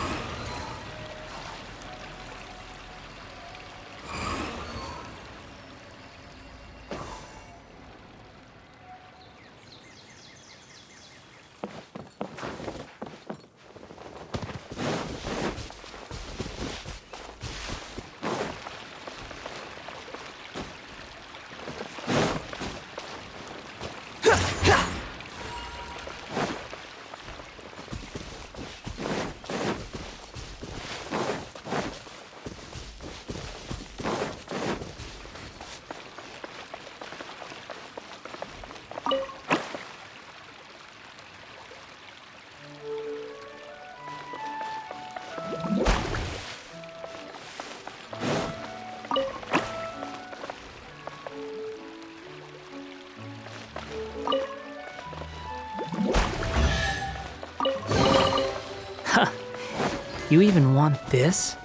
You even want this?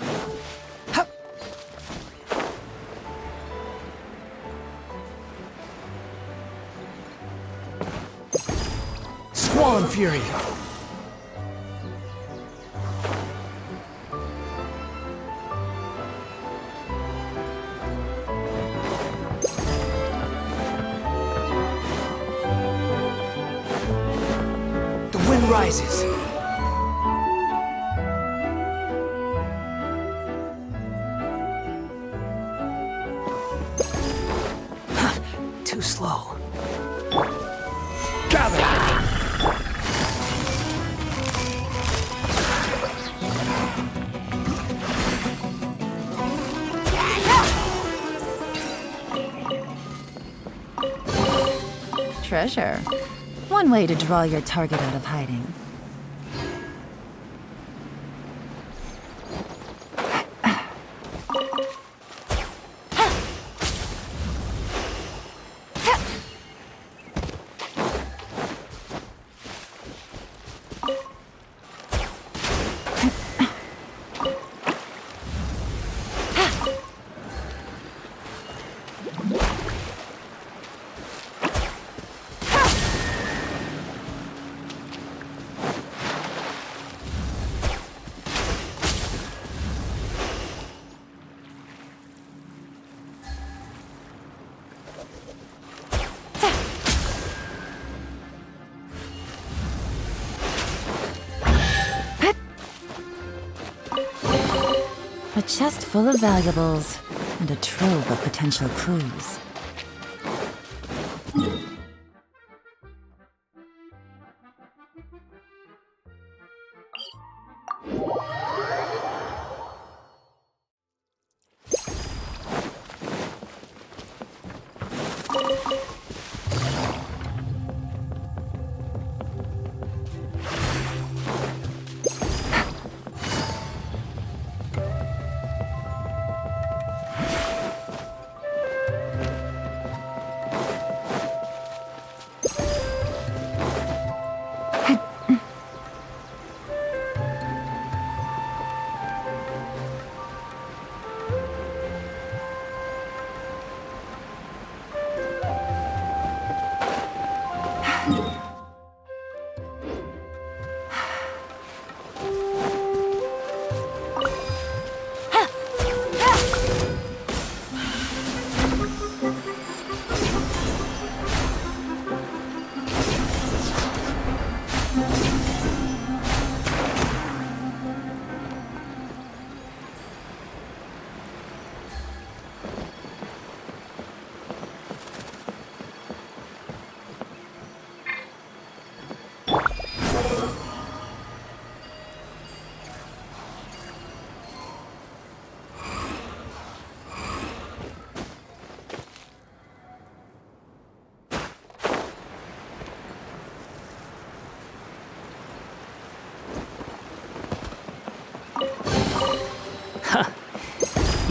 Swollen Fury! The wind rises. Too slow. Gather! Treasure. One way to draw your target out of hiding. A chest full of valuables and a trove of potential clues.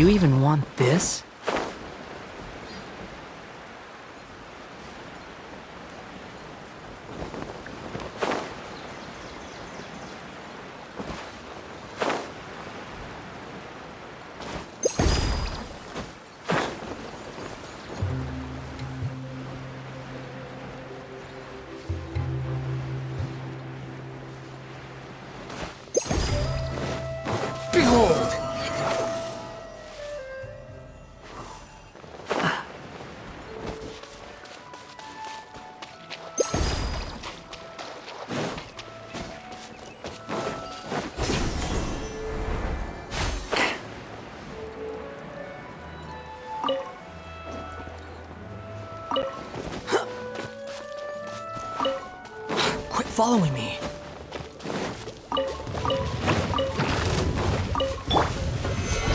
You even want this? Behold! Quit following me.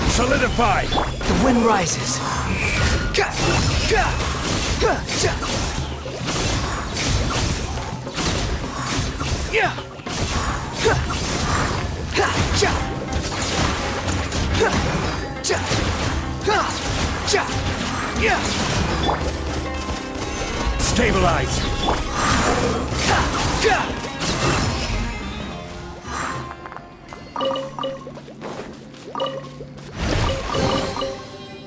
Solidify! The wind rises. Stabilize!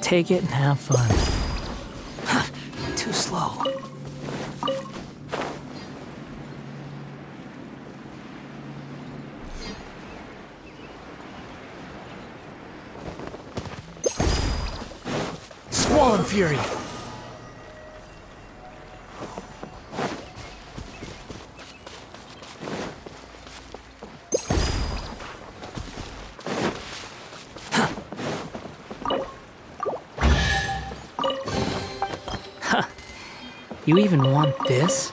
Take it and have fun. Too slow. Squall and Fury! You even want this?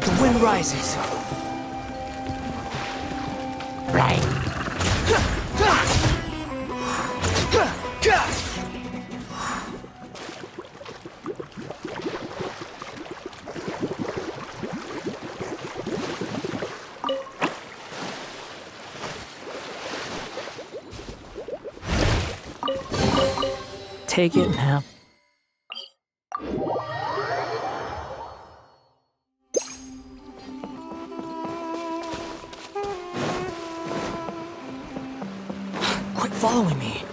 The wind rises. Take it and have. Quit following me.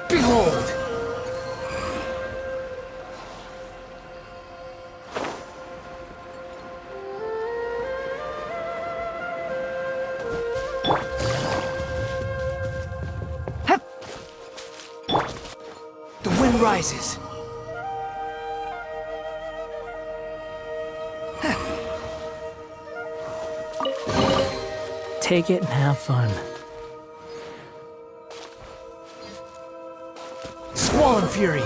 Behold! The wind rises. take it and have fun. Squall Fury!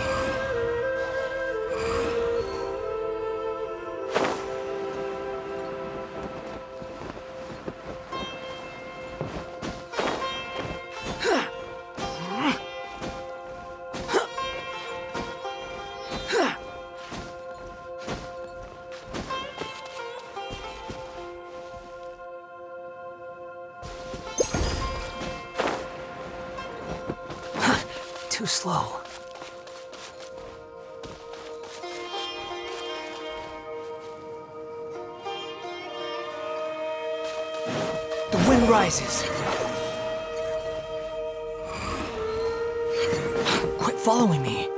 Too slow. The wind rises. Quit following me.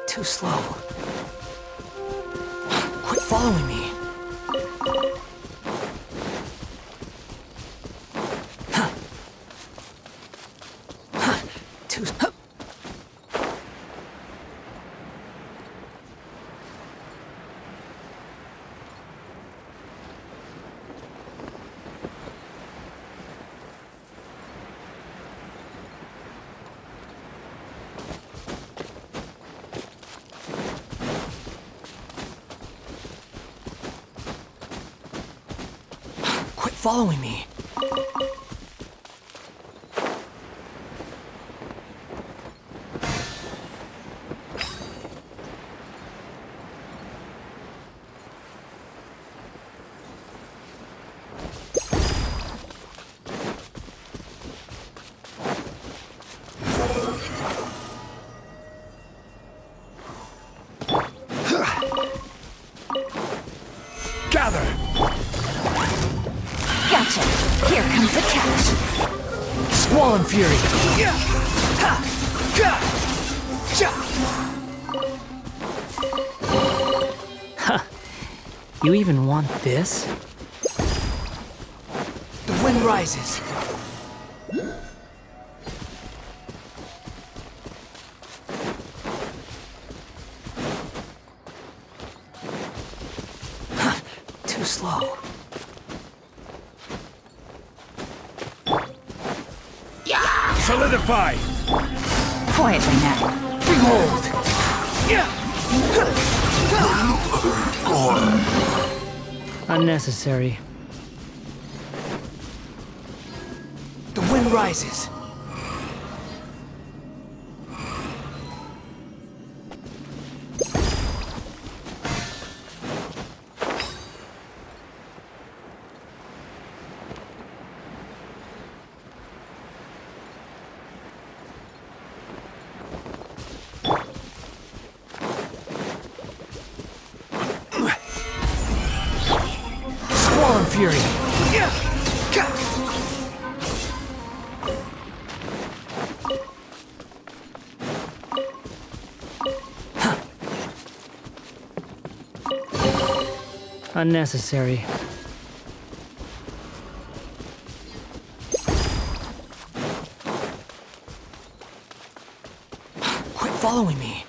Too slow. Quit following me. Too. Quit following me. Gather! Gotcha. Here comes the catch. Squall Fury! You even want this? The wind rises. Too slow. Solidify! Quietly now. Behold! Unnecessary. The wind rises. Squall Fury! Unnecessary. Quit following me.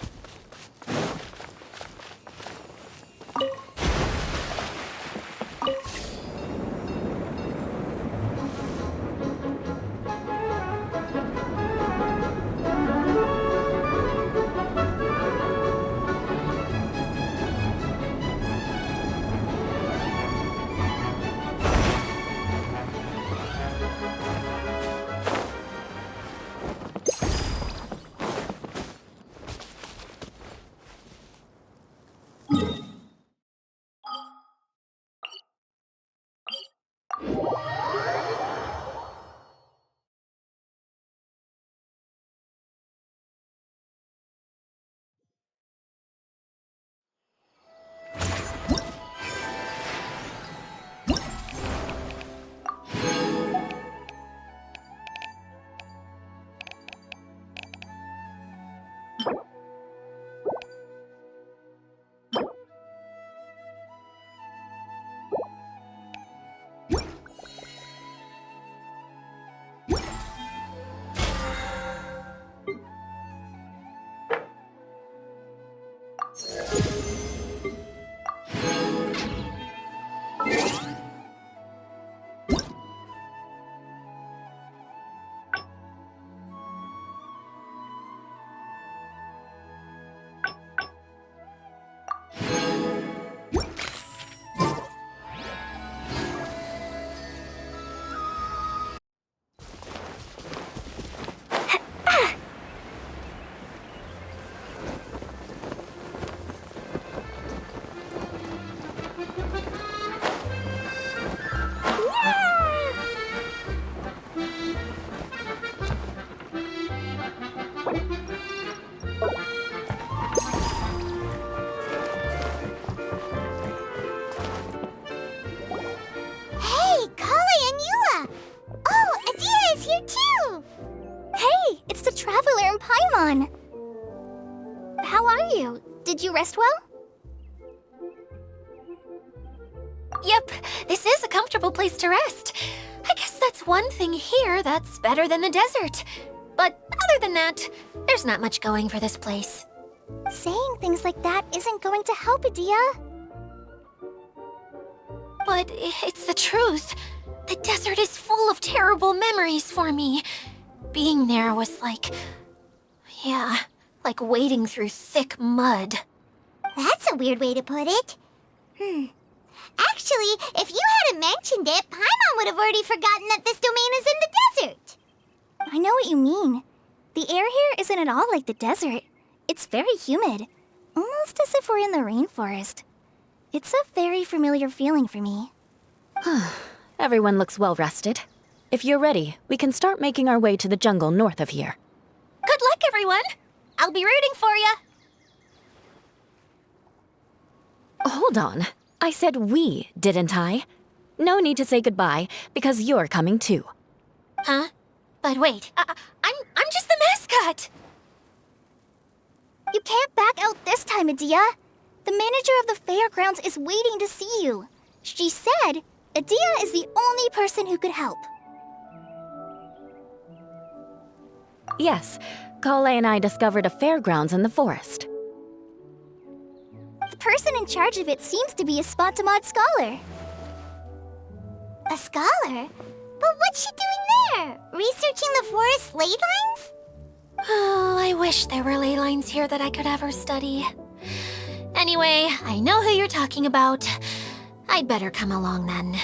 and Paimon. How are you? Did you rest well? Yep, this is a comfortable place to rest. I guess that's one thing here that's better than the desert. But other than that, there's not much going for this place. Saying things like that isn't going to help, Adia. But it's the truth. The desert is full of terrible memories for me. Being there was like... yeah, like wading through thick mud. That's a weird way to put it. Actually, if you hadn't mentioned it, Paimon would have already forgotten that this domain is in the desert. I know what you mean. The air here isn't at all like the desert. It's very humid, almost as if we're in the rainforest. It's a very familiar feeling for me. Everyone looks well rested. If you're ready, we can start making our way to the jungle north of here. Good luck, everyone! I'll be rooting for ya! Hold on. I said we, didn't I? No need to say goodbye, because you're coming too. Huh? But wait, I'm just the mascot! You can't back out this time, Adia. The manager of the fairgrounds is waiting to see you. She said Adia is the only person who could help. Yes, Kale and I discovered a fairgrounds in the forest. The person in charge of it seems to be a Spontamod scholar. A scholar? But what's she doing there? Researching the forest ley lines? Oh, I wish there were ley lines here that I could ever study. Anyway, I know who you're talking about. I'd better come along then.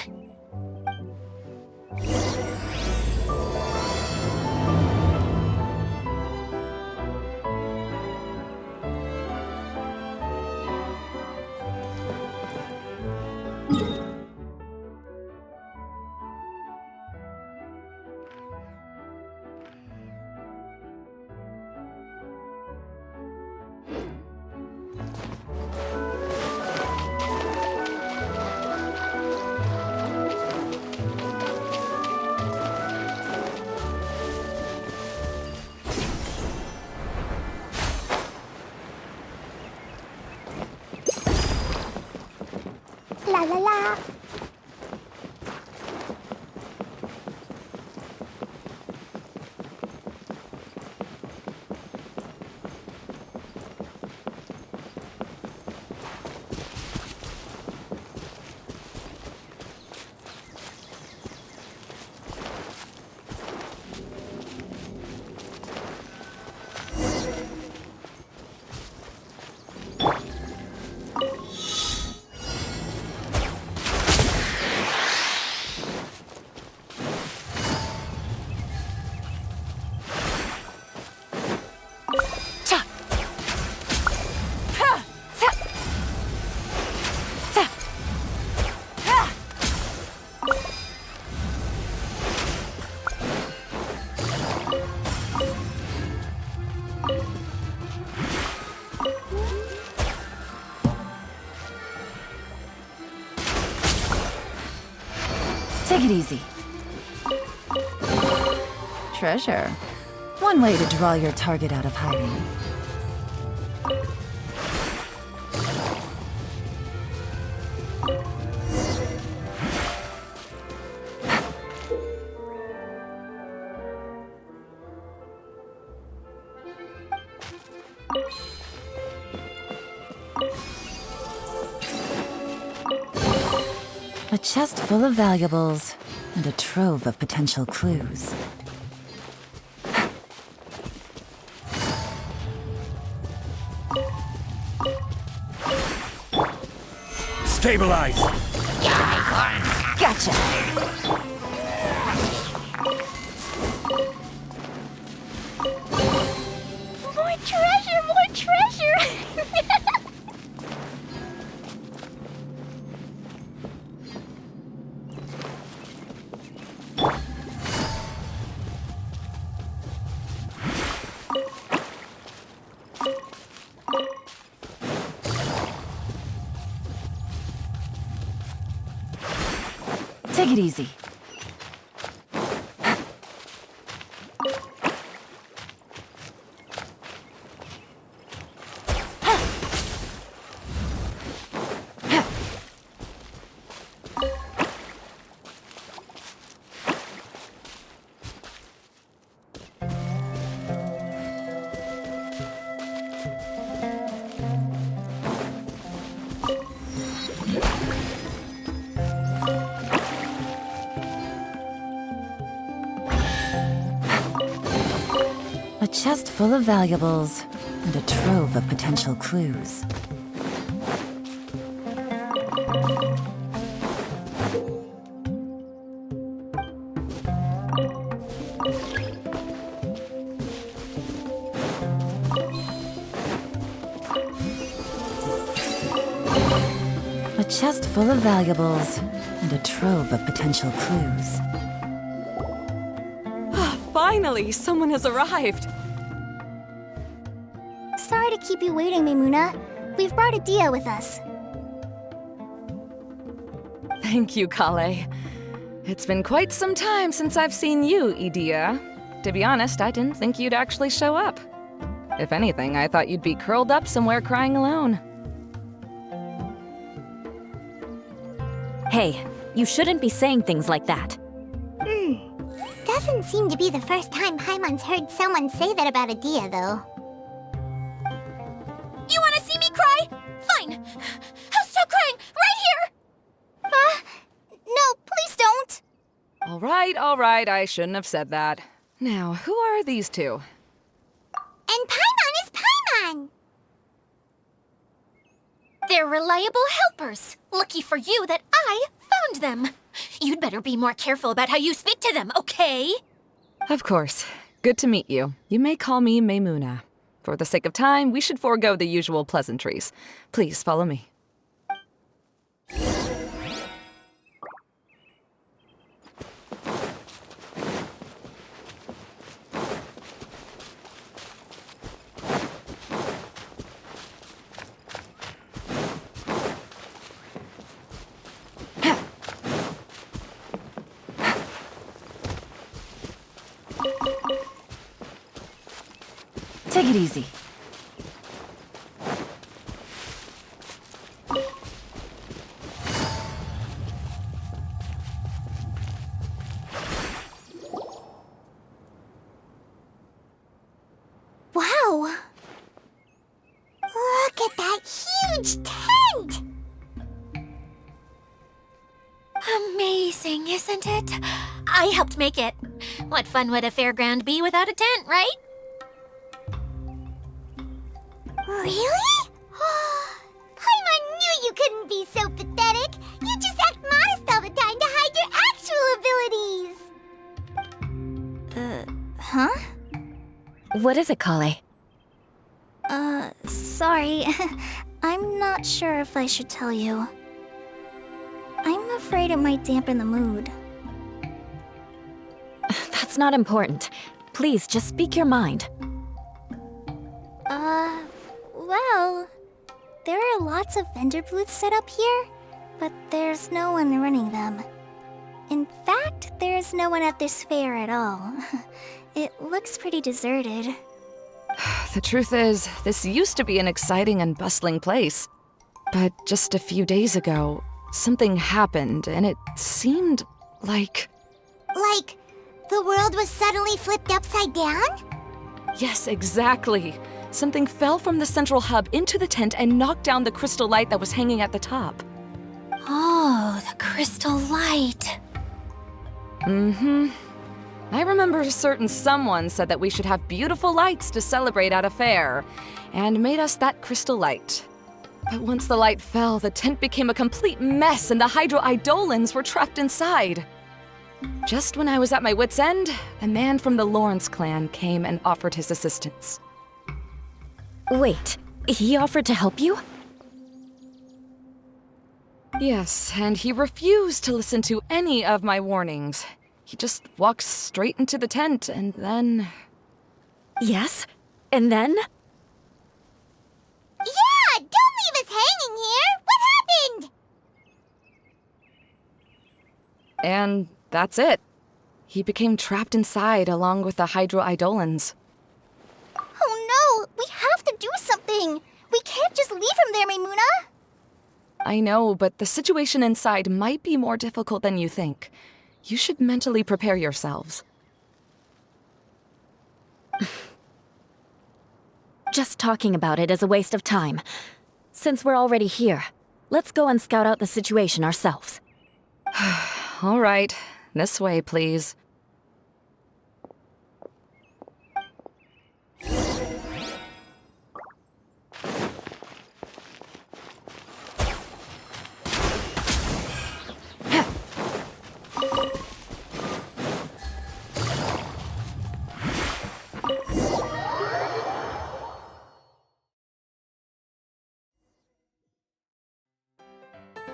La la la. Take it easy. Treasure. One way to draw your target out of hiding. A chest full of valuables, and a trove of potential clues. Stabilize! Gotcha! More treasure! More treasure! Take it easy. A chest full of valuables and a trove of potential clues. A chest full of valuables and a trove of potential clues. Finally, someone has arrived. Sorry to keep you waiting, Maimuna. We've brought Adia with us. Thank you, Kale. It's been quite some time since I've seen you, Idia. To be honest, I didn't think you'd actually show up. If anything, I thought you'd be curled up somewhere crying alone. Hey, you shouldn't be saying things like that. Doesn't seem to be the first time Paimon's heard someone say that about Adia, though. You wanna see me cry? Fine. I'll stop crying right here! No, please don't! All right, I shouldn't have said that. Now, who are these two? And Paimon is Paimon! They're reliable helpers. Lucky for you that I found them. You'd better be more careful about how you speak to them, okay? Of course. Good to meet you. You may call me Maimuna. For the sake of time, we should forego the usual pleasantries. Please follow me. Take it easy. Wow! Look at that huge tent! Amazing, isn't it? I helped make it. What fun would a fairground be without a tent, right? Really? Paimon knew you couldn't be so pathetic. You just act modest all the time to hide your actual abilities. Huh? What is it, Kale? Sorry. I'm not sure if I should tell you. I'm afraid it might dampen the mood. That's not important. Please, just speak your mind. Well, there are lots of vendor booths set up here, but there's no one running them. In fact, there's no one at this fair at all. It looks pretty deserted. The truth is, this used to be an exciting and bustling place. But just a few days ago, something happened, and it seemed like... Like, the world was suddenly flipped upside down? Yes, exactly. Something fell from the central hub into the tent and knocked down the crystal light that was hanging at the top. Oh, the crystal light. Mm-hmm. I remember a certain someone said that we should have beautiful lights to celebrate at a fair, and made us that crystal light. But once the light fell, the tent became a complete mess and the Hydro Eidolons were trapped inside. Just when I was at my wit's end, a man from the Lawrence clan came and offered his assistance. Wait, he offered to help you? Yes, and he refused to listen to any of my warnings. He just walked straight into the tent and then... Yes? And then? Yeah! Don't leave us hanging here! What happened? And that's it. He became trapped inside along with the Hydro Eidolons. Oh no! We have to do something! We can't just leave him there, Maimuna! I know, but the situation inside might be more difficult than you think. You should mentally prepare yourselves. Just talking about it is a waste of time. Since we're already here, let's go and scout out the situation ourselves. All right, this way, please.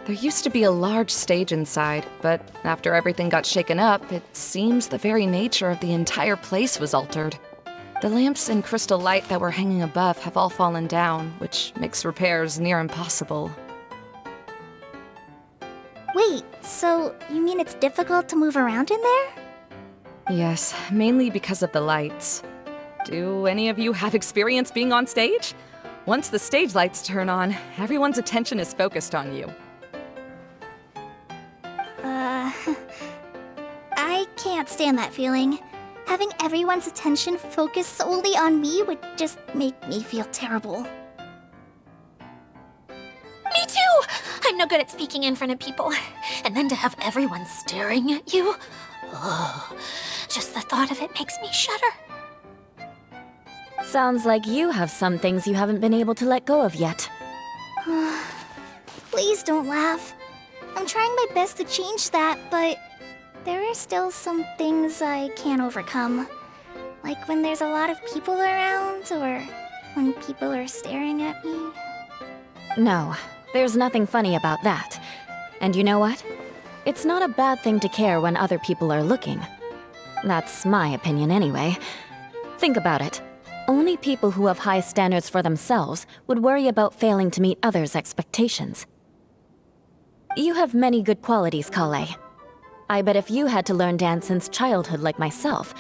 There used to be a large stage inside, but after everything got shaken up, it seems the very nature of the entire place was altered. The lamps and crystal light that were hanging above have all fallen down, which makes repairs near impossible. Wait, so you mean it's difficult to move around in there? Yes, mainly because of the lights. Do any of you have experience being on stage? Once the stage lights turn on, everyone's attention is focused on you. I can't stand that feeling. Having everyone's attention focused solely on me would just make me feel terrible. Me too! I'm no good at speaking in front of people. And then to have everyone staring at you. Oh, just the thought of it makes me shudder. Sounds like you have some things you haven't been able to let go of yet. Please don't laugh. I'm trying my best to change that, but there are still some things I can't overcome. Like when there's a lot of people around, or when people are staring at me. No, there's nothing funny about that. And you know what? It's not a bad thing to care when other people are looking. That's my opinion anyway. Think about it. Only people who have high standards for themselves would worry about failing to meet others' expectations. You have many good qualities, Kale. I bet if you had to learn dance since childhood like myself,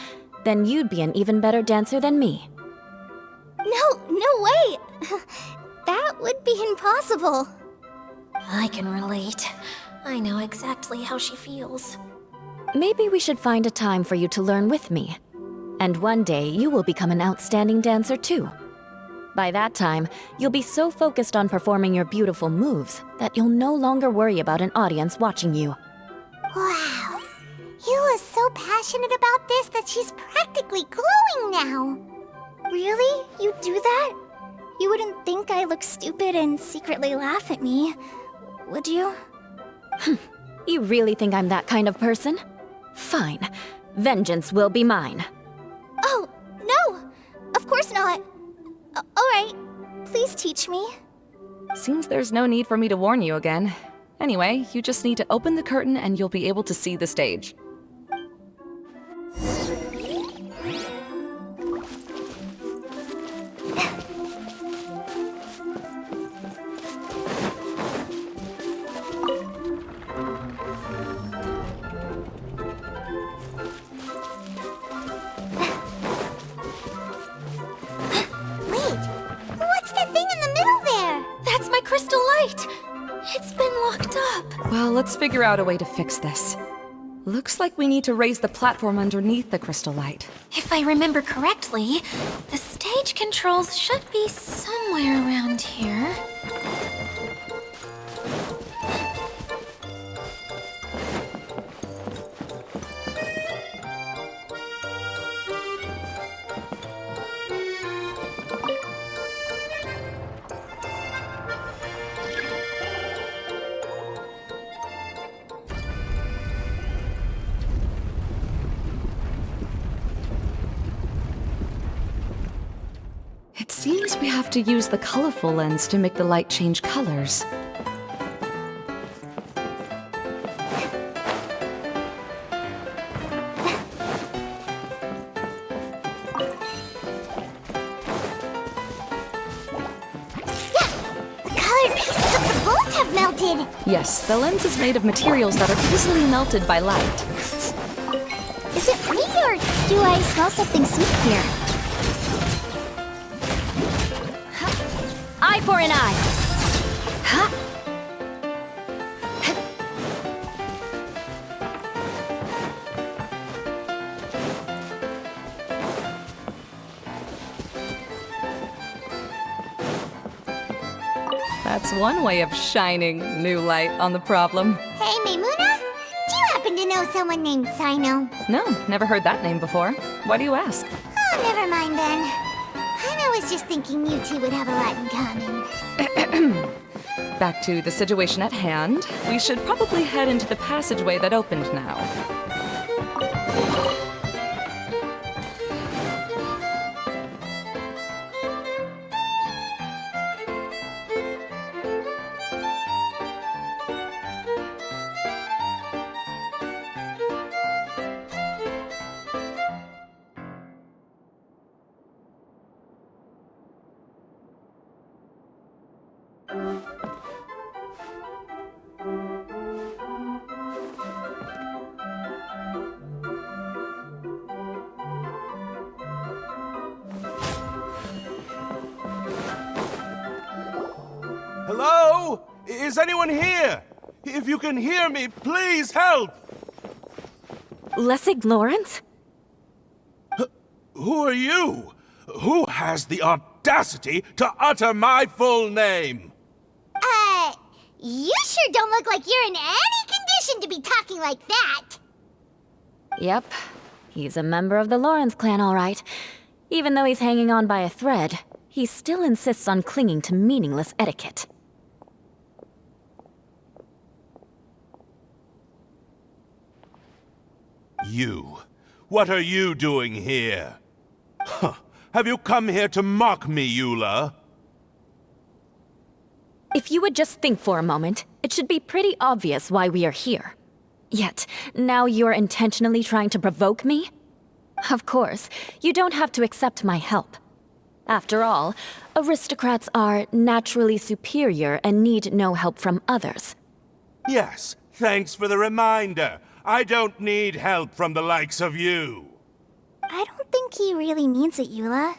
then you'd be an even better dancer than me. No way! That would be impossible. I can relate. I know exactly how she feels. Maybe we should find a time for you to learn with me. And one day, you will become an outstanding dancer too. By that time, you'll be so focused on performing your beautiful moves that you'll no longer worry about an audience watching you. Wow. Yula's is so passionate about this that she's practically glowing now. Really? You do that? You wouldn't think I look stupid and secretly laugh at me, would you? You really think I'm that kind of person? Fine. Vengeance will be mine. Oh, no! Of course not. Alright, please teach me. Seems there's no need for me to warn you again. Anyway, you just need to open the curtain and you'll be able to see the stage. It's been locked up. Well, let's figure out a way to fix this. Looks like we need to raise the platform underneath the crystal light. If I remember correctly, the stage controls should be somewhere around here. It seems we have to use the colorful lens to make the light change colors. Melted. Yes, the lens is made of materials that are easily melted by light. Is it me, or do I smell something sweet here? Eye for an eye. Huh? That's one way of shining new light on the problem. Hey, Maimuna, do you happen to know someone named Sino? No, never heard that name before. Why do you ask? Oh, never mind then. I was just thinking you two would have a lot in common. Back to the situation at hand. We should probably head into the passageway that opened now. Is anyone here? If you can hear me, please help! Lessig Lawrence? Who are you? Who has the audacity to utter my full name? You sure don't look like you're in any condition to be talking like that. Yep. He's a member of the Lawrence clan, all right. Even though he's hanging on by a thread, he still insists on clinging to meaningless etiquette. You. What are you doing here? Huh. Have you come here to mock me, Eula? If you would just think for a moment, it should be pretty obvious why we are here. Yet, now you're intentionally trying to provoke me? Of course, you don't have to accept my help. After all, aristocrats are naturally superior and need no help from others. Yes, thanks for the reminder. I don't need help from the likes of you. I don't think he really means it, Eula.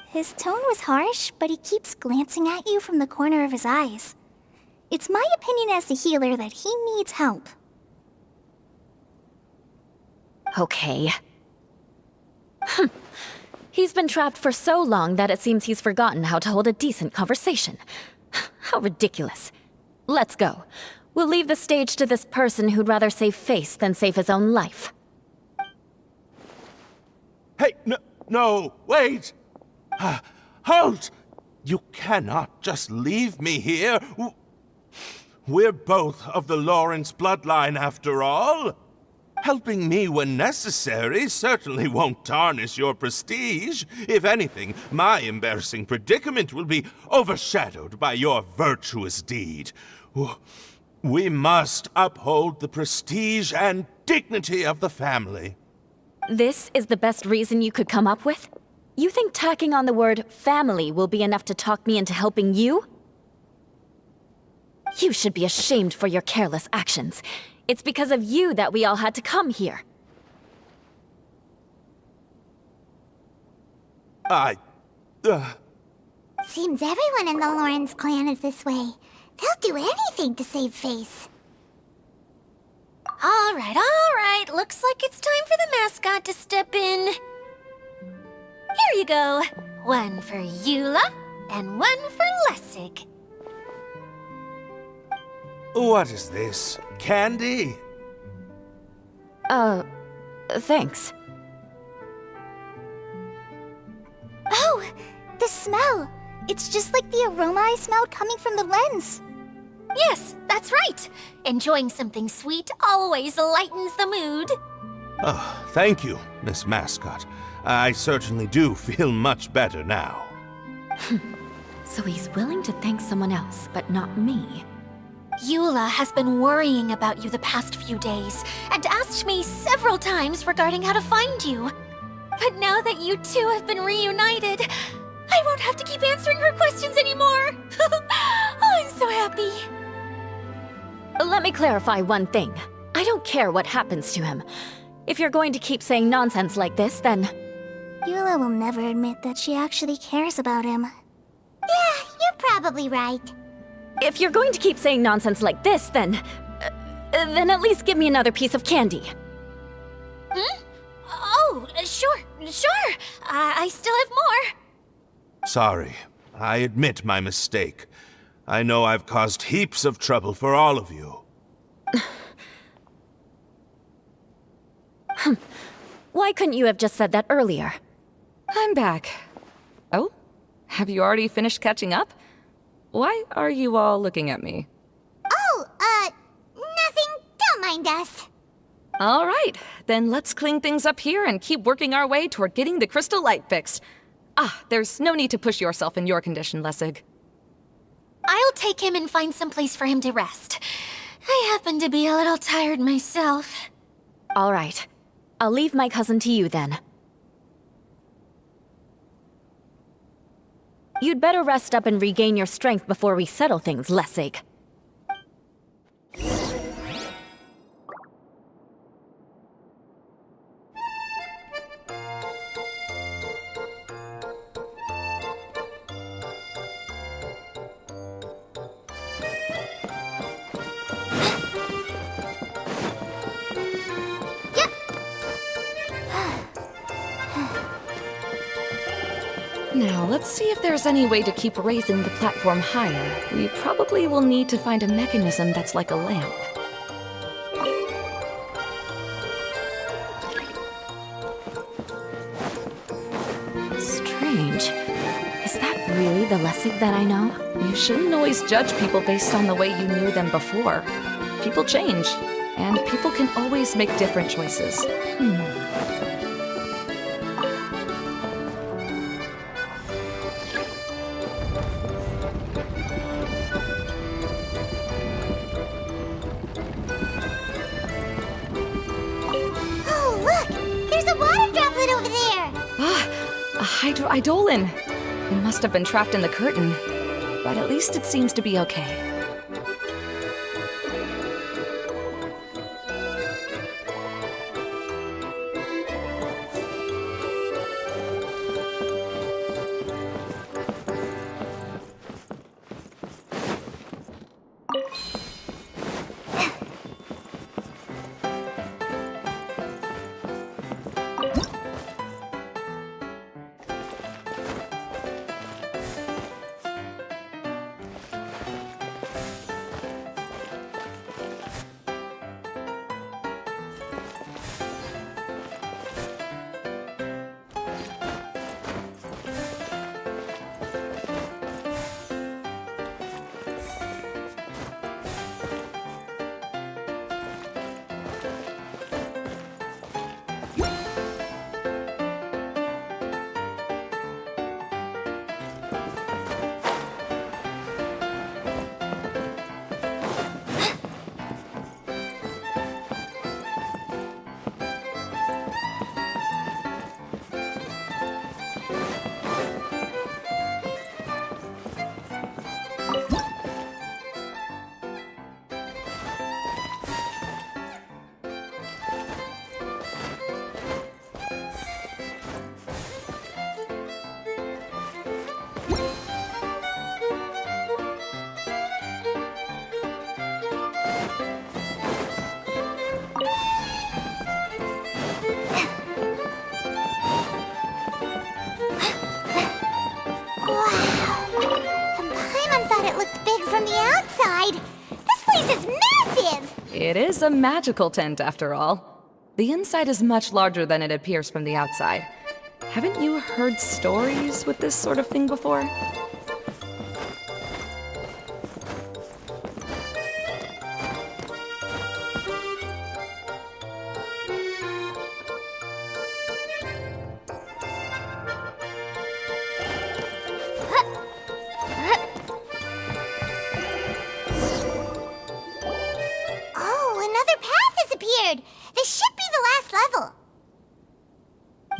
His tone was harsh, but he keeps glancing at you from the corner of his eyes. It's my opinion as the healer that he needs help. Okay. He's been trapped for so long that it seems he's forgotten how to hold a decent conversation. How ridiculous. Let's go. We'll leave the stage to this person who'd rather save face than save his own life. Hey, no, wait! Halt! You cannot just leave me here. We're both of the Lawrence bloodline, after all. Helping me when necessary certainly won't tarnish your prestige. If anything, my embarrassing predicament will be overshadowed by your virtuous deed. We must uphold the prestige and dignity of the family. This is the best reason you could come up with? You think tacking on the word family will be enough to talk me into helping you? You should be ashamed for your careless actions. It's because of you that we all had to come here. Seems everyone in the Lawrence clan is this way. They'll do anything to save face. All right. Looks like it's time for the mascot to step in. Here you go. One for Eula, and one for Lessig. What is this? Candy? Thanks. Oh, the smell! It's just like the aroma I smelled coming from the lens. Yes, that's right. Enjoying something sweet always lightens the mood. Oh, thank you, Miss Mascot. I certainly do feel much better now. So he's willing to thank someone else, but not me. Eula has been worrying about you the past few days and asked me several times regarding how to find you. But now that you two have been reunited, I won't have to keep answering her questions anymore. Oh, I'm so happy. Let me clarify one thing. I don't care what happens to him. If you're going to keep saying nonsense like this, then... Eula will never admit that she actually cares about him. Yeah, you're probably right. If you're going to keep saying nonsense like this, then at least give me another piece of candy. Oh, sure. I still have more. Sorry. I admit my mistake. I know I've caused heaps of trouble for all of you. Why couldn't you have just said that earlier? I'm back. Oh? Have you already finished catching up? Why are you all looking at me? Oh, nothing. Don't mind us. All right, then let's clean things up here and keep working our way toward getting the crystal light fixed. There's no need to push yourself in your condition, Lessig. I'll take him and find some place for him to rest. I happen to be a little tired myself. All right. I'll leave my cousin to you then. You'd better rest up and regain your strength before we settle things, Lessig. Now, let's see if there's any way to keep raising the platform higher. We probably will need to find a mechanism that's like a lamp. Strange. Is that really the Lessig that I know? You shouldn't always judge people based on the way you knew them before. People change, and people can always make different choices. Oh, look! There's a water droplet over there! Ah, a hydroidolin! It must have been trapped in the curtain, but at least it seems to be okay. It is a magical tent, after all. The inside is much larger than it appears from the outside. Haven't you heard stories with this sort of thing before?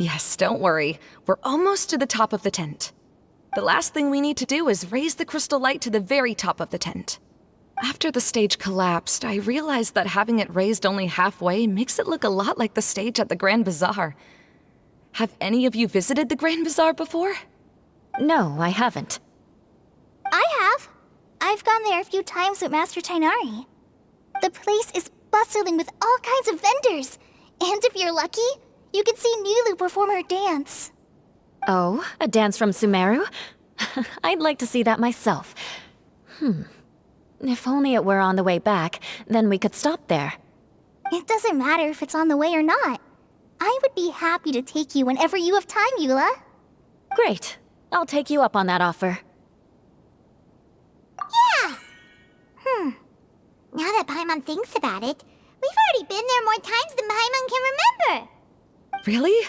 Yes, don't worry. We're almost to the top of the tent. The last thing we need to do is raise the crystal light to the very top of the tent. After the stage collapsed, I realized that having it raised only halfway makes it look a lot like the stage at the Grand Bazaar. Have any of you visited the Grand Bazaar before? No, I haven't. I have. I've gone there a few times with Master Tighnari. The place is bustling with all kinds of vendors. And if you're lucky, you can see Nilou perform her dance. Oh, a dance from Sumeru? I'd like to see that myself. If only it were on the way back, then we could stop there. It doesn't matter if it's on the way or not. I would be happy to take you whenever you have time, Eula. Great. I'll take you up on that offer. Yeah! Now that Paimon thinks about it, we've already been there more times than Paimon can remember. Really?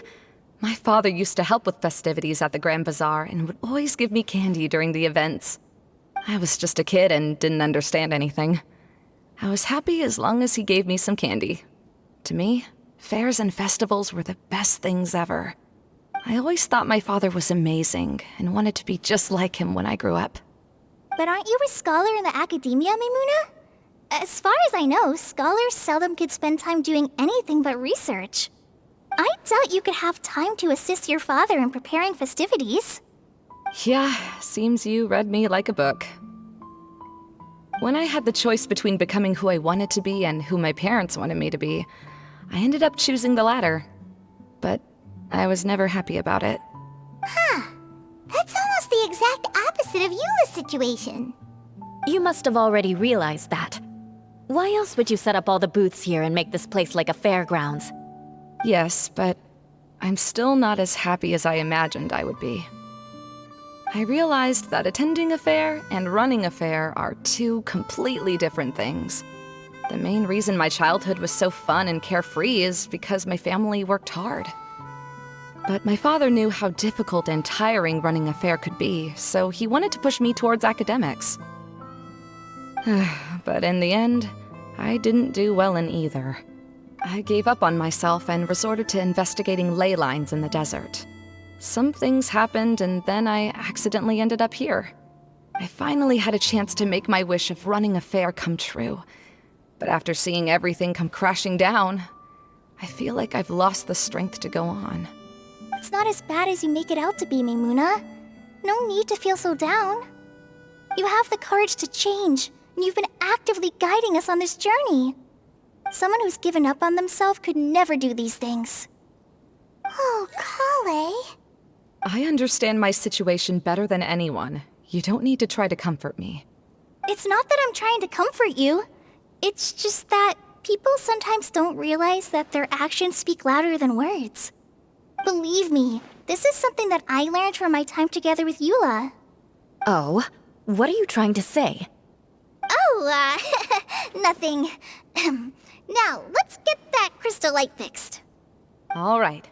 My father used to help with festivities at the Grand Bazaar and would always give me candy during the events. I was just a kid and didn't understand anything. I was happy as long as he gave me some candy. To me, fairs and festivals were the best things ever. I always thought my father was amazing and wanted to be just like him when I grew up. But aren't you a scholar in the academia, Maimuna? As far as I know, scholars seldom could spend time doing anything but research. I doubt you could have time to assist your father in preparing festivities. Yeah, seems you read me like a book. When I had the choice between becoming who I wanted to be and who my parents wanted me to be, I ended up choosing the latter. But I was never happy about it. Huh. That's exact opposite of Eula's situation. You must have already realized that. Why else would you set up all the booths here and make this place like a fairgrounds? Yes, but I'm still not as happy as I imagined I would be. I realized that attending a fair and running a fair are two completely different things. The main reason my childhood was so fun and carefree is because my family worked hard. But my father knew how difficult and tiring running a fair could be, so he wanted to push me towards academics. But in the end, I didn't do well in either. I gave up on myself and resorted to investigating ley lines in the desert. Some things happened, and then I accidentally ended up here. I finally had a chance to make my wish of running a fair come true. But after seeing everything come crashing down, I feel like I've lost the strength to go on. It's not as bad as you make it out to be, Maimuna. No need to feel so down. You have the courage to change, and you've been actively guiding us on this journey. Someone who's given up on themselves could never do these things. Oh, Collei. I understand my situation better than anyone. You don't need to try to comfort me. It's not that I'm trying to comfort you. It's just that people sometimes don't realize that their actions speak louder than words. Believe me, this is something that I learned from my time together with Eula. Oh? What are you trying to say? Oh, nothing. Now, let's get that crystal light fixed. All right.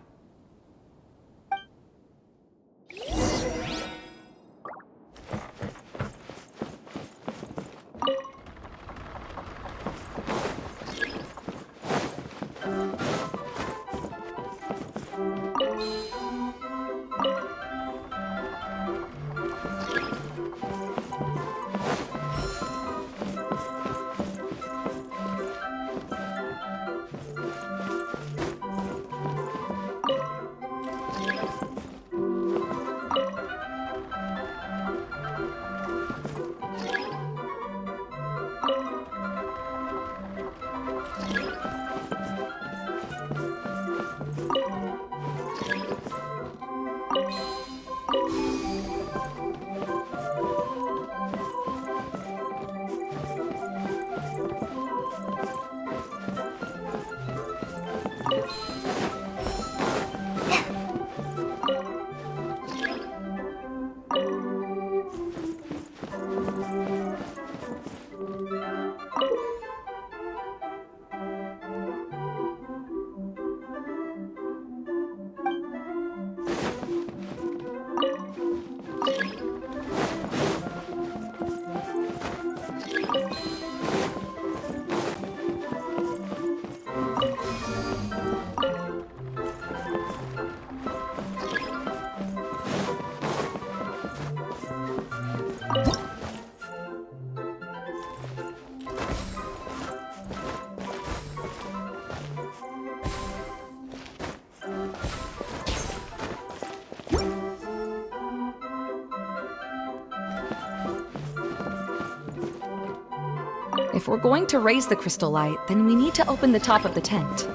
If we're going to raise the crystal light, then we need to open the top of the tent.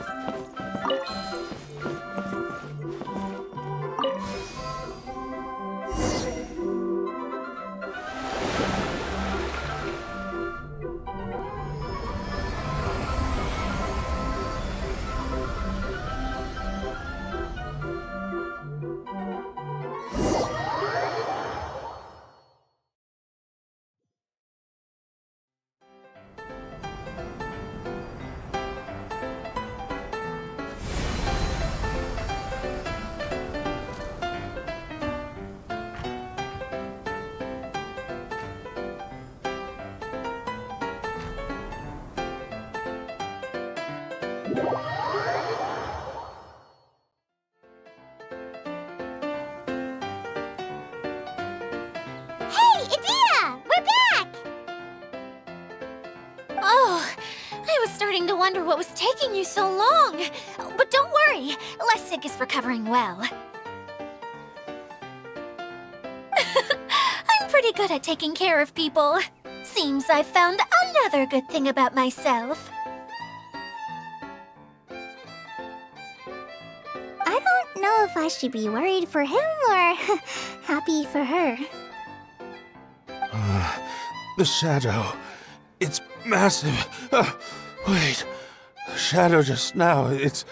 Hey, Edea! We're back! Oh, I was starting to wonder what was taking you so long. But don't worry, Lessig is recovering well. I'm pretty good at taking care of people. Seems I've found another good thing about myself. I don't know if I should be worried for him or happy for her. The shadow. It's massive. Wait. The shadow just now, it's...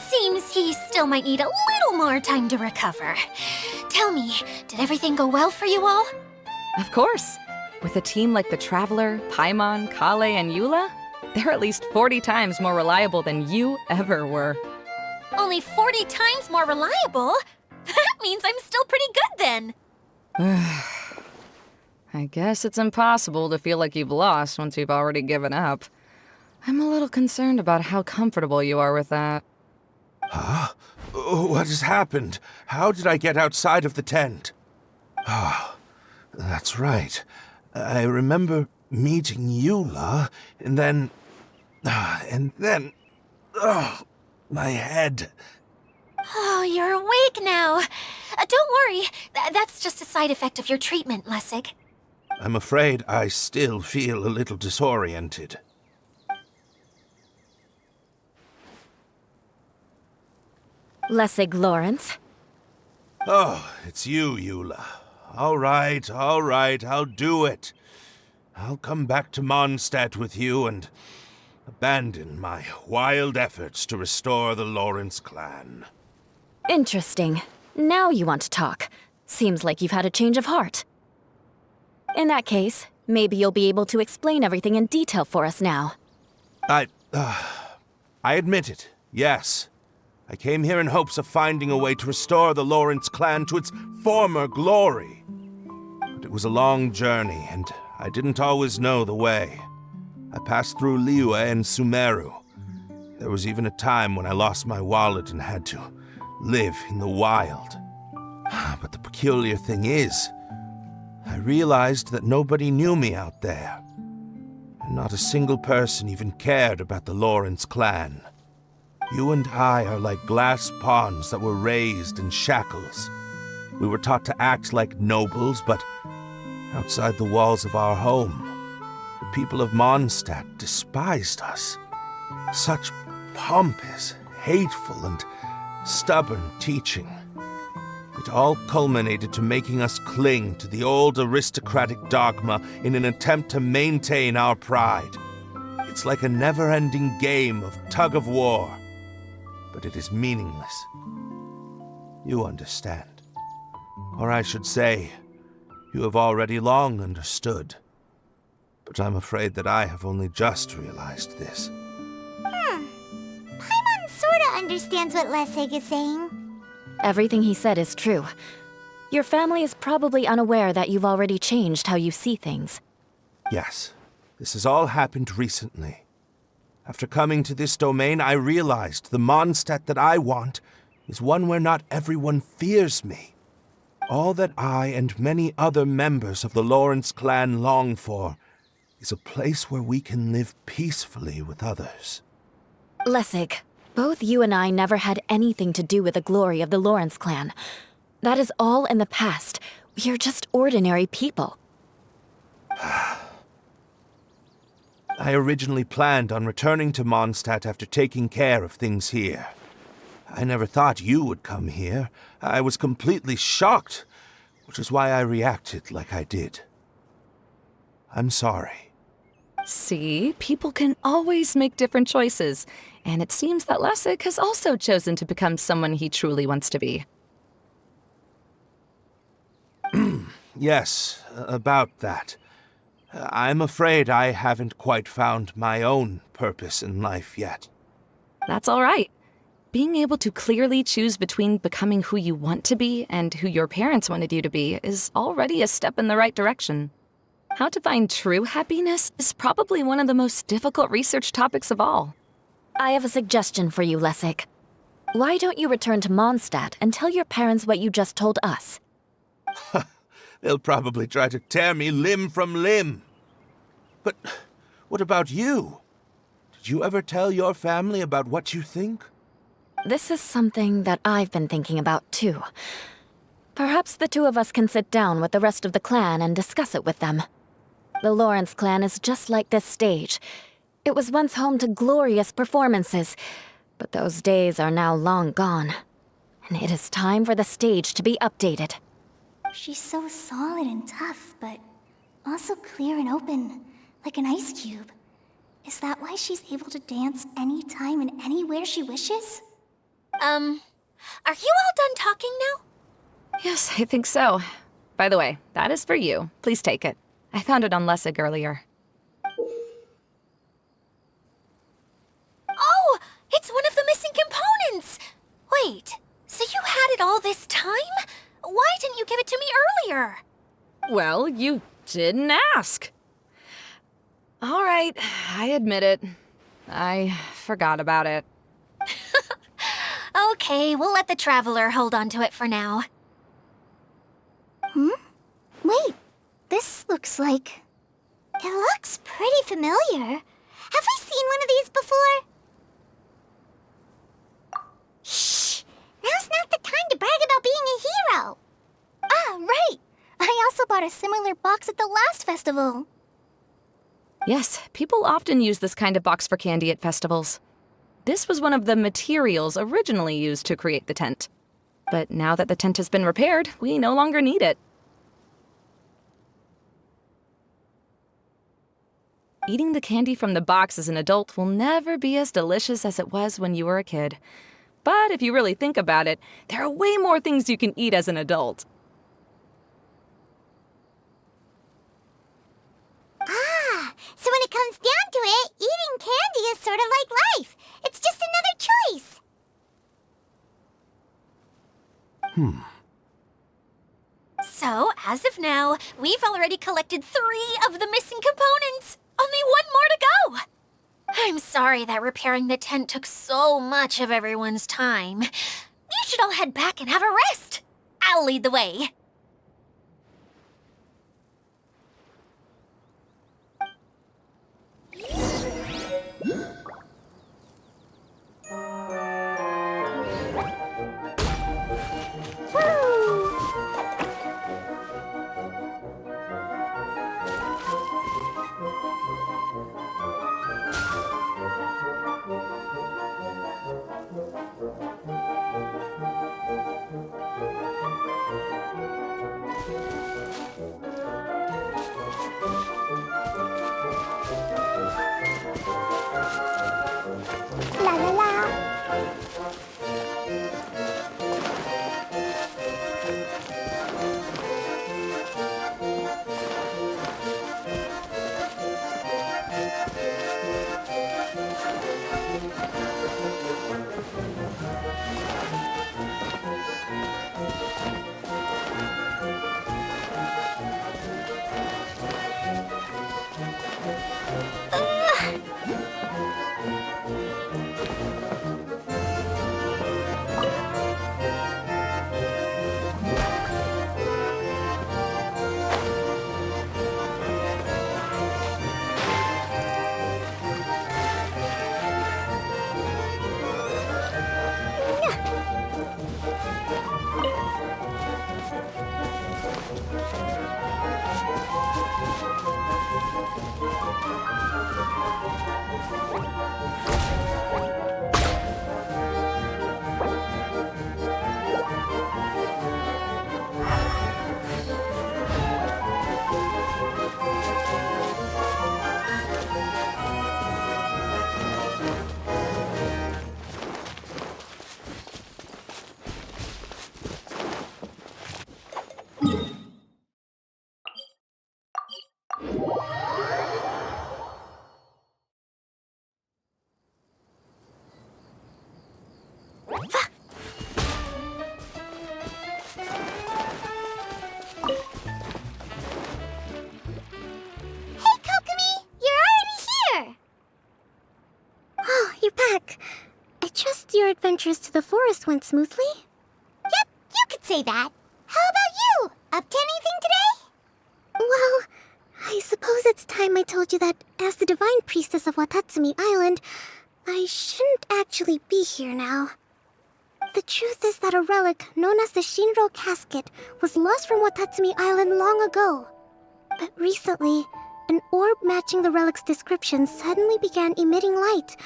Seems he still might need a little more time to recover. Tell me, did everything go well for you all? Of course. With a team like the Traveler, Paimon, Kale, and Eula, they're at least 40 times more reliable than you ever were. Only 40 times more reliable? That means I'm still pretty good then. I guess it's impossible to feel like you've lost once you've already given up. I'm a little concerned about how comfortable you are with that. Huh? What has happened? How did I get outside of the tent? Ah, that's right. I remember meeting Eula, and then... my head. Oh, you're awake now. Don't worry. That's just a side effect of your treatment, Lessig. I'm afraid I still feel a little disoriented. Lessig Lawrence. Oh, it's you, Eula. All right, I'll do it. I'll come back to Mondstadt with you and abandon my wild efforts to restore the Lawrence clan. Interesting. Now you want to talk. Seems like you've had a change of heart. In that case, maybe you'll be able to explain everything in detail for us now. I admit it, yes. I came here in hopes of finding a way to restore the Lawrence clan to its former glory. But it was a long journey, and I didn't always know the way. I passed through Liyue and Sumeru. There was even a time when I lost my wallet and had to live in the wild. But the peculiar thing is, I realized that nobody knew me out there. And not a single person even cared about the Lawrence clan. You and I are like glass pawns that were raised in shackles. We were taught to act like nobles, but outside the walls of our home, the people of Mondstadt despised us. Such pompous, hateful, and stubborn teaching. It all culminated to making us cling to the old aristocratic dogma in an attempt to maintain our pride. It's like a never-ending game of tug-of-war, but it is meaningless. You understand. Or I should say, you have already long understood. But I'm afraid that I have only just realized this. Paimon sorta understands what Lessig is saying. Everything he said is true. Your family is probably unaware that you've already changed how you see things. Yes, this has all happened recently. After coming to this domain, I realized the Mondstadt that I want is one where not everyone fears me. All that I and many other members of the Lawrence clan long for is a place where we can live peacefully with others. Lessig, both you and I never had anything to do with the glory of the Lawrence clan. That is all in the past. We are just ordinary people. I originally planned on returning to Mondstadt after taking care of things here. I never thought you would come here. I was completely shocked, which is why I reacted like I did. I'm sorry. See, people can always make different choices, and it seems that Lessig has also chosen to become someone he truly wants to be. Yes, about that. I'm afraid I haven't quite found my own purpose in life yet. That's all right. Being able to clearly choose between becoming who you want to be and who your parents wanted you to be is already a step in the right direction. How to find true happiness is probably one of the most difficult research topics of all. I have a suggestion for you, Lessig. Why don't you return to Mondstadt and tell your parents what you just told us? They'll probably try to tear me limb from limb. But what about you? Did you ever tell your family about what you think? This is something that I've been thinking about, too. Perhaps the two of us can sit down with the rest of the clan and discuss it with them. The Lawrence clan is just like this stage. It was once home to glorious performances, but those days are now long gone. and it is time for the stage to be updated. She's so solid and tough, but also clear and open, like an ice cube. Is that why she's able to dance anytime and anywhere she wishes? Are you all done talking now? Yes, I think so. By the way, that is for you. Please take it. I found it on Lessig earlier. Oh, it's one of the missing components! Wait, so you had it all this time? Why didn't you give it to me earlier? Well, you didn't ask. All right, I admit it. I forgot about it. Okay, we'll let the Traveler hold on to it for now. Wait, this looks like... It looks pretty familiar. Have we seen one of these before? Shh! Now's not the time to brag about being a hero! Ah, right! I also bought a similar box at the last festival. Yes, people often use this kind of box for candy at festivals. This was one of the materials originally used to create the tent. But now that the tent has been repaired, we no longer need it. Eating the candy from the box as an adult will never be as delicious as it was when you were a kid. But if you really think about it, there are way more things you can eat as an adult. Ah, so when it comes down to it, eating candy is sort of like life. It's just another choice. So, as of now, we've already collected 3 of the missing components. Only 1 more to go. I'm sorry that repairing the tent took so much of everyone's time. You should all head back and have a rest. I'll lead the way. La la la. Your adventures to the forest went smoothly? Yep, you could say that. How about you? Up to anything today? Well, I suppose it's time I told you that as the Divine Priestess of Watatsumi Island, I shouldn't actually be here now. The truth is that a relic known as the Shinro Casket was lost from Watatsumi Island long ago. But recently, an orb matching the relic's description suddenly began emitting light,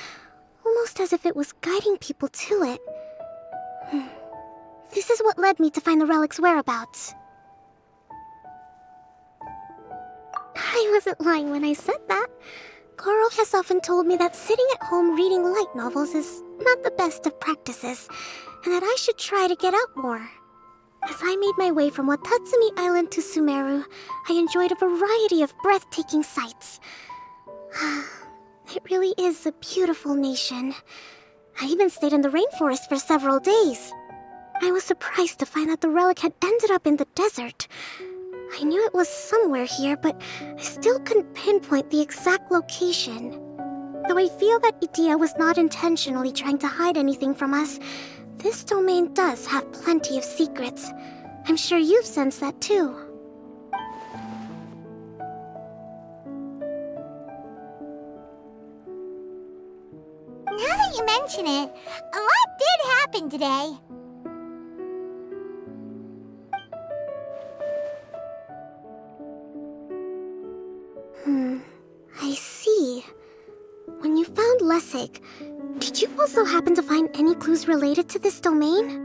almost as if it was guiding people to it. This is what led me to find the relic's whereabouts. I wasn't lying when I said that. Goro has often told me that sitting at home reading light novels is not the best of practices, and that I should try to get out more. As I made my way from Watatsumi Island to Sumeru, I enjoyed a variety of breathtaking sights. It really is a beautiful nation. I even stayed in the rainforest for several days. I was surprised to find that the relic had ended up in the desert. I knew it was somewhere here, but I still couldn't pinpoint the exact location. Though I feel that Idia was not intentionally trying to hide anything from us, this domain does have plenty of secrets. I'm sure you've sensed that too. Now that you mention it, a lot did happen today. I see. When you found Lessig, did you also happen to find any clues related to this domain?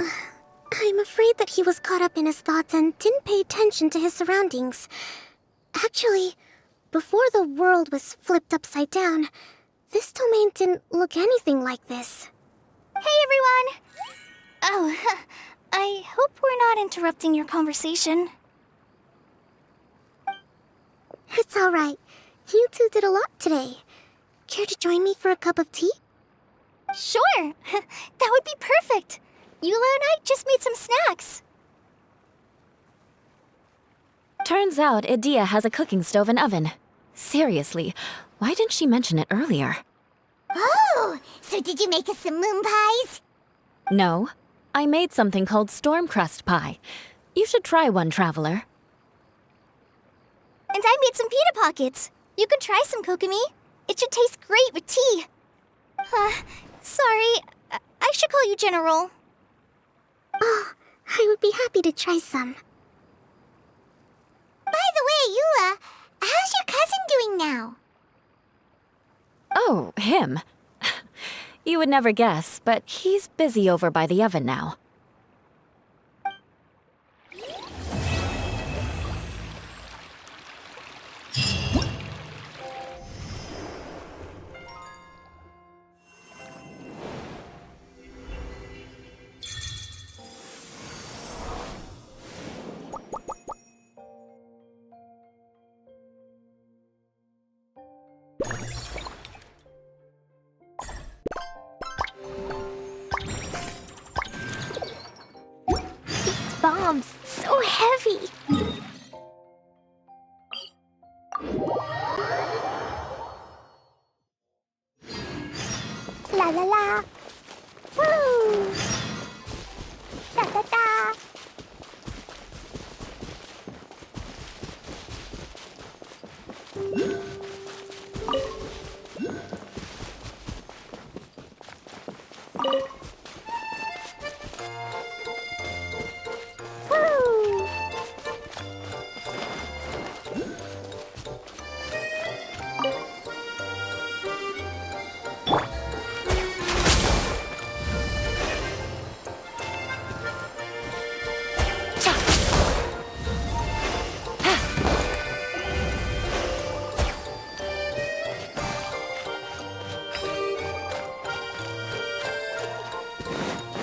I'm afraid that he was caught up in his thoughts and didn't pay attention to his surroundings. Actually, before the world was flipped upside down, this domain didn't look anything like this. Hey, everyone! Oh, I hope we're not interrupting your conversation. It's alright. You two did a lot today. Care to join me for a cup of tea? Sure! That would be perfect! Eula and I just made some snacks. Turns out Idia has a cooking stove and oven. Seriously, why didn't she mention it earlier? Oh, so did you make us some moon pies? No, I made something called Stormcrust pie. You should try one, Traveler. And I made some pita pockets. You could try some, Kokomi. It should taste great with tea. Sorry, I should call you General. Oh, I would be happy to try some. By the way, Eula, how's your cousin doing now? Oh, him. You would never guess, but he's busy over by the oven now. Bombs, so heavy. La la la. Woo! Da da da.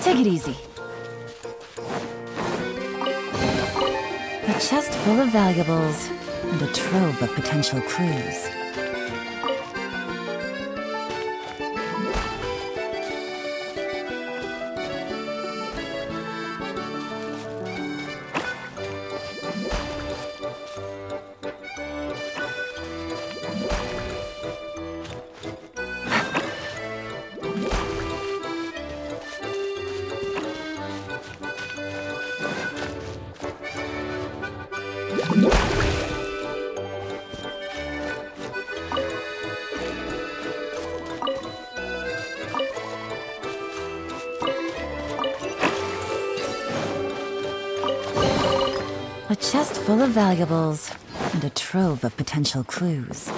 Take it easy. A chest full of valuables and a trove of potential clues. A chest full of valuables and a trove of potential clues.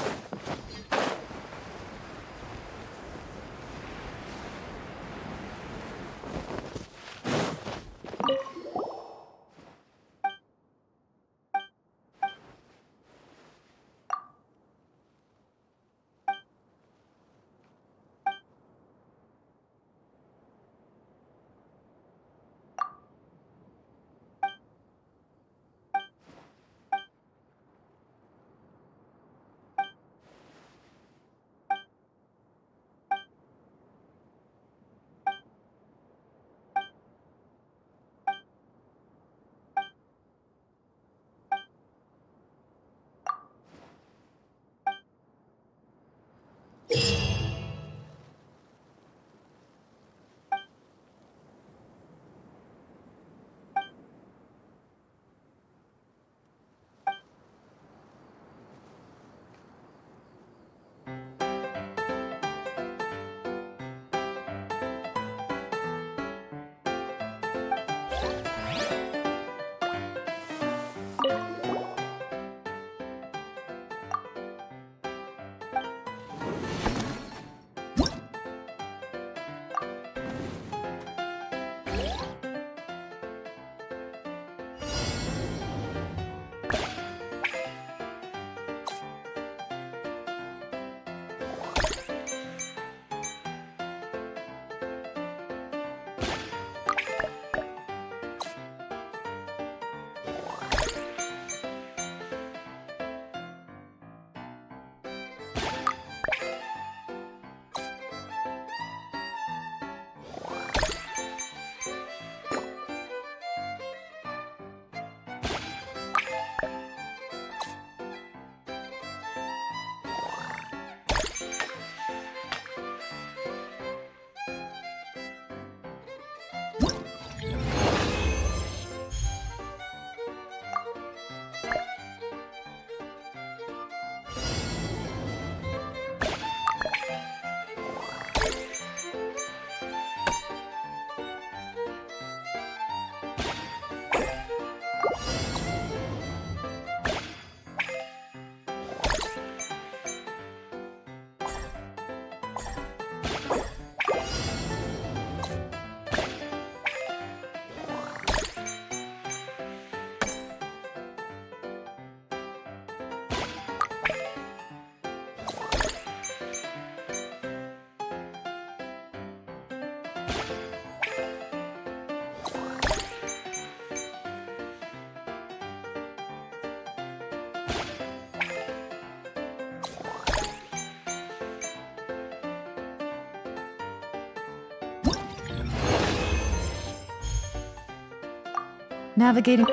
Navigating.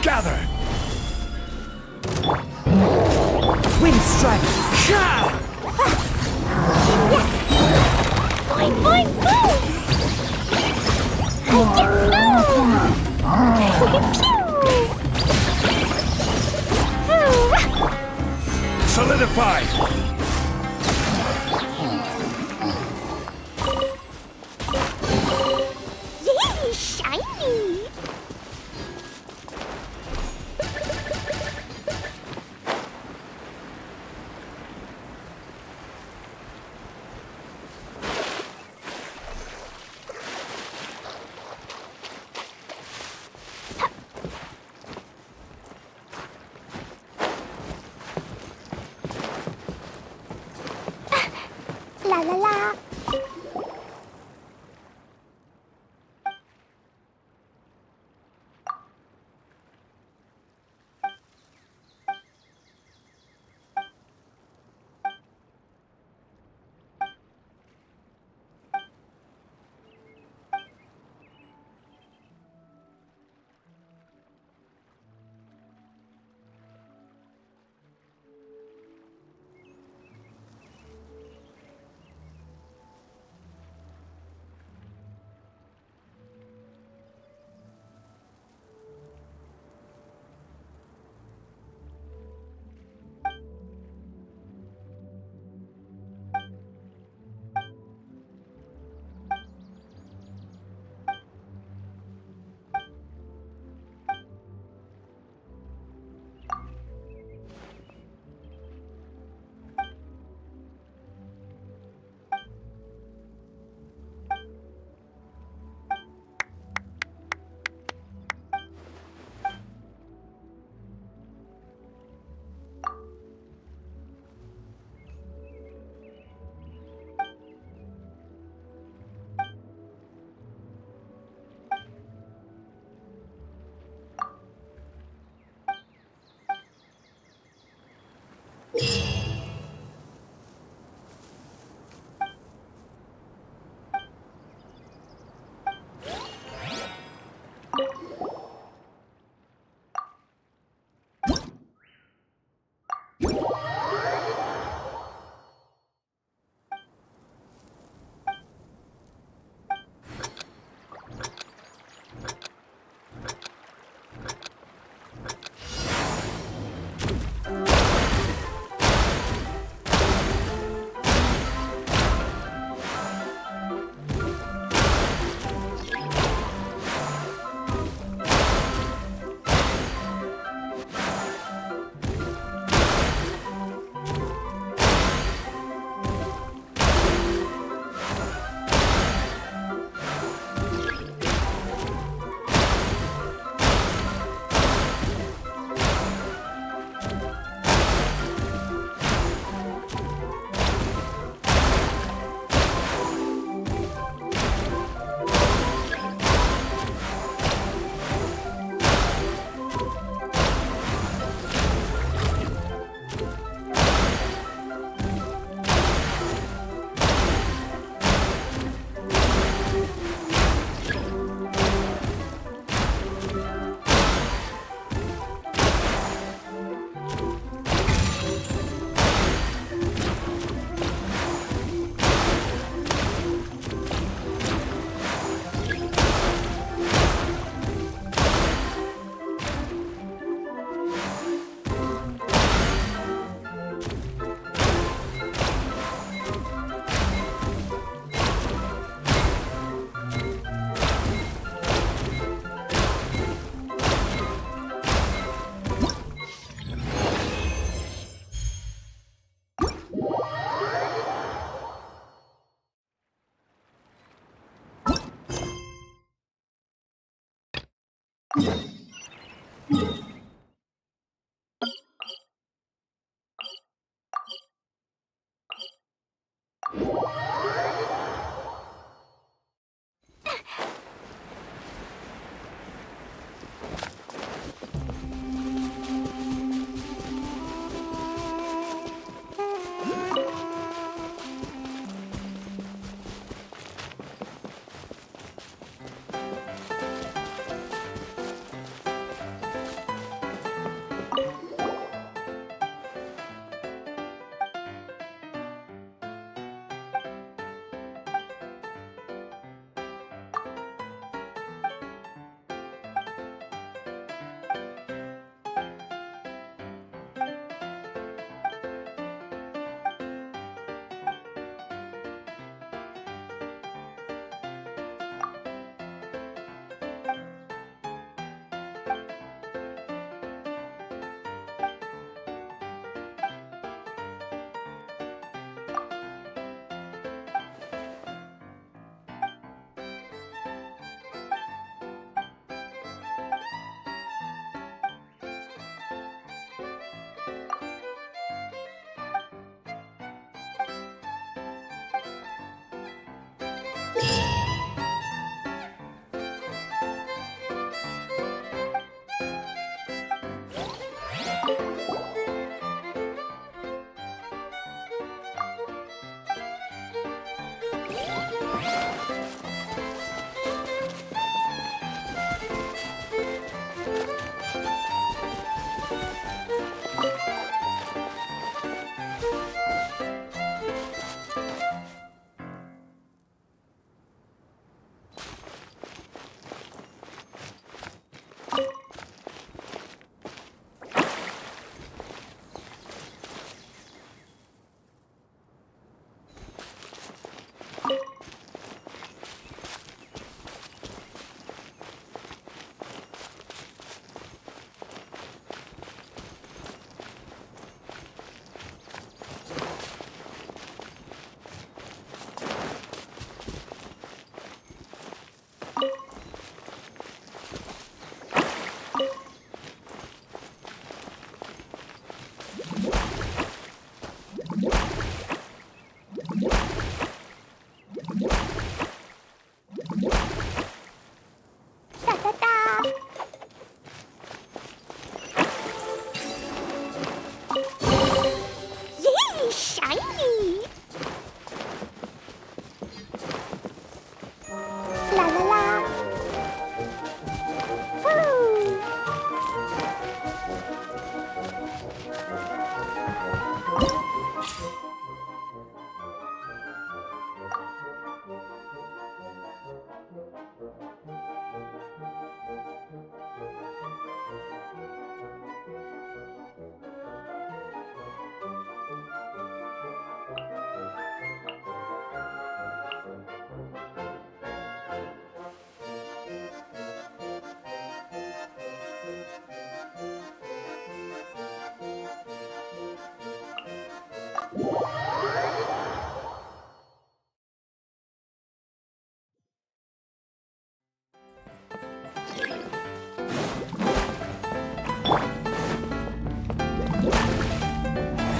Gather! Wind strike! Boing, boing, boom! Solidify! Yay, shiny! La la la.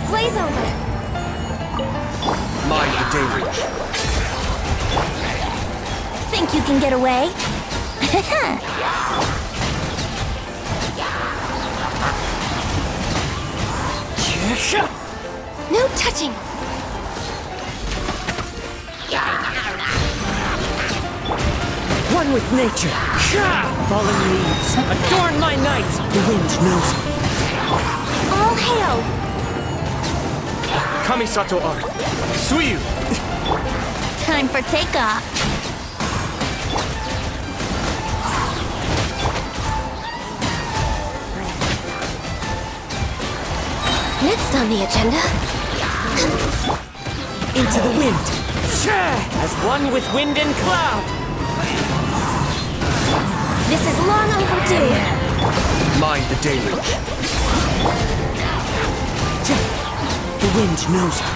Blaze over! Mind the deluge. Think you can get away? No touching! One with nature. Fallen leaves, adorn my night. The wind knows me. All hail! Kamisato Art. Suiyu! Time for takeoff. Next on the agenda... Into the wind. As one with wind and cloud. This is long overdue. Mind the deluge. The wind knows me.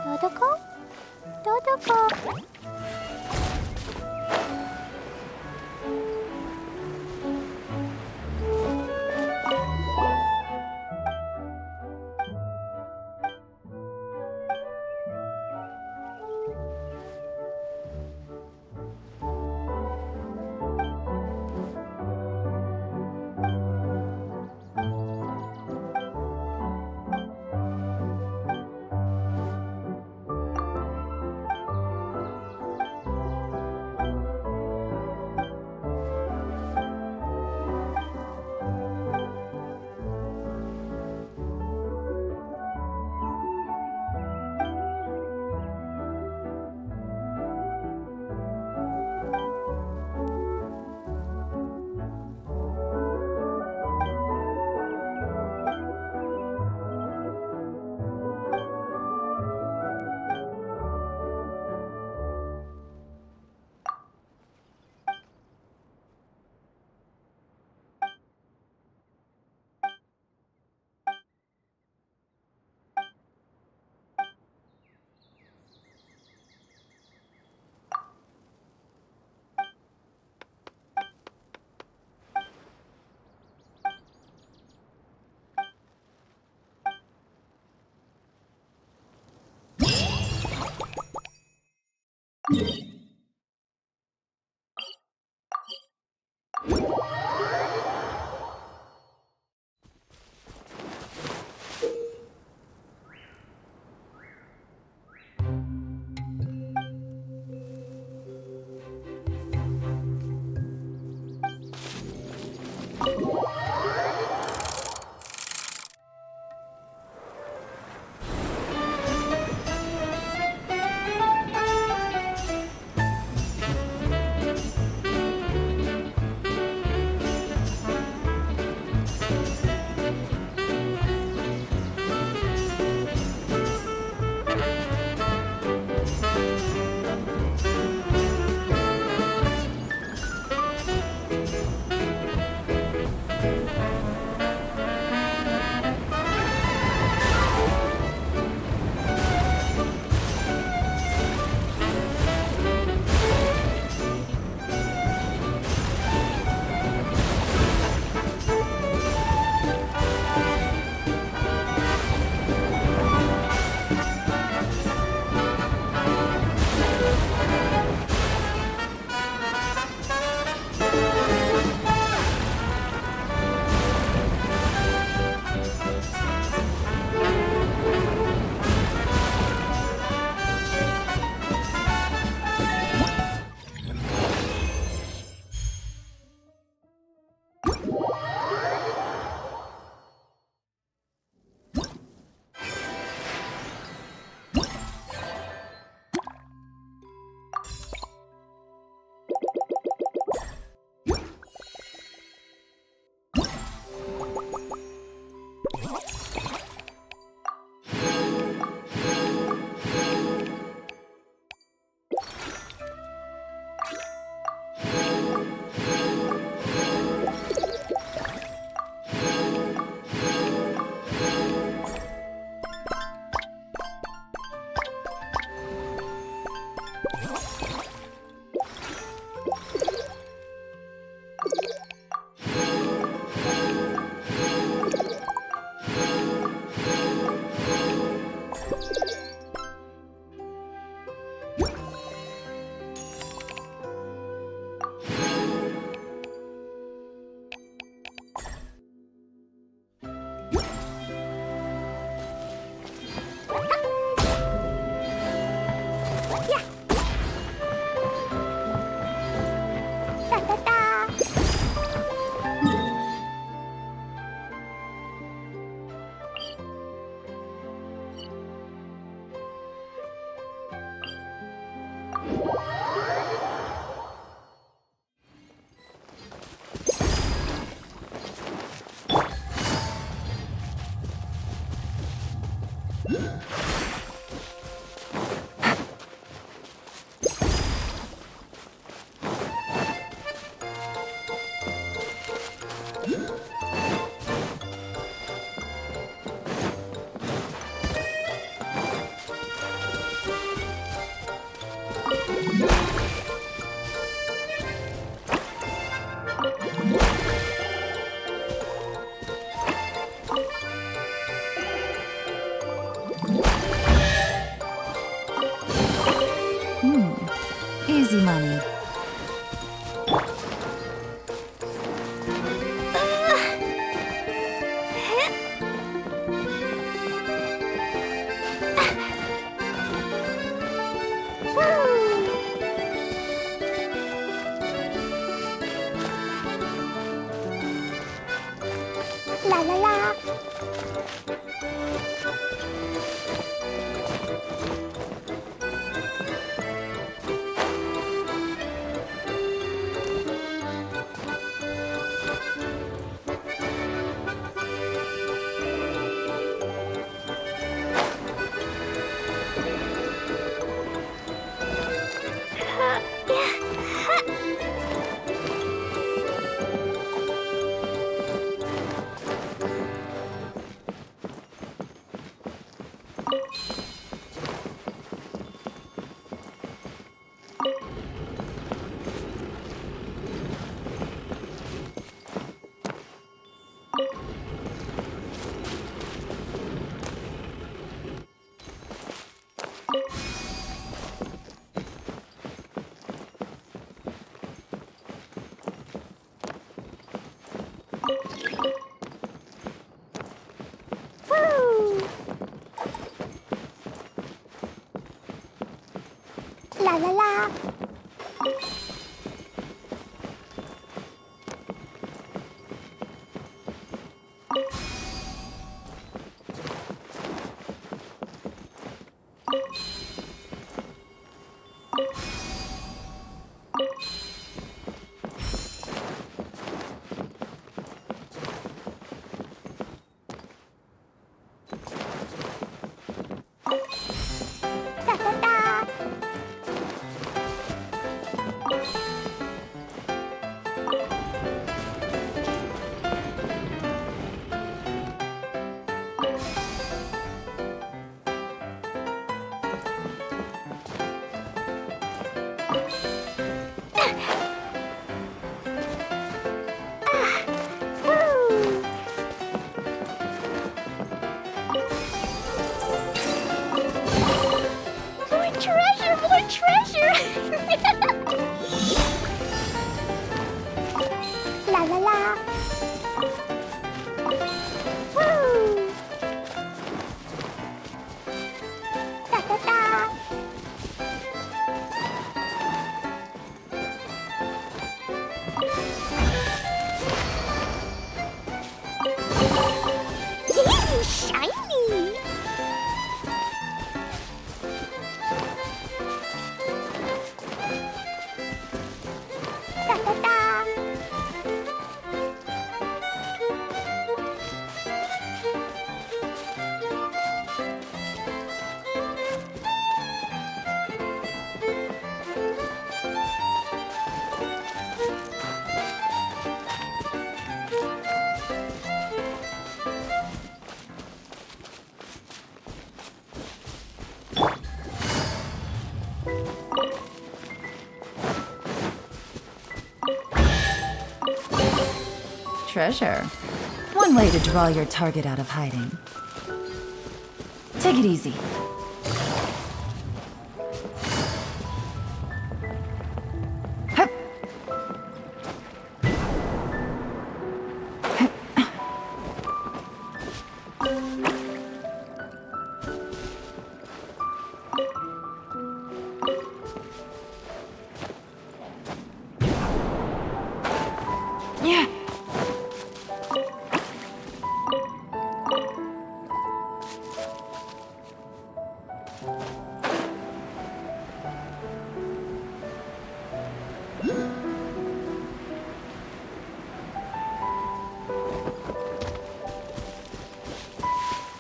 Dodoko? Dodoko! Easy money. La la la. La la la. Da da da. More treasure, more treasure! La la la. Woo! Da da da. Yay, shiny! Da da da. Treasure. One way to draw your target out of hiding. Take it easy. Hup. Yeah.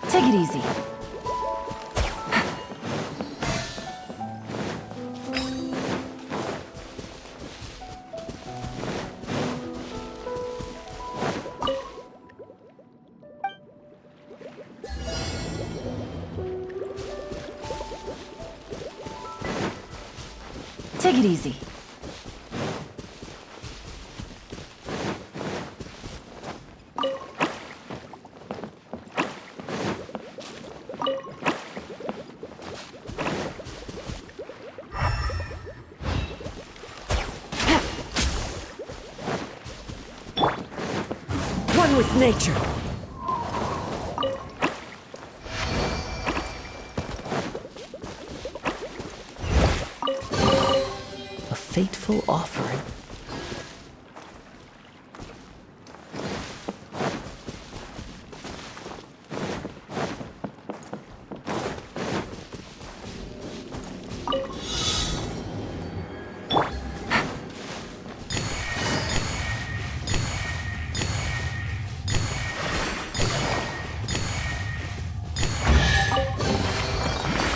Take it easy. Take it easy. One with nature. A fateful offering.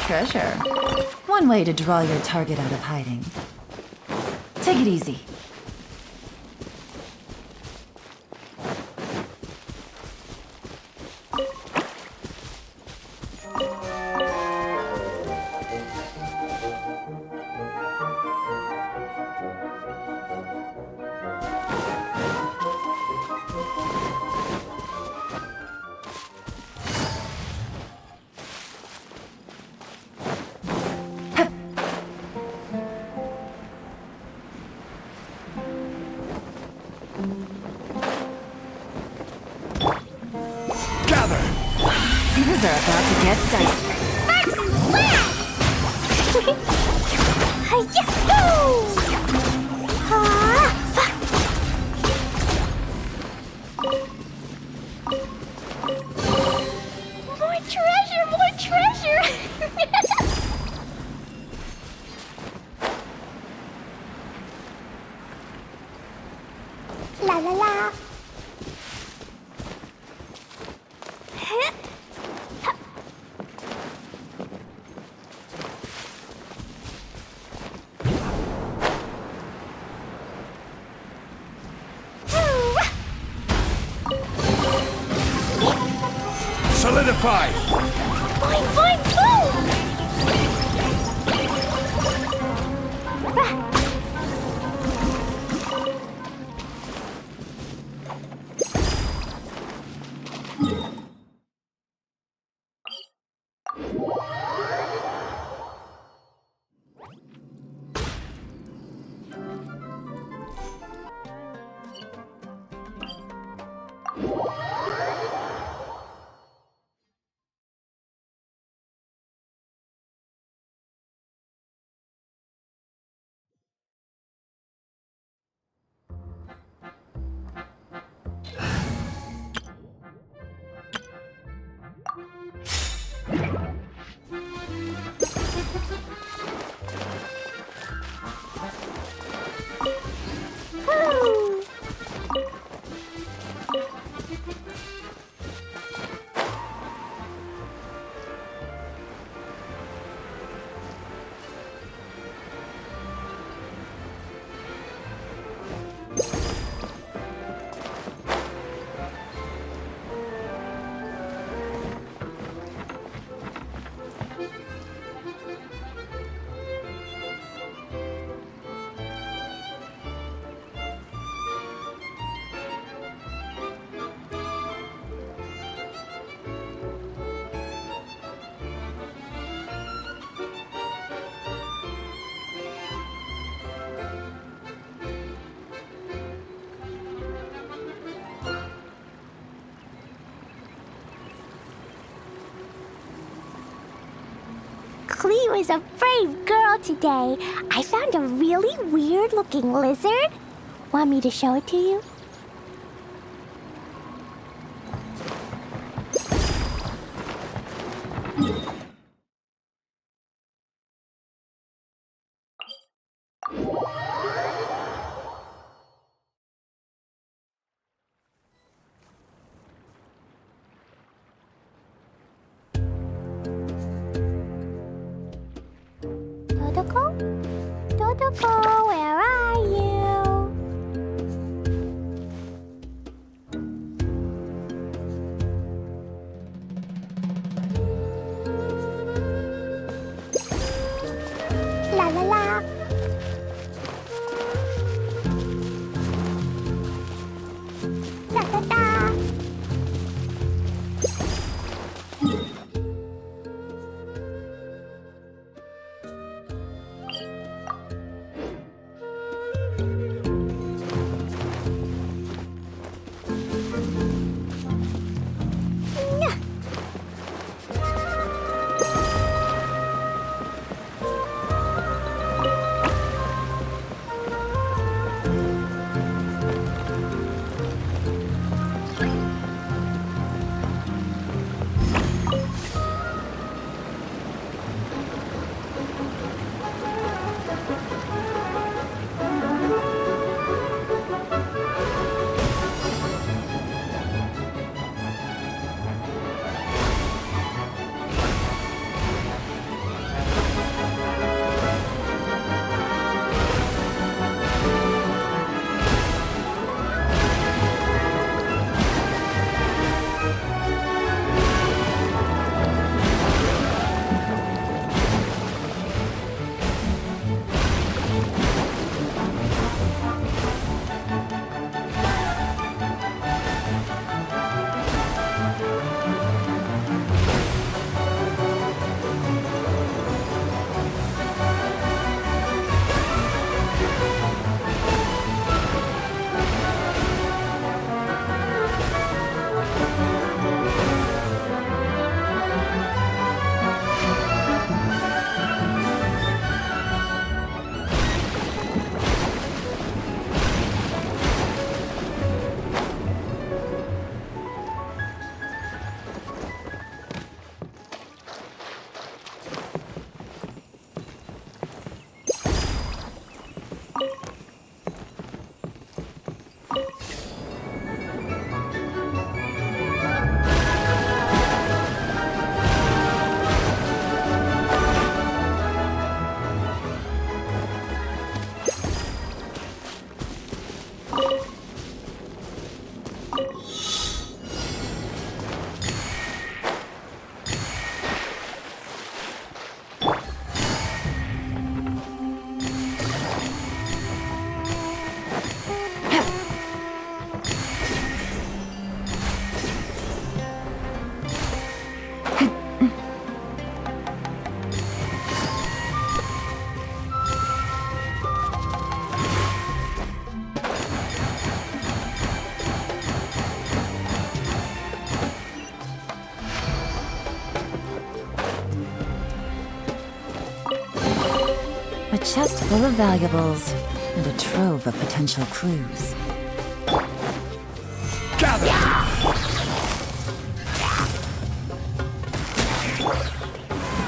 Treasure. One way to draw your target out of hiding. Take it easy. Gather! Things are about to get dicey. More treasure, more treasure! La la la. Solidify! Boing, boing, boom! Cleo is a brave girl today. I found a really weird-looking lizard. Want me to show it to you? Dodoko? Dodoko, where are you? La la la. Da da da. chest full of valuables and a trove of potential clues. Gather!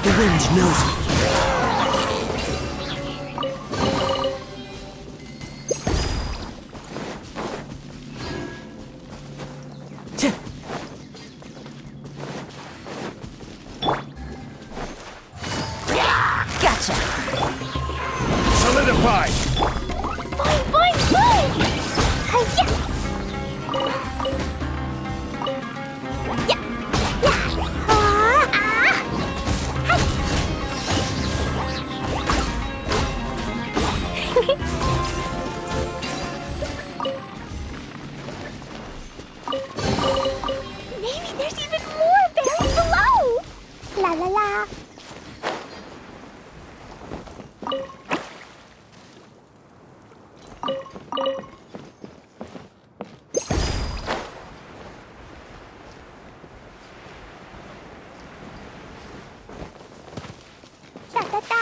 The wind knows me. Gotcha! Solidify! Boing, boing, boing! Hi-ya! Ya! Ya! Maybe there's even more buried below! La la la! Da da da!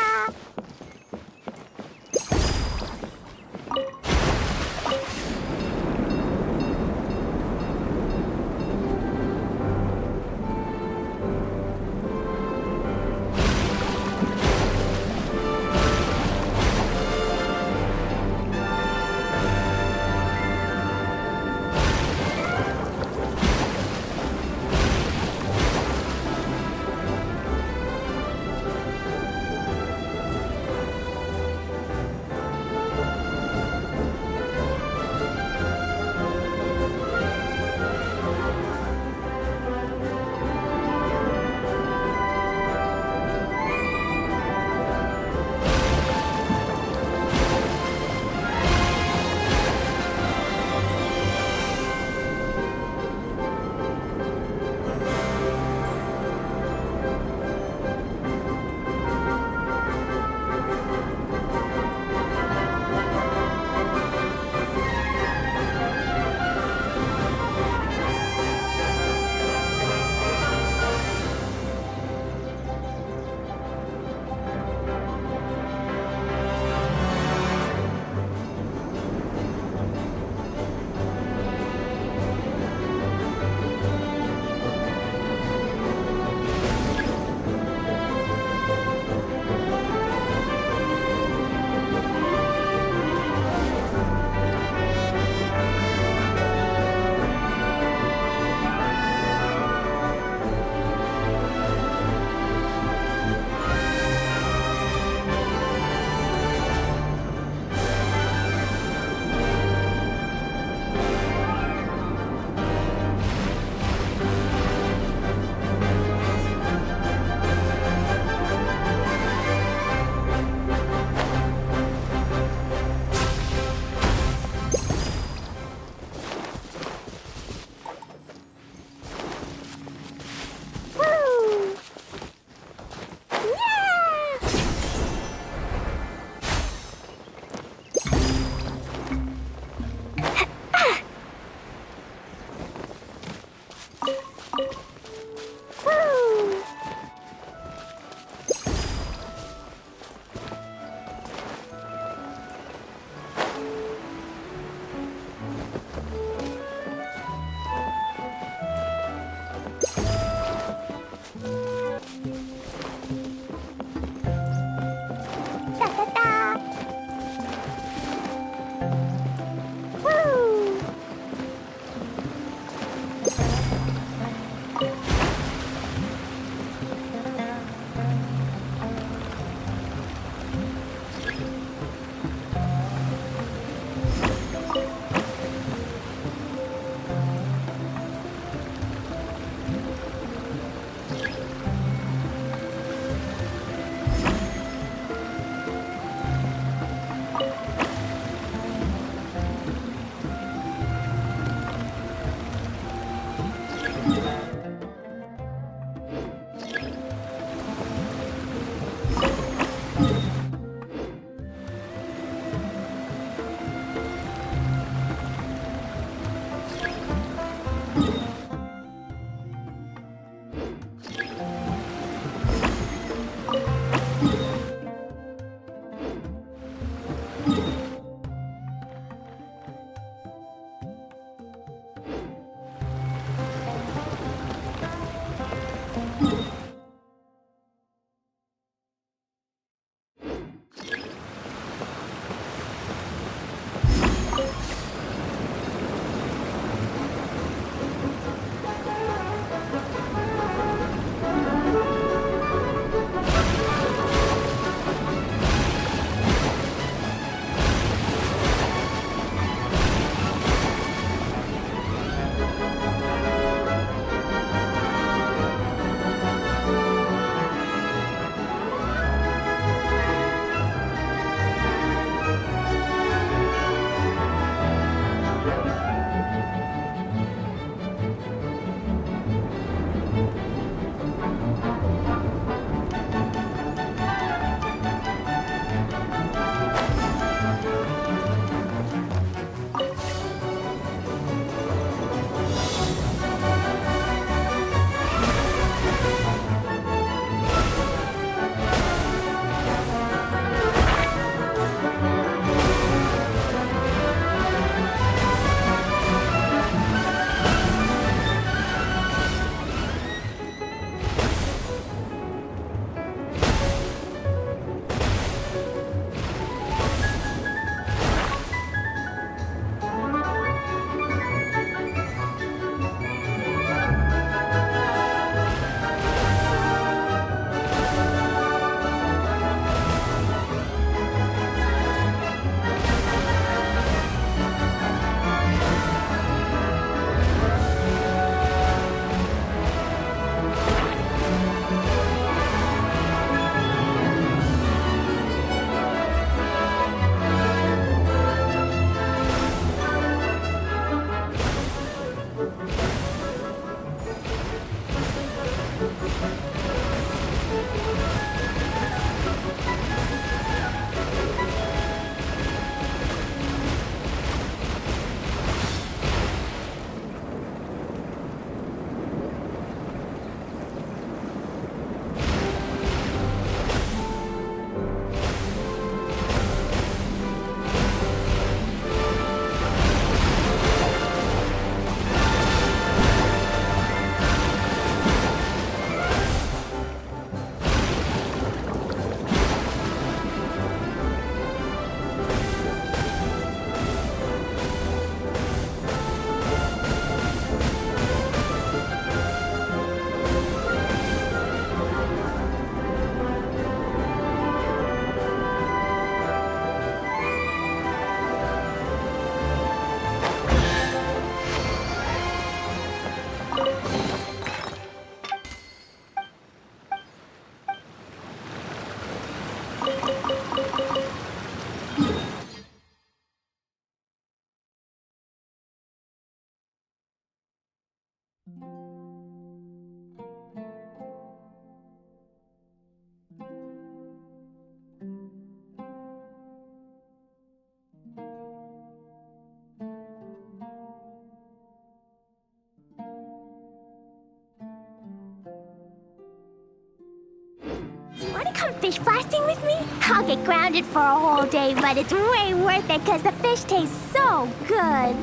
Wanna come fish blasting with me? I'll get grounded for a whole day, but it's way worth it because the fish taste so good.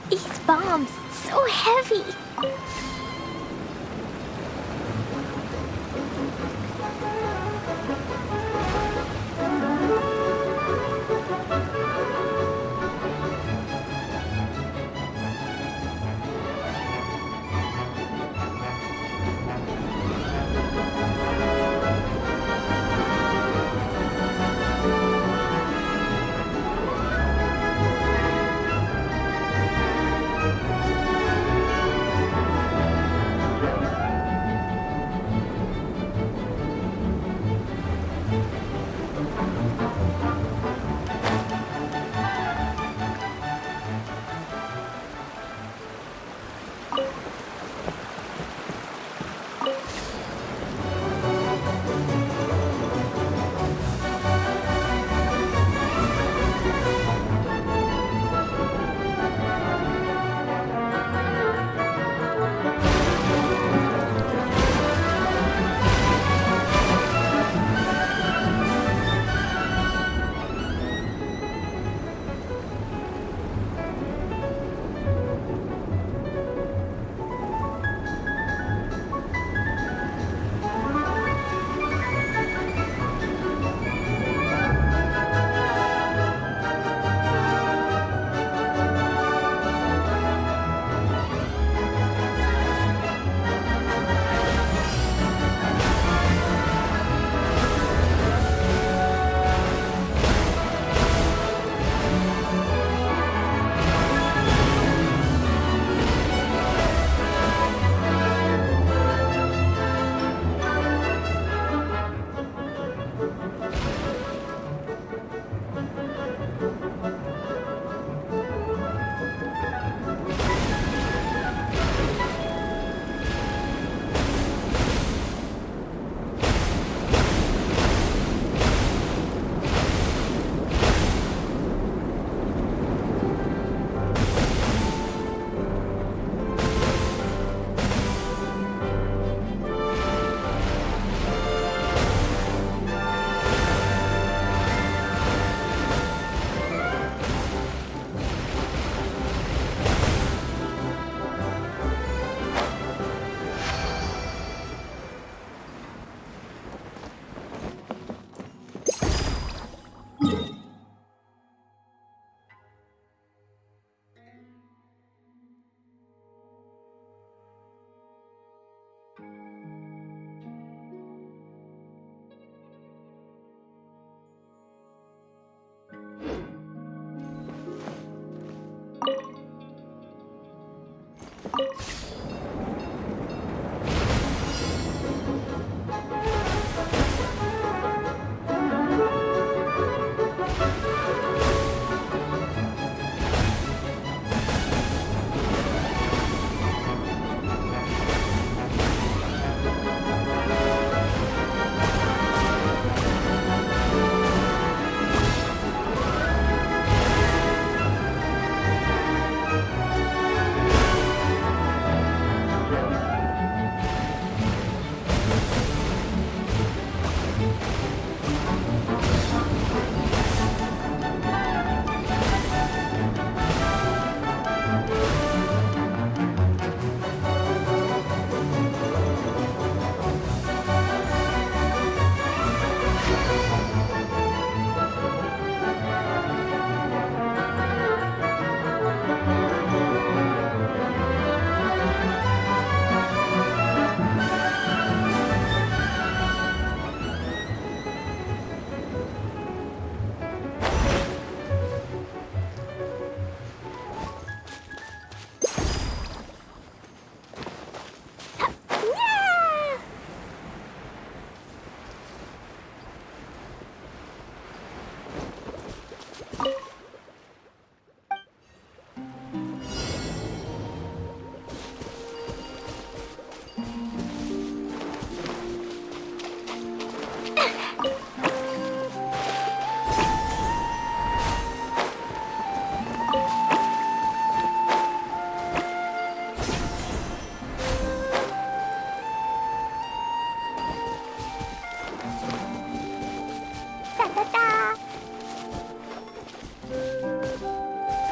These bombs, so heavy.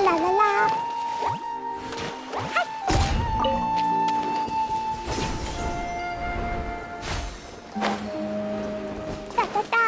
La la la. Da da da.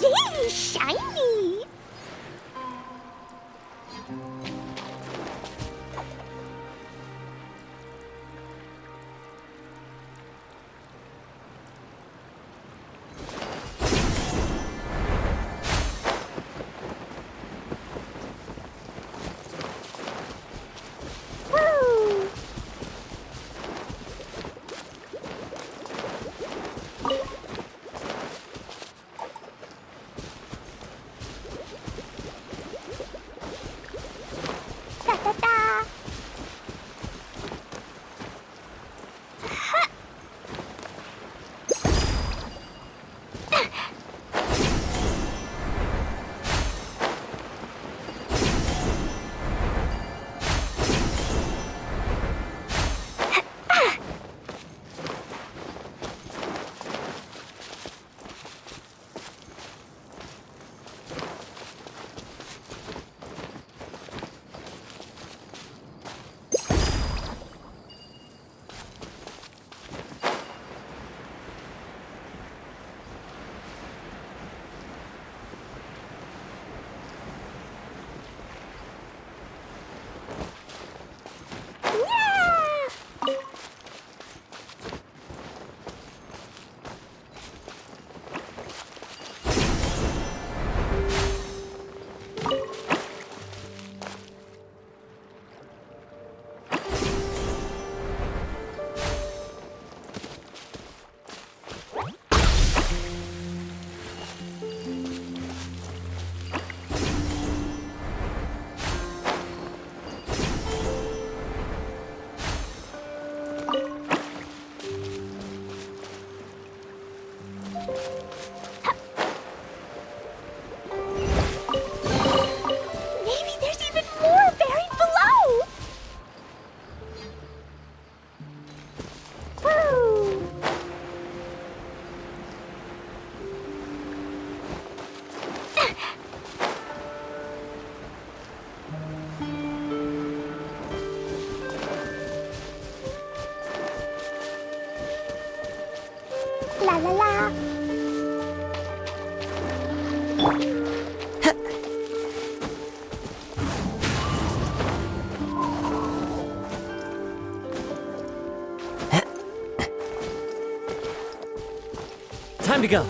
Yay, shiny! Woo! Da da da. Maybe there's even more buried below! Woo! La la la. Time to go.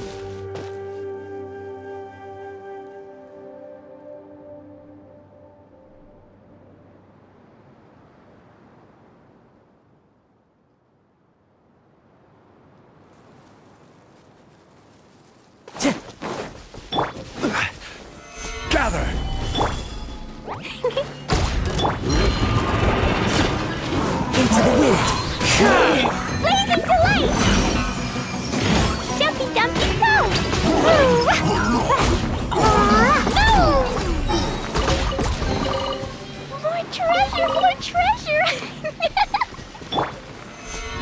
Gather! Into the wind. Blazing delight! Jumpy dumpy go! More treasure, more treasure!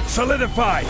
Solidify!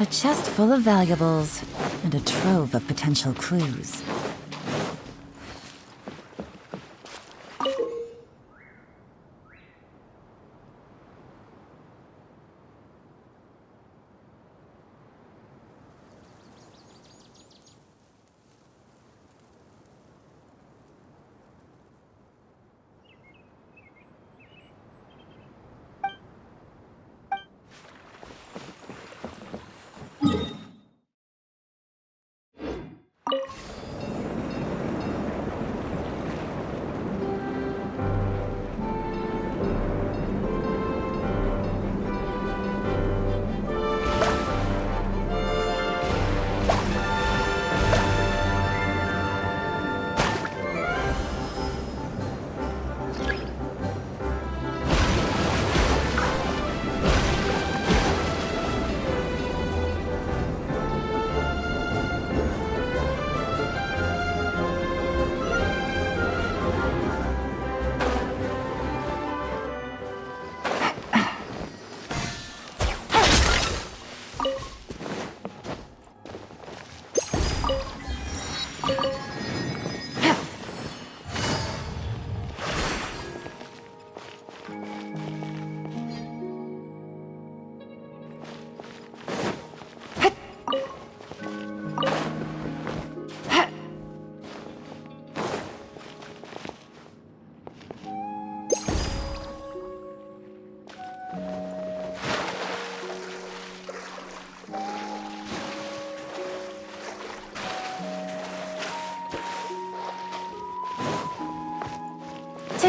A chest full of valuables, and a trove of potential clues.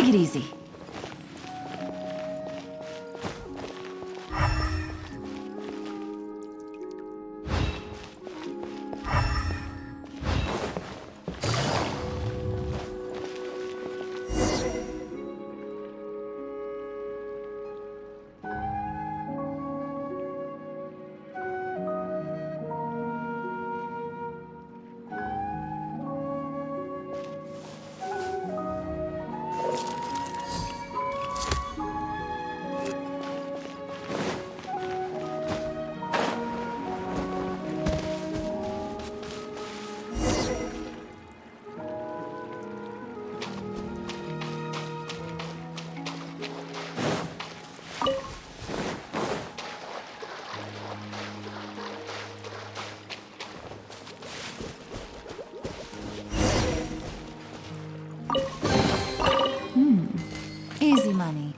Take it easy. Easy money.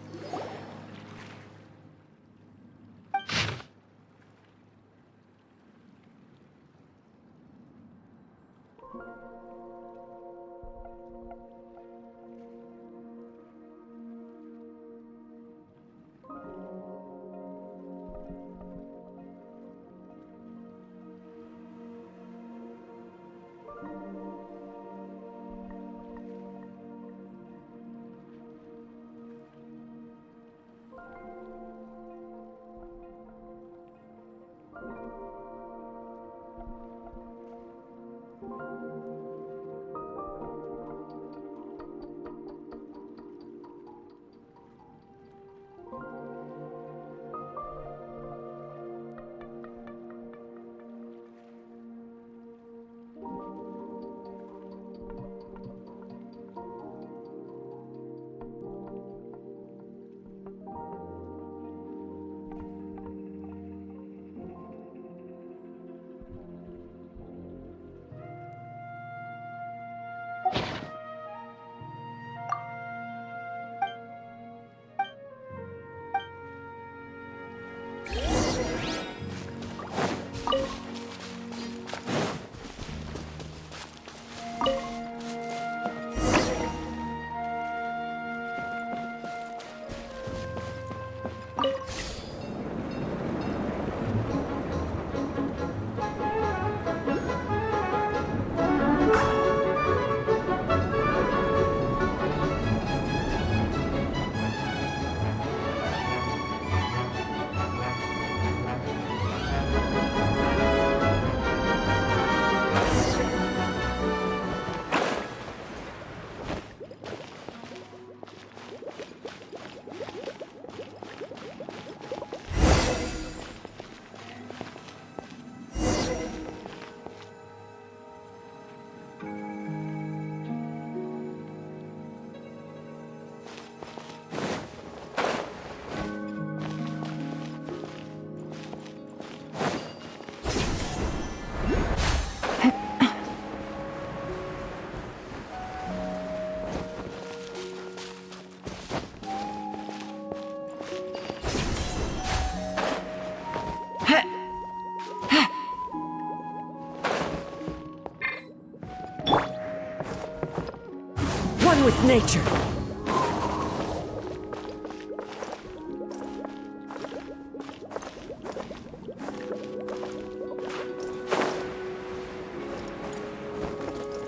One with nature.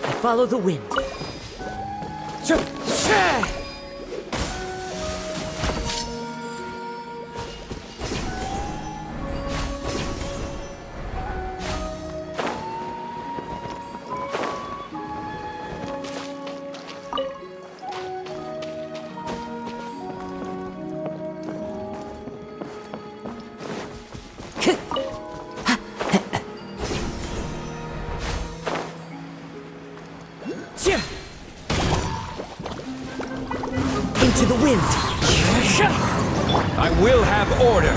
I follow the wind. Into the wind. I will have order.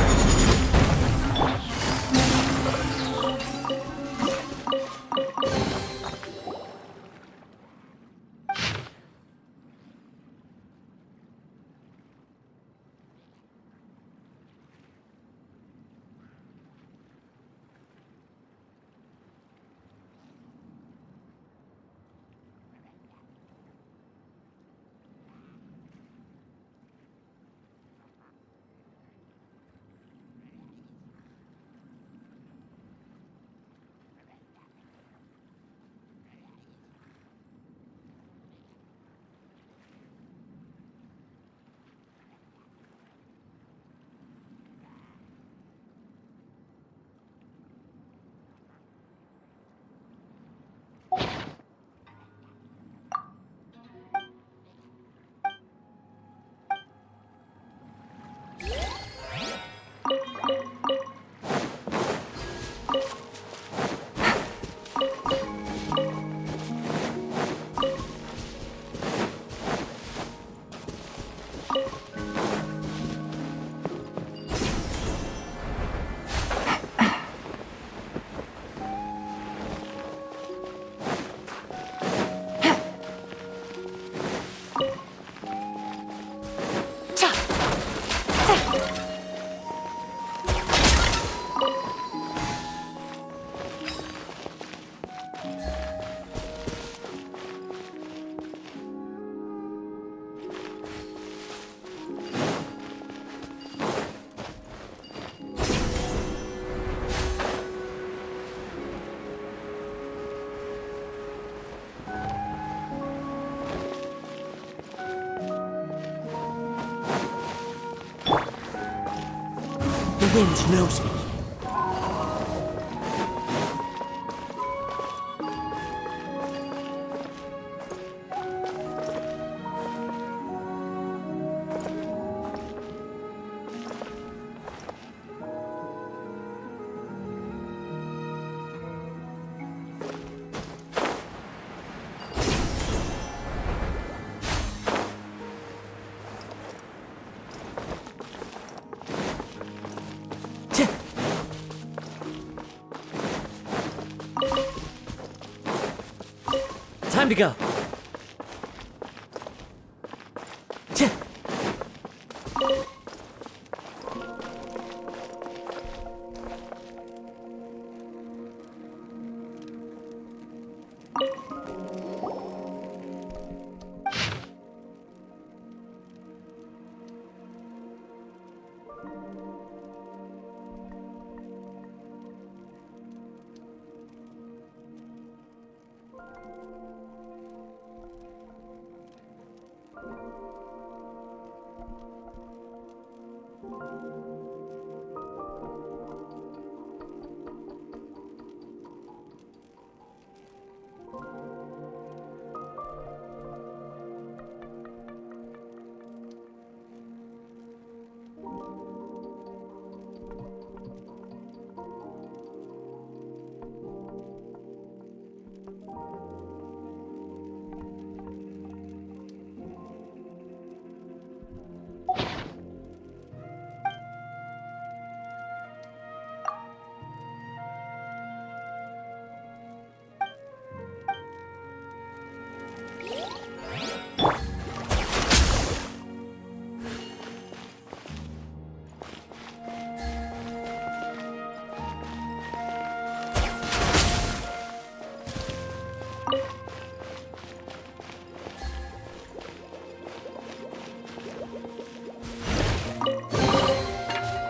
wind knows me. Time to go.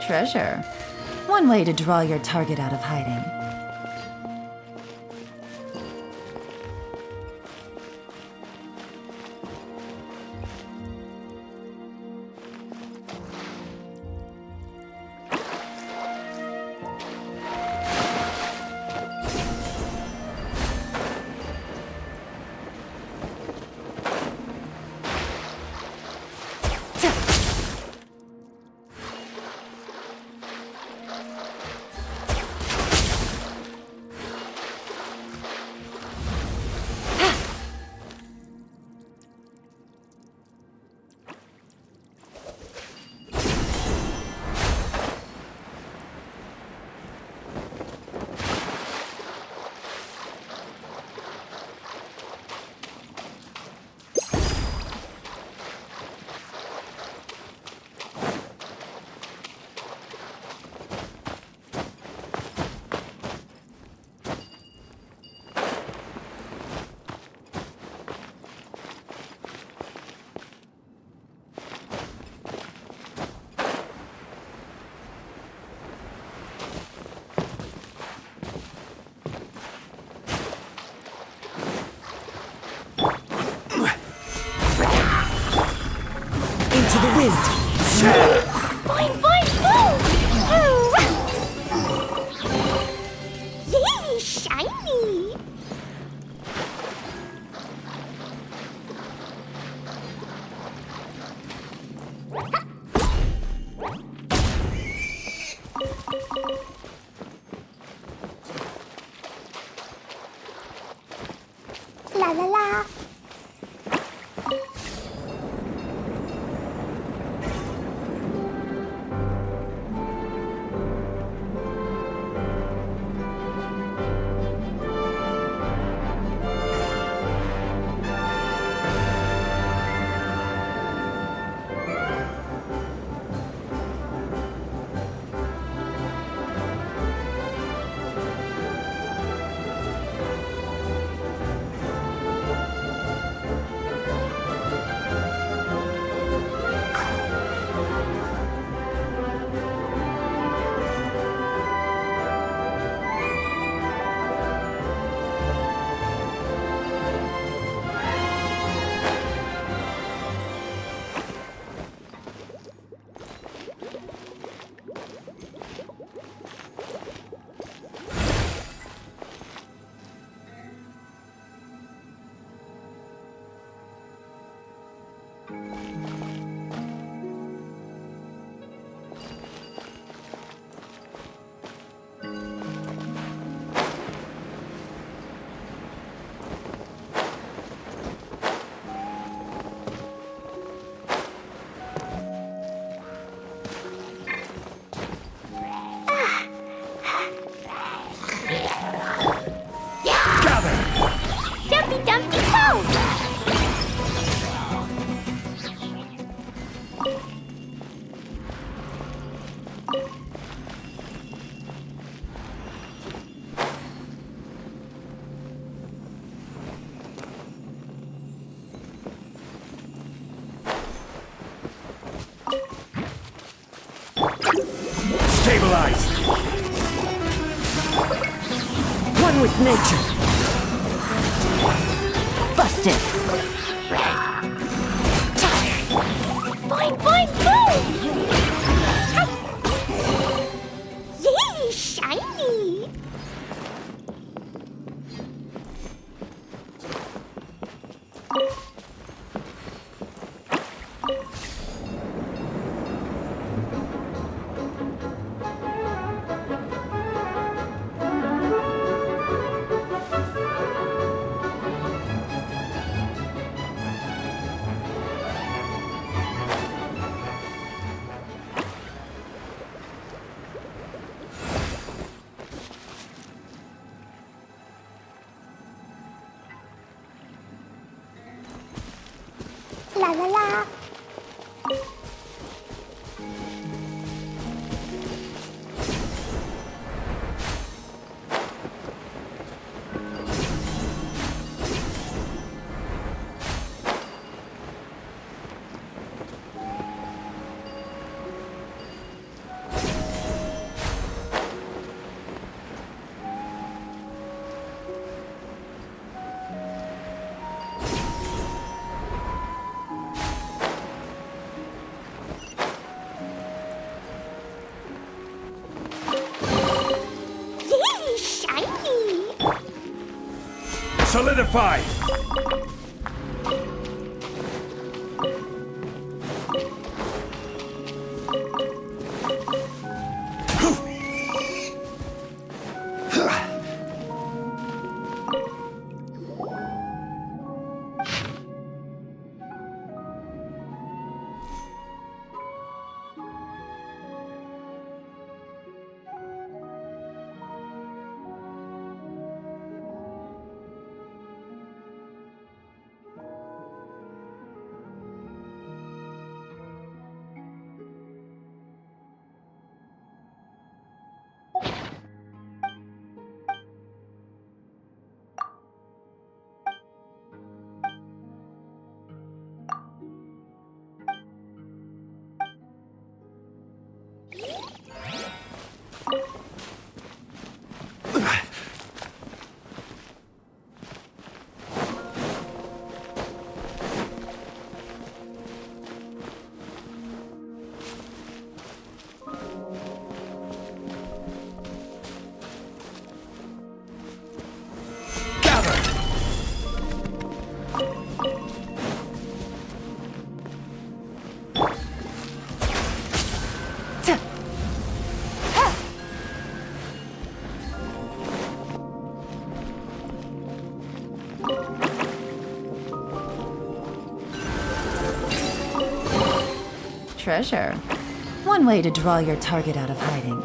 Treasure. One way to draw your target out of hiding. Into the wind! Boing, boing, boom! Yay, shiny! La la la. Stabilize! One with nature! Busted! Boing, boing, boom! Yay, shiny! La la la. Yay, shiny! Solidify! Treasure. One way to draw your target out of hiding.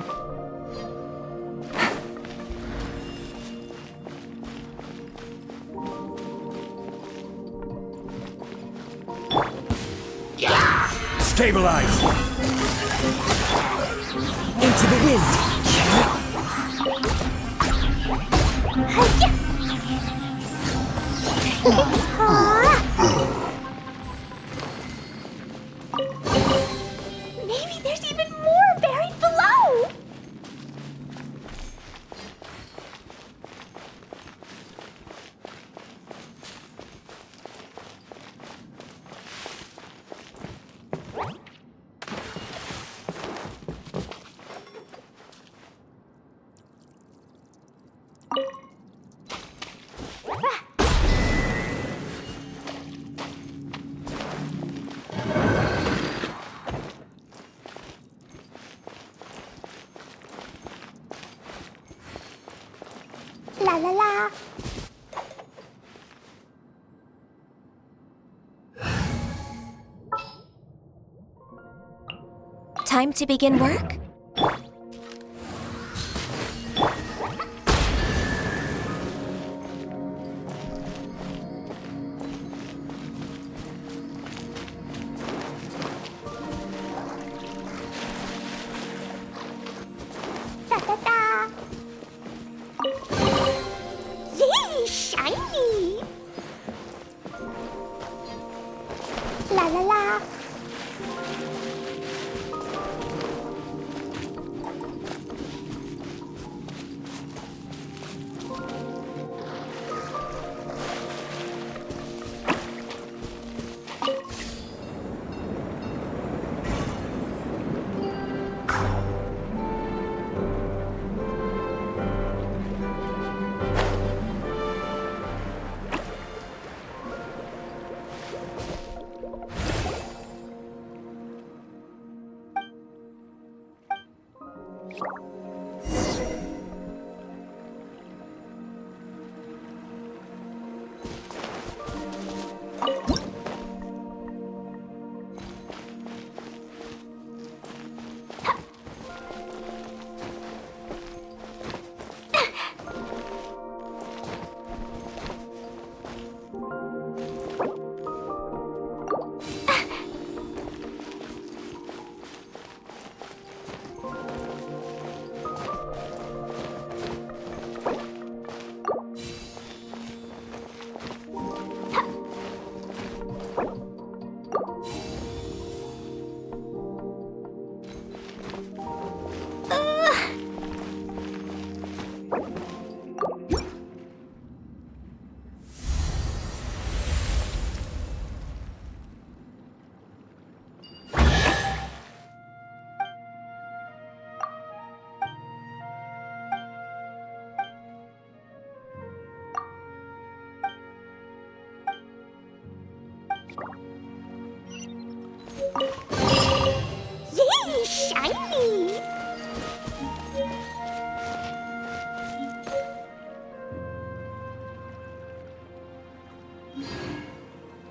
Stabilize! Into the wind! Maybe there's even more buried below! La la la. Time to begin work? Da da da. Yay, shiny! La la la.